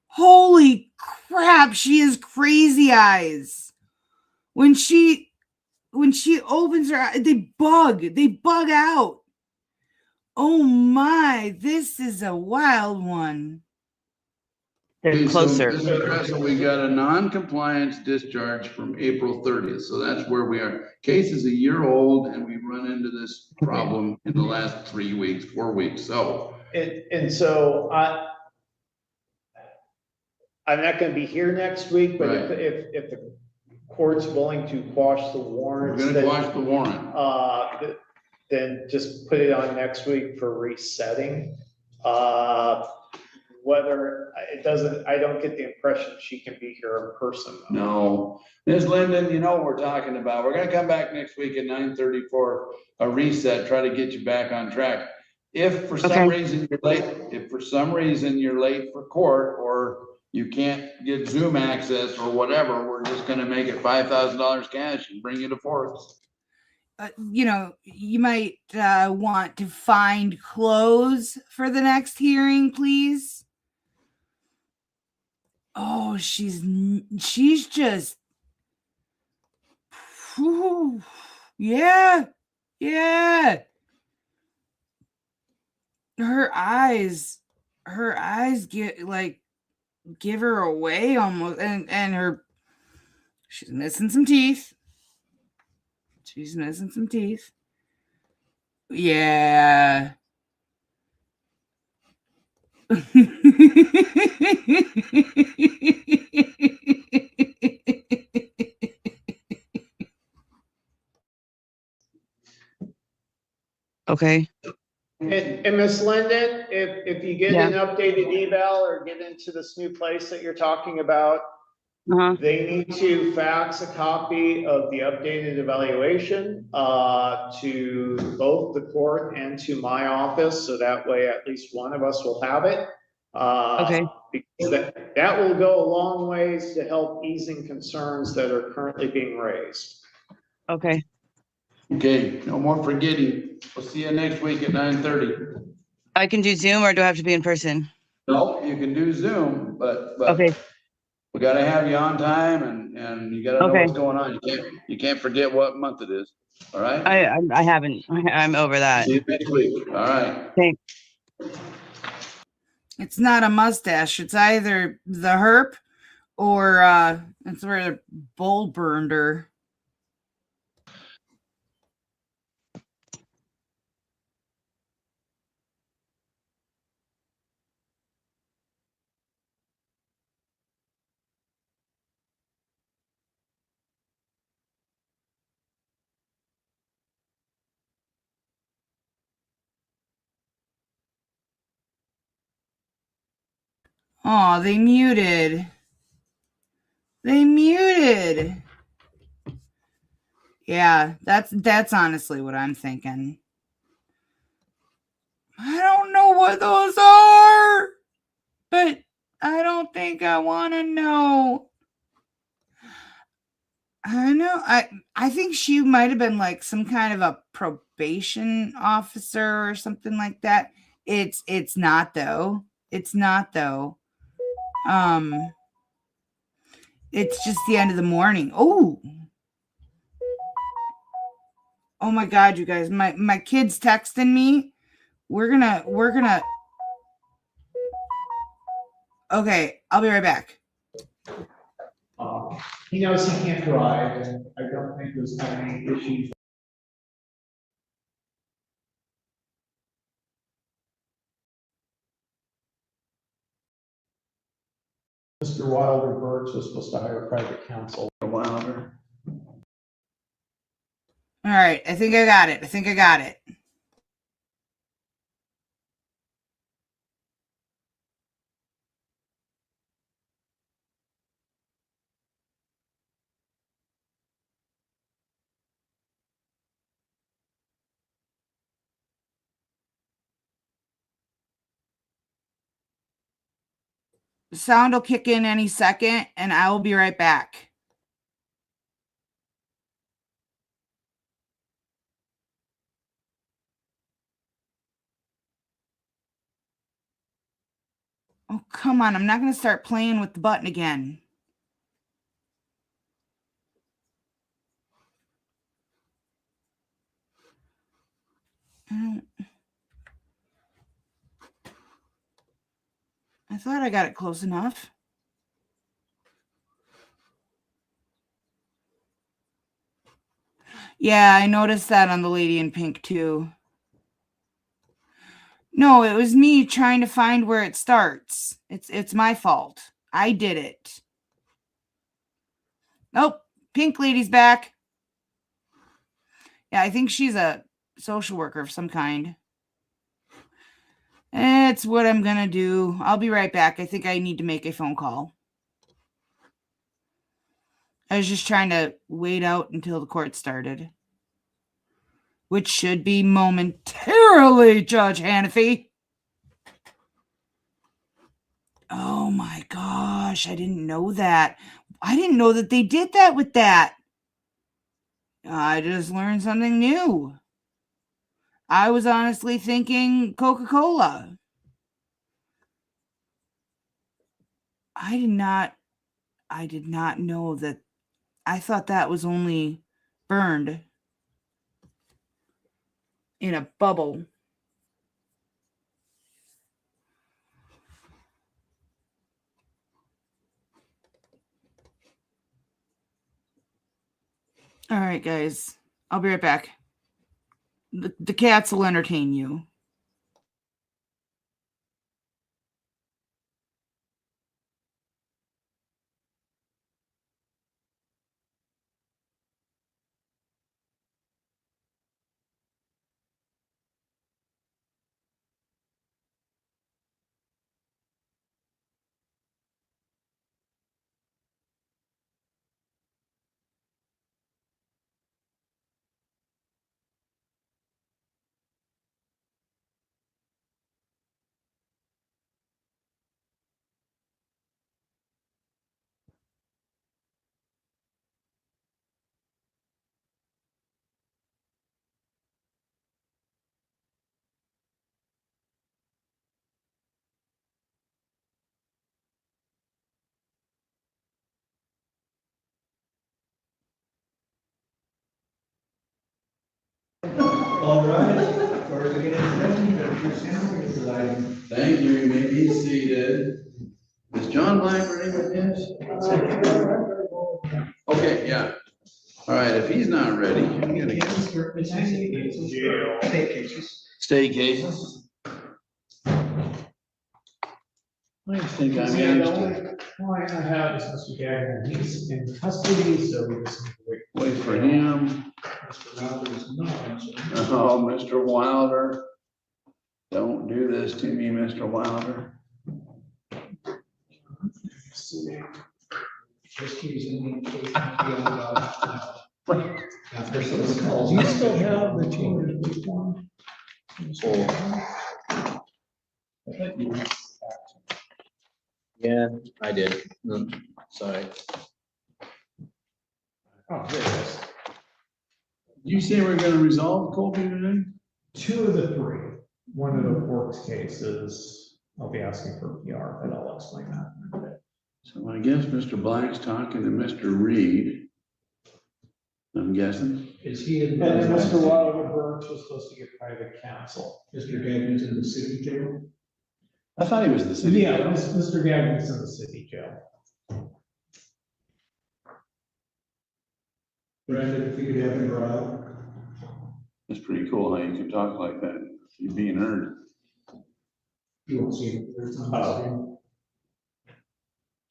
Holy crap, she has crazy eyes. When she opens her eyes, they bug out. Oh my, this is a wild one. They're closer. So, Mr. Kressel, we got a non-compliance discharge from April 30th. So that's where we are. Case is a year old and we run into this problem in the last 3 weeks, 4 weeks. So. And so I'm not going to be here next week, but if the court's willing to quash the warrants. We're going to quash the warrant. Then just put it on next week for resetting. Whether it doesn't, I don't get the impression she can be here in person. No. Ms. Linden, you know what we're talking about. We're gonna come back next week at 9:30 for a reset, try to get you back on track. If for some reason you're late for court, or you can't get Zoom access or whatever, we're just gonna make it $5,000 cash and bring you to Forks. You know, you might want to find clothes for the next hearing, please. Oh, she's just, whew, yeah. Her eyes give her away almost, and she's missing some teeth. Yeah. Okay. And Ms. Linden, if you get an updated eval or get into this new place that you're talking about, they need to fax a copy of the updated evaluation to both the court and to my office. So that way, at least one of us will have it. Because that will go a long ways to help easing concerns that are currently being raised. Okay. Okay, no more forgetting. We'll see you next week at 9:30. I can do Zoom, or do I have to be in person? No, you can do Zoom, but okay. We got to have you on time, and you got to know what's going on. You can't forget what month it is. All right. I haven't. I'm over that. See you next week. All right. Thanks. It's not a mustache. It's either the herp or it's where the bull burned her. Oh, they muted. Yeah, that's honestly what I'm thinking. I don't know what those are, but I don't think I want to know. I know. I think she might have been like some kind of a probation officer or something like that. It's not though. It's just the end of the morning. Oh my God, you guys, my kid's texting me. We're gonna okay, I'll be right back. He knows he can't drive, and I don't think there's any issues. Mr. Wilder Birch was supposed to hire private counsel. Wilder. All right, I think I got it. I think I got it. The sound will kick in any second, and I will be right back. Oh, come on. I'm not going to start playing with the button again. I thought I got it close enough. Yeah, I noticed that on the lady in pink too. No, it was me trying to find where it starts. It's my fault. I did it. Nope, pink lady's back. Yeah, I think she's a social worker of some kind. It's what I'm gonna do. I'll be right back. I think I need to make a phone call. I was just trying to wait out until the court started. Which should be momentarily, Judge Hannafy. Oh my gosh, I didn't know that. I didn't know that they did that with that. I just learned something new. I was honestly thinking Coca-Cola. I did not know that. I thought that was only burned in a bubble. All right, guys. I'll be right back. The cats will entertain you. All right. Thank you. You may be seated. Is John Black ready with his? Okay, yeah. All right, if he's not ready, I'm gonna get state cases. I think I'm interested. Point I have is Mr. Gagnon. He's in custody, so we just need to Wait for him. Mr. Wilder is not. Oh, Mr. Wilder. Don't do this to me, Mr. Wilder. Just using the case after some calls. You still have the change one? Yeah, I did. Sorry. Oh, there it is. Did you say we're gonna resolve Colby today? Two of the three. One of the Works cases, I'll be asking for PR, but I'll explain that in a bit. So I guess Mr. Black's talking to Mr. Reed. I'm guessing. Is he in? And Mr. Wilder Birch was supposed to get private counsel. Mr. Gagnon's in the city jail. I thought he was the city. Yeah, Mr. Gagnon's in the city jail. Brandon, if you could have him brought up. It's pretty cool how you can talk like that. You're being heard. You won't see him. There's on the screen.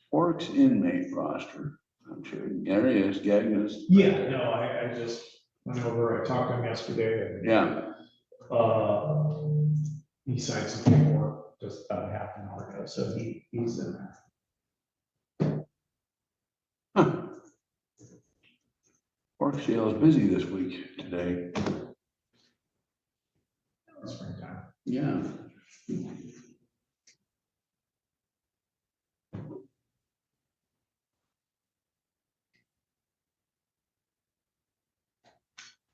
Forks inmate roster. I'm sure. There he is, Gagnon. Yeah, no, I just went over, I talked to him yesterday. And, yeah. He signed some paperwork just about half an hour ago, so he's in there. Huh. Fork Shale is busy this week today. Springtime. Yeah.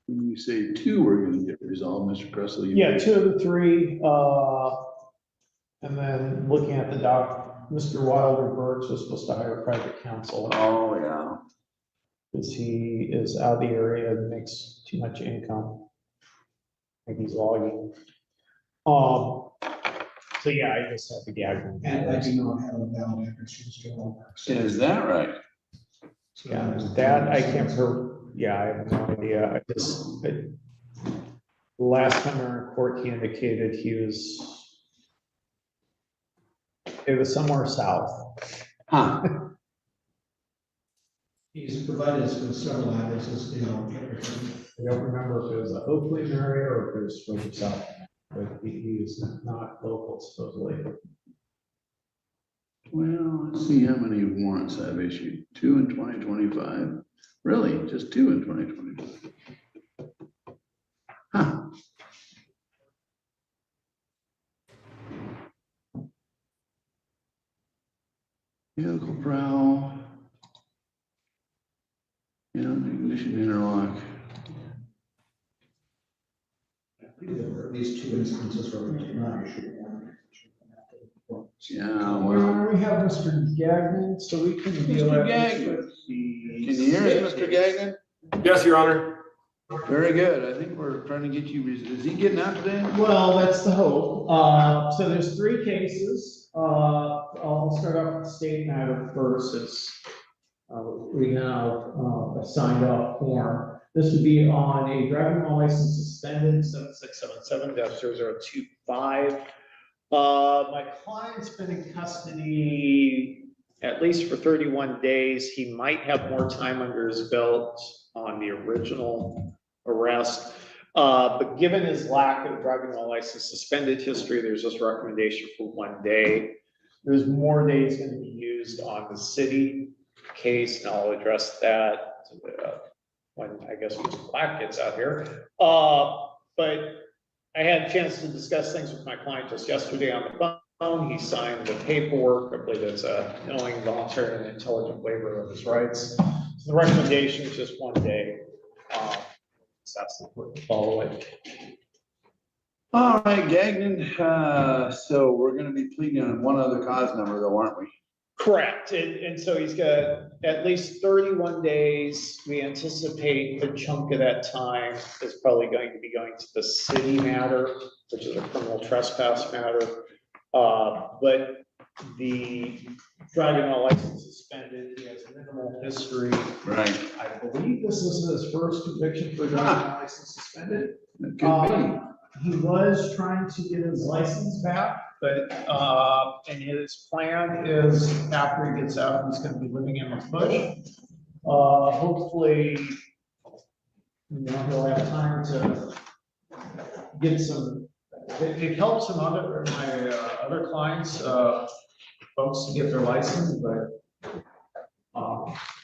When you say two are going to get resolved, Mr. Presley. Yeah, 2 of the 3. And then looking at the doc, Mr. Wilder Burks was supposed to hire private counsel. Oh, yeah. Because he is out of the area and makes too much income. I think he's logging. So yeah, I just have to gag him. And I do not have a valid address. Is that right? Yeah, that I can't prove. Yeah, I have no idea. Last time we were in court, he indicated it was somewhere south. Huh. He's provided us with several addresses, I don't remember if it was a Oakland area or if it was further south, but he was not local supposedly. Well, let's see how many warrants I've issued. 2 in 2025. Really? Just 2 in 2025. Huh. Vehicle prowl. Yeah, ignition interlock. there were at least 2 instances where we did not issue one. Yeah, well. We have Mr. Gagnon, so we can deal Mr. with Gagnon. with the. Can you hear us, Mr. Gagnon? Yes, Your Honor. Very good. I think we're trying to get you, is he getting out today? Well, that's the hope. So there's 3 cases. I'll start off with the state matter first. We have a signed off form. This would be on a driving while license suspended 7677-0025. My client's been in custody at least for 31 days. He might have more time under his belt on the original arrest. But given his lack of driving while license suspended history, there's this recommendation for 1 day. There's more days going to be used on the city case, and I'll address that when I guess Mr. Black gets out here. But I had a chance to discuss things with my client just yesterday on the phone. He signed the paperwork. I believe it's a knowing, voluntary, and intelligent waiver of his rights. So the recommendation is just 1 day. So that's important to follow it. All right, Gagnon. So we're going to be pleading on one other cause number, though, aren't we? Correct. And so he's got at least 31 days. We anticipate a chunk of that time is probably going to be going to the city matter, which is a criminal trespass matter. But the driving while license suspended, he has minimal history. Right. I believe this is his first conviction for driving while license suspended. It could be. He was trying to get his license back, but and his plan is after he gets out, he's going to be living in the bush. Hopefully, he'll have time to get some. It helps some other my other clients, folks, to get their license, but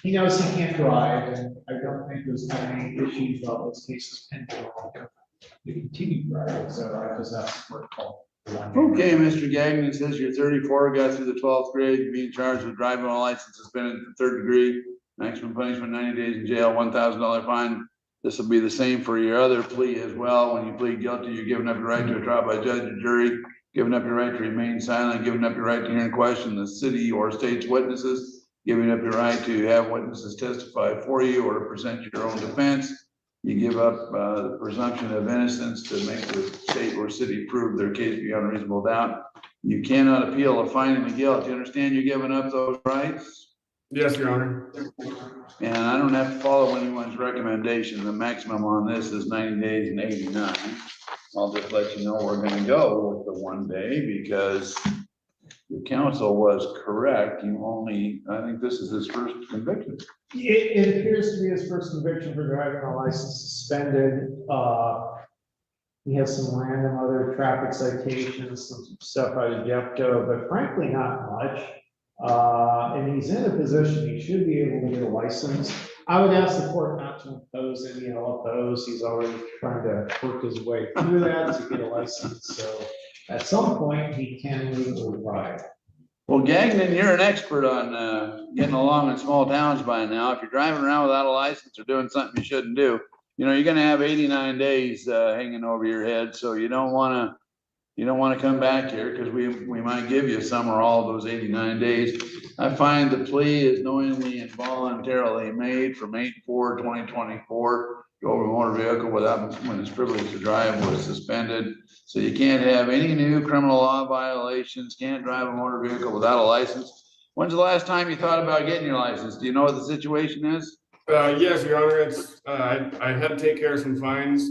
he knows he can't drive, and I don't think there's any issues about this case is pending. To continue driving, so I just have to work called. Okay, Mr. Gagnon, it says you're 34, got through the 12th grade, you're being charged with driving while license suspended for 3rd degree, maximum punishment 90 days in jail, $1,000 fine. This will be the same for your other plea as well. When you plead guilty, you're giving up your right to a trial by judge or jury, giving up your right to remain silent, giving up your right to hear and question the city or state's witnesses, giving up your right to have witnesses testify for you or to present your own defense. You give up the presumption of innocence to make the state or city prove their case beyond reasonable doubt. You cannot appeal a finding of guilt. You understand you're giving up those rights? Yes, Your Honor. And I don't have to follow anyone's recommendation. The maximum on this is 90 days and 89. I'll just let you know we're gonna go with the 1 day because the council was correct. I think this is his first conviction. It appears to be his first conviction for driving a license suspended. He has some random other traffic citations, some stuff out of Jeffco, but frankly, not much. And he's in a position, he should be able to get a license. I would ask the court not to impose any LFOs. He's already trying to work his way through that to get a license. So at some point, he can legally ride. Well, Gagnon, you're an expert on getting along in small towns by now. If you're driving around without a license or doing something you shouldn't do, you're gonna have 89 days hanging over your head. So you don't wanna come back here because we might give you some or all of those 89 days. I find the plea is knowingly and voluntarily made from 8/4/2024 over a motor vehicle when his privilege to drive was suspended. So you can't have any new criminal law violations, can't drive a motor vehicle without a license. When's the last time you thought about getting your license? Do you know what the situation is? Yes, Your Honor. It's I had to take care of some fines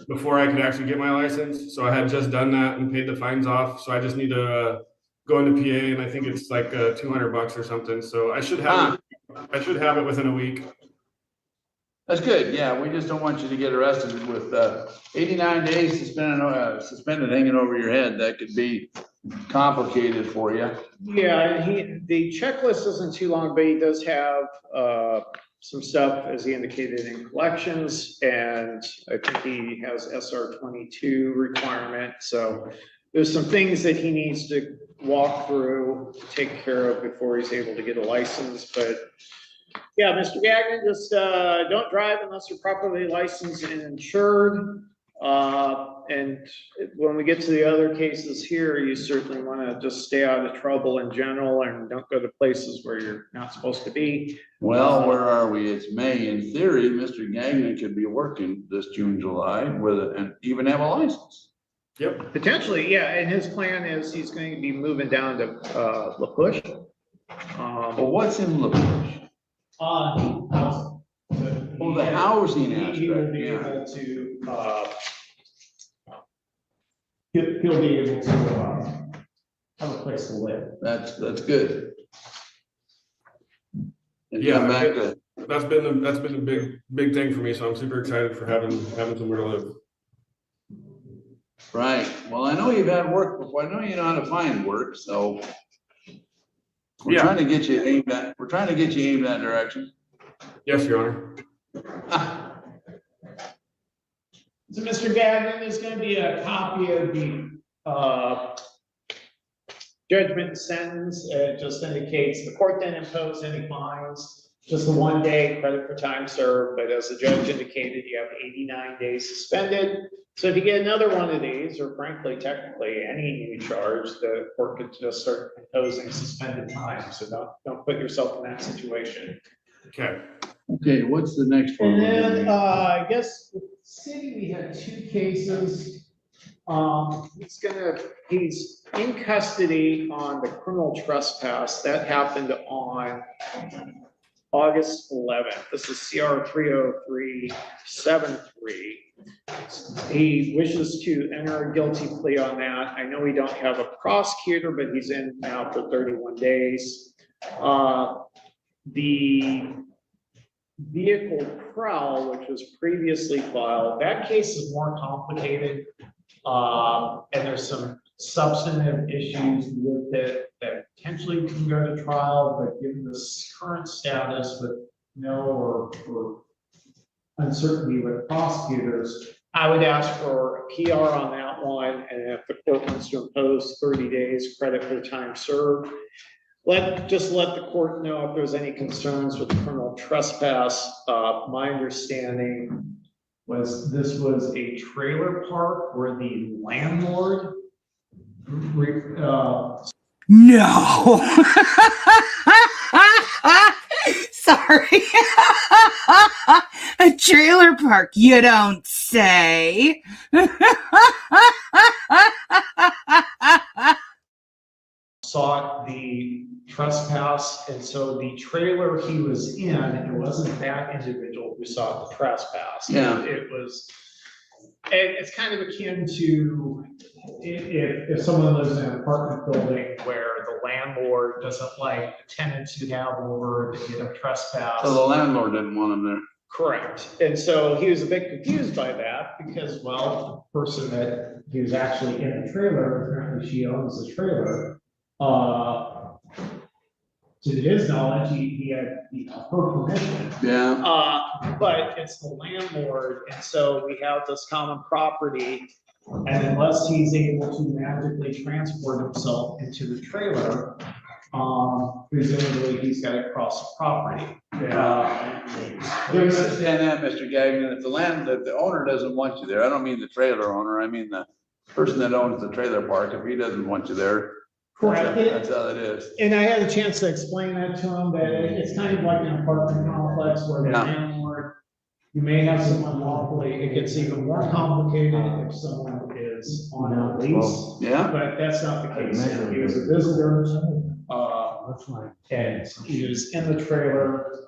before I could actually get my license. So I had just done that and paid the fines off. So I just need to go into PA, and I think it's like $200 or something. So I should have it. I should have it within a week. That's good. Yeah, we just don't want you to get arrested with 89 days suspended hanging over your head. That could be complicated for you. Yeah, the checklist isn't too long, but he does have some stuff, as he indicated, in collections, and I think he has SR22 requirement. So there's some things that he needs to walk through, take care of before he's able to get a license. But yeah, Mr. Gagnon, just don't drive unless you're properly licensed and insured. And when we get to the other cases here, you certainly want to just stay out of trouble in general and don't go to places where you're not supposed to be. Well, where are we? It's May. In theory, Mr. Gagnon could be working this June, July with it and even have a license. Yep. Potentially, yeah. And his plan is he's going to be moving down to La Push. Well, what's in La Push? The housing aspect. He will be able to, he'll be able to have a place to live. That's good. And Yeah, back to, that's been a big thing for me. So I'm super excited for having somewhere to live. right. Well, I know you've had work before. I know you know how to find work. So we're trying to get you aimed at. We're trying to get you aimed that direction. Yes, Your Honor. So Mr. Gagnon, there's going to be a copy of the judgment and sentence. It just indicates the court didn't impose any fines, just the 1 day credit for time served. But as the judge indicated, you have 89 days suspended. So if you get another one of these, or frankly, technically any new charge, the court could just start imposing suspended time. So don't put yourself in that situation. Okay. Okay, what's the next one? And then I guess with the city, we had 2 cases. He's in custody on the criminal trespass. That happened on August 11th. This is CR 30373. He wishes to enter a guilty plea on that. I know we don't have a prosecutor, but he's in now for 31 days. The vehicle prowl, which was previously filed, that case is more complicated. And there's some substantive issues with it that potentially can go to trial, but given this current status with no or uncertainty with prosecutors, I would ask for a PR on that one. And if the court wants to impose 30 days credit for time served, just let the court know if there's any concerns with criminal trespass. My understanding was this was a trailer park where the landlord No. Sorry. A trailer park, you don't say. sought the trespass, and so the trailer he was in, it wasn't that individual who sought the trespass. Yeah. It was, it's kind of akin to if someone lives in an apartment building where the landlord doesn't like the tenants you have over that you have trespassed. So the landlord didn't want him there. Correct. And so he was a bit confused by that because, well, the person that he was actually in the trailer, apparently she owns the trailer. To his knowledge, he had, her permission. Yeah. But it's the landlord, and so we have this common property, and unless he's able to magically transport himself into the trailer, presumably he's got to cross the property. You understand that, Mr. Gagnon, if the owner doesn't want you there, I don't mean the trailer owner, I mean the person that owns the trailer park, if he doesn't want you there. Correct. That's how it is. And I had a chance to explain that to him, that it's kind of like an apartment complex where the landlord, you may have someone lawfully, it gets even more complicated if someone is on a lease. Yeah. But that's not the case. He was a visitor, and he was in the trailer.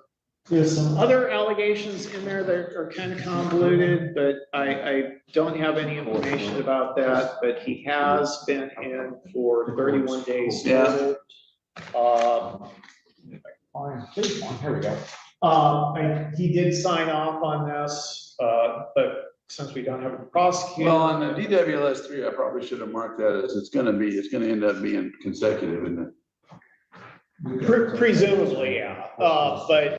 There's some other allegations in there that are kind of convoluted, but I don't have any information about that, but he has been in for 31 days total. Here we go. He did sign off on this, but since we don't have a prosecutor. Well, on the DWLS 3, I probably should have marked that as it's gonna end up being consecutive, isn't it? Presumably, yeah, but.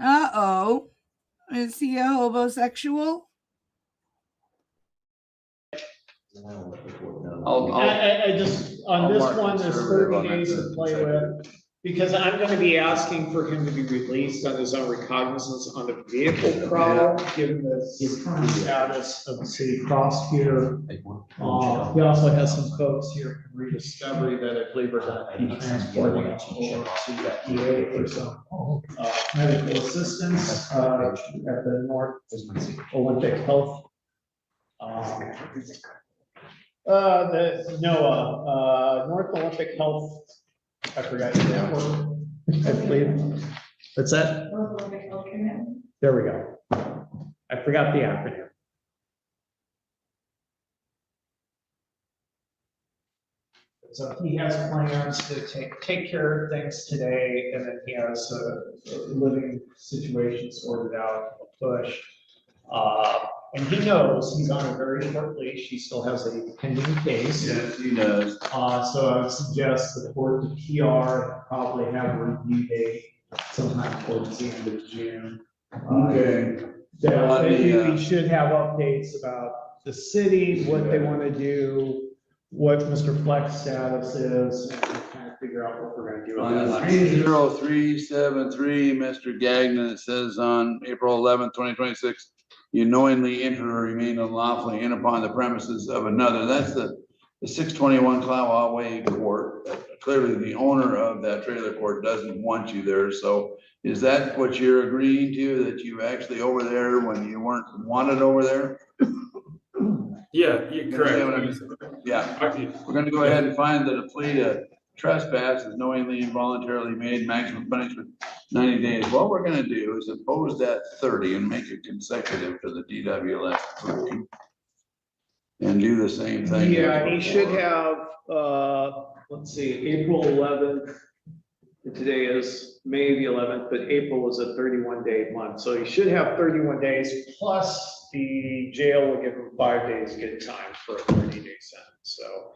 Uh-oh. Is he a homosexual? I just, on this one, there's 30 days to play with, because I'm gonna be asking for him to be released on his own recognizance on the vehicle prowl, given the current status of the city prosecutor. He also has some folks here from Rediscovery that I believe are gonna be transporting him over to the PA for some medical assistance at the North Olympic Health. The NOAA, North Olympic Health, I forgot the network, I believe. What's that? There we go. I forgot the acronym. So he has plans to take care of things today, and then he has a living situation sorted out, push. And he knows he's on a very short leash. He still has a pending case. Yes, he does. So I would suggest the court to PR, probably have a review date sometime towards the end of June. Okay. We should have updates about the city, what they want to do, what Mr. Fleck's status is, and kind of figure out what we're going to do. On the 30373, Mr. Gagnon, it says on April 11th, 2026, you knowingly enter or remain unlawfully in upon the premises of another. That's the 621 Clawha Way court. Clearly, the owner of that trailer court doesn't want you there. So is that what you're agreeing to, that you actually over there when you weren't wanted over there? Yeah, you're correct. Yeah, we're gonna go ahead and find that a plea to trespass is knowingly and voluntarily made, maximum punishment 90 days. What we're gonna do is oppose that 30 and make it consecutive to the DWLS 3. And do the same thing. Yeah, he should have, let's see, April 11th. Today is May the 11th, but April was a 31-day month. So he should have 31 days plus the jail will give him 5 days good time for a 30-day sentence. So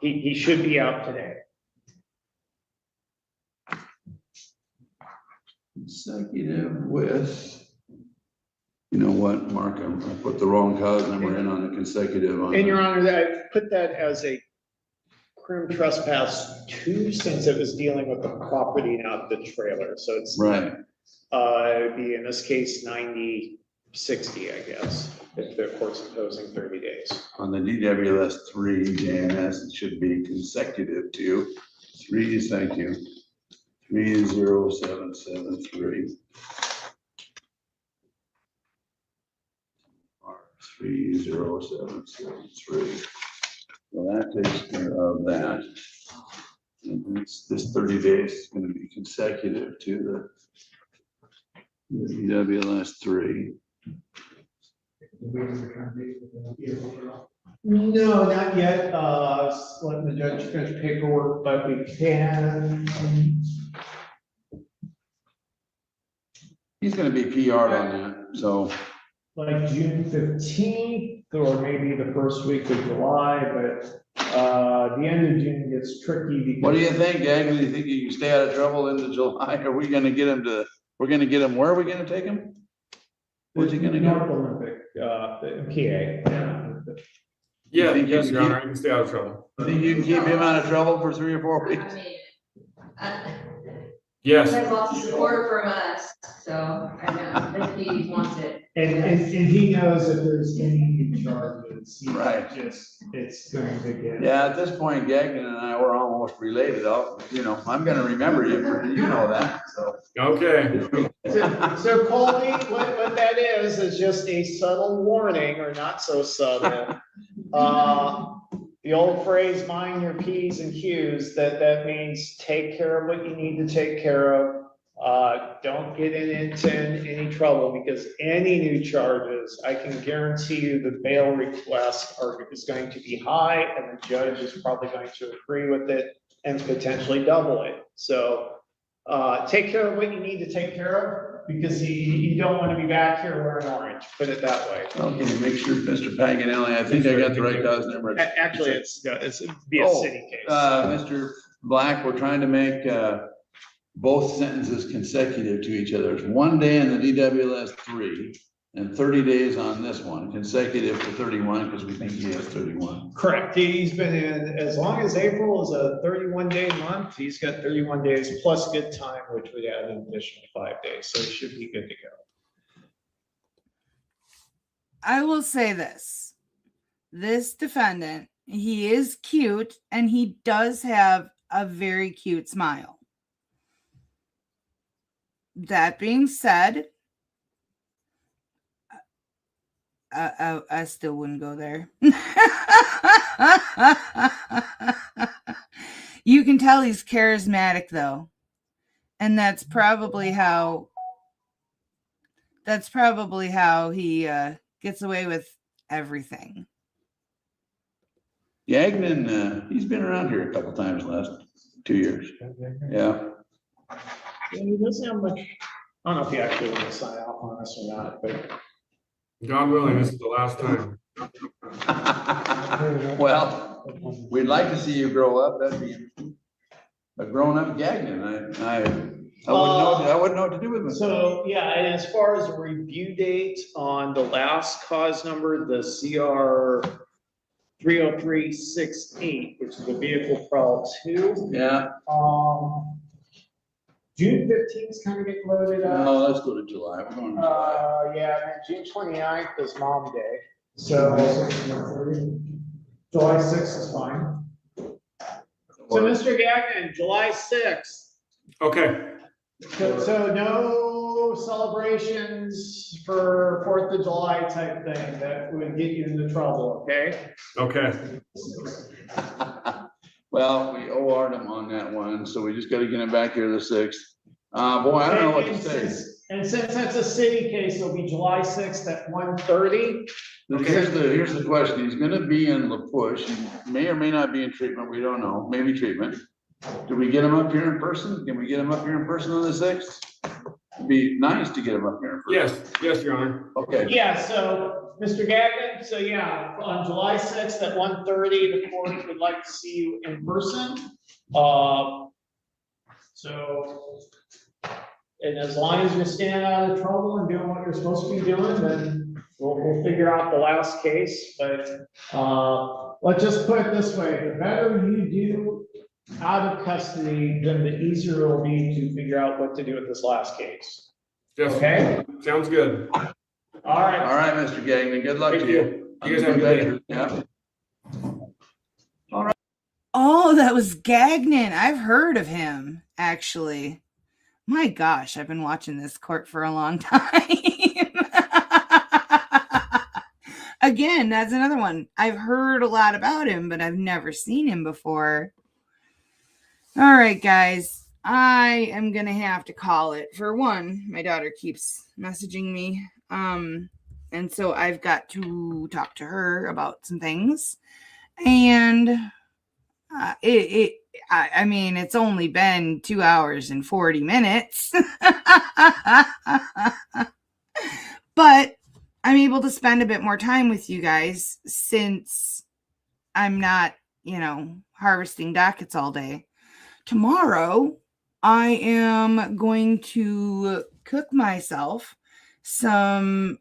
he should be out today. Consecutive with, you know what, Mark, I put the wrong cause number in on the consecutive. And Your Honor, I put that as a crim trespass 2 since it was dealing with the property, not the trailer. So it's right. It'd be in this case 90-60, I guess, if the court's imposing 30 days. On the DWLS 3 JNS, it should be consecutive to 3, thank you, 30773. 30773. Well, that takes care of that. And this 30 days is going to be consecutive to the EWLS 3. No, not yet. Letting the judge finish paperwork, but we can. He's going to be PR'd on that, so. Like June 15th, or maybe the first week of July, but the end of June gets tricky because. What do you think, Gagnon? Do you think you can stay out of trouble into July? Are we going to get him to? We're going to get him. Where are we going to take him? Where's he going to North go? Olympic, PA. Yeah, think you yes, can Your Honor, keep- I can stay out of trouble. You think you can keep him out of trouble for 3 or 4 weeks? Yes. There's lots of support from us, so I know if he wants it. And he knows if there's any new charges, he Right. just, it's going to get. Yeah, at this point, Gagnon and I were almost related. I'm going to remember you, you know that, so. Okay. So Colby, what that is just a subtle warning, or not so subtle. The old phrase, mind your P's and Q's, that means take care of what you need to take care of. Don't get into any trouble, because any new charges, I can guarantee you the bail request is going to be high, and the judge is probably going to agree with it and potentially double it. So take care of what you need to take care of, because you don't want to be back here wearing orange, put it that way. Okay, make sure, Mr. Paganelli, I think I got the right guy's number. Actually, it's be a city case. Mr. Black, we're trying to make both sentences consecutive to each other. It's 1 day in the DWLS 3 and 30 days on this one, consecutive to 31, because we think he has 31. Correct. He's been in, as long as April is a 31-day month, he's got 31 days plus good time, which would add an additional 5 days. So he should be good to go. I will say this. This defendant, he is cute, and he does have a very cute smile. That being said, I still wouldn't go there. You can tell he's charismatic, though. And that's probably how he gets away with everything. Gagnon, he's been around here a couple times the last 2 years. Yeah. He doesn't have much, I don't know if he actually wants to sign off on us or not, but. God willing, this is the last time. Well, we'd like to see you grow up. That'd be a grown-up Gagnon. I wouldn't know what to do with myself. So, yeah, and as far as a review date on the last cause number, the CR 30368, which is the vehicle prowl 2. Yeah. June 15th is kind of getting loaded up. No, let's go to July. We're going to July. Yeah, and then June 29th is Mom Day. So July 6th is fine. So Mr. Gagnon, July 6th. Okay. So no celebrations for 4th of July type thing that would get you into trouble, okay? Okay. Well, we OR'd him on that one, so we just gotta get him back here the 6th. Boy, I don't know what to say. And since that's a city case, it'll be July 6th at 1:30. Here's the question. He's gonna be in La Push. He may or may not be in treatment. We don't know. Maybe treatment. Do we get him up here in person? Can we get him up here in person on the 6th? It'd be nice to get him up here in person. Yes, Your Honor. Okay. Yeah, so Mr. Gagnon, so yeah, on July 6th at 1:30, the court would like to see you in person. And as long as you're staying out of trouble and doing what you're supposed to be doing, then we'll figure out the last case. But let's just put it this way: the better you do out of custody, then the easier it will be to figure out what to do with this last case. Yes. Okay. Sounds good. All right. All right, Mr. Gagnon. Good luck to you. You guys have a good day. Yeah. Oh, that was Gagnon. I've heard of him, actually. My gosh, I've been watching this court for a long time. Again, that's another one. I've heard a lot about him, but I've never seen him before. All right, guys. I am going to have to call it. For one, my daughter keeps messaging me. And so I've got to talk to her about some things. And I mean, it's only been 2 hours and 40 minutes. But I'm able to spend a bit more time with you guys since I'm not, harvesting dockets all day. Tomorrow, I am going to cook myself some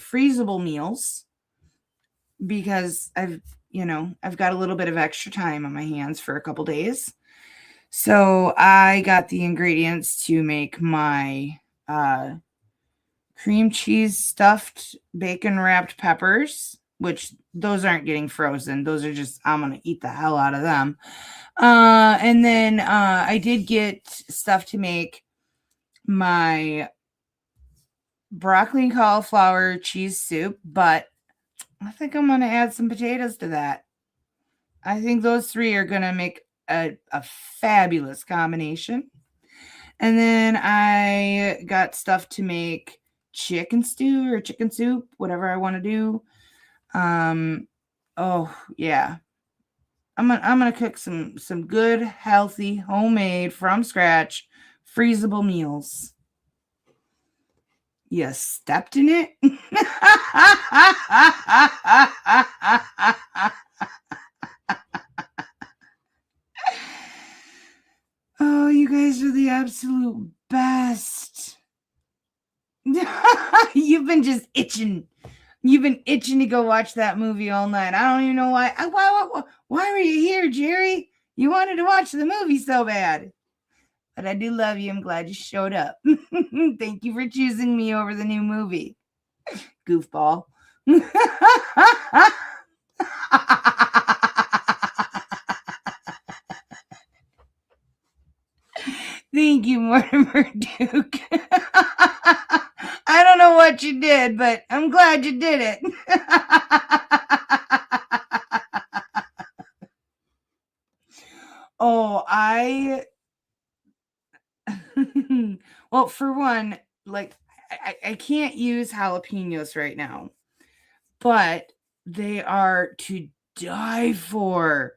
freezable meals because I've got a little bit of extra time on my hands for a couple days. So I got the ingredients to make my cream cheese stuffed bacon wrapped peppers, which those aren't getting frozen. Those are just, I'm going to eat the hell out of them. And then I did get stuff to make my broccoli and cauliflower cheese soup, but I think I'm going to add some potatoes to that. I think those three are going to make a fabulous combination. And then I got stuff to make chicken stew or chicken soup, whatever I want to do. Oh yeah. I'm gonna cook some good, healthy, homemade, from scratch, freezable meals. You stepped in it? Oh, you guys are the absolute best. You've been just itching. You've been itching to go watch that movie all night. I don't even know why. Why were you here, Jerry? You wanted to watch the movie so bad. But I do love you. I'm glad you showed up. Thank you for choosing me over the new movie. Goofball. Thank you, Mortimer Duke. I don't know what you did, but I'm glad you did it. Oh, well, for one, like, I can't use jalapenos right now, but they are to die for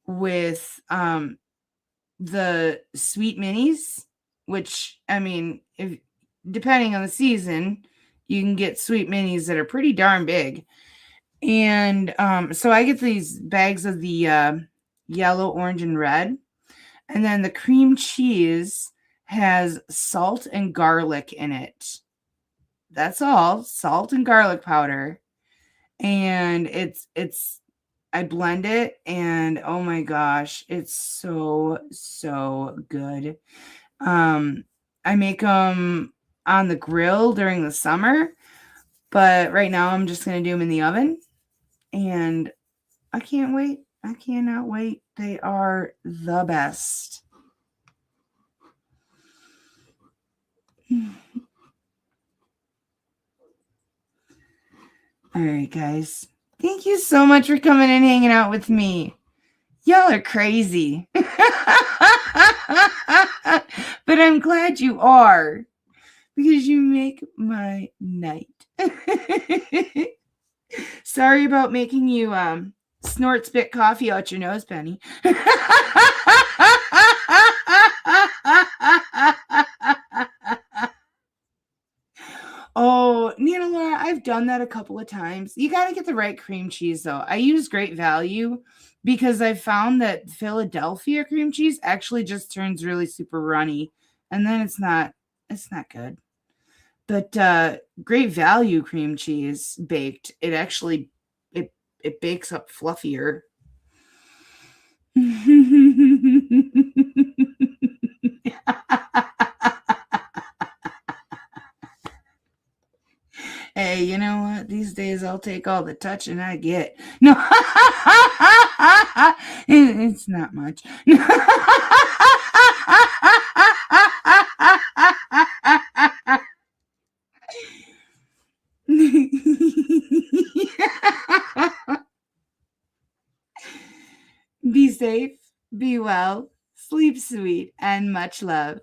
with the sweet minis, which, I mean, if depending on the season, you can get sweet minis that are pretty darn big. And so I get these bags of the yellow, orange, and red. And then the cream cheese has salt and garlic in it. That's all, salt and garlic powder. And I blend it, and oh my gosh, it's so good. I make them on the grill during the summer, but right now I'm just going to do them in the oven, and I can't wait. I cannot wait. They are the best. All right, guys. Thank you so much for coming and hanging out with me. Y'all are crazy. But I'm glad you are, because you make my night. Sorry about making you snort spit coffee out your nose, Penny. Oh, Nina Laura, I've done that a couple of times. You got to get the right cream cheese, though. I use Great Value because I've found that Philadelphia cream cheese actually just turns really super runny, and then it's not good. But Great Value cream cheese baked, it actually it bakes up fluffier. Hey, you know what? These days I'll take all the touching I get. No, it's not much. Be safe, be well, Sleep sweet and much love.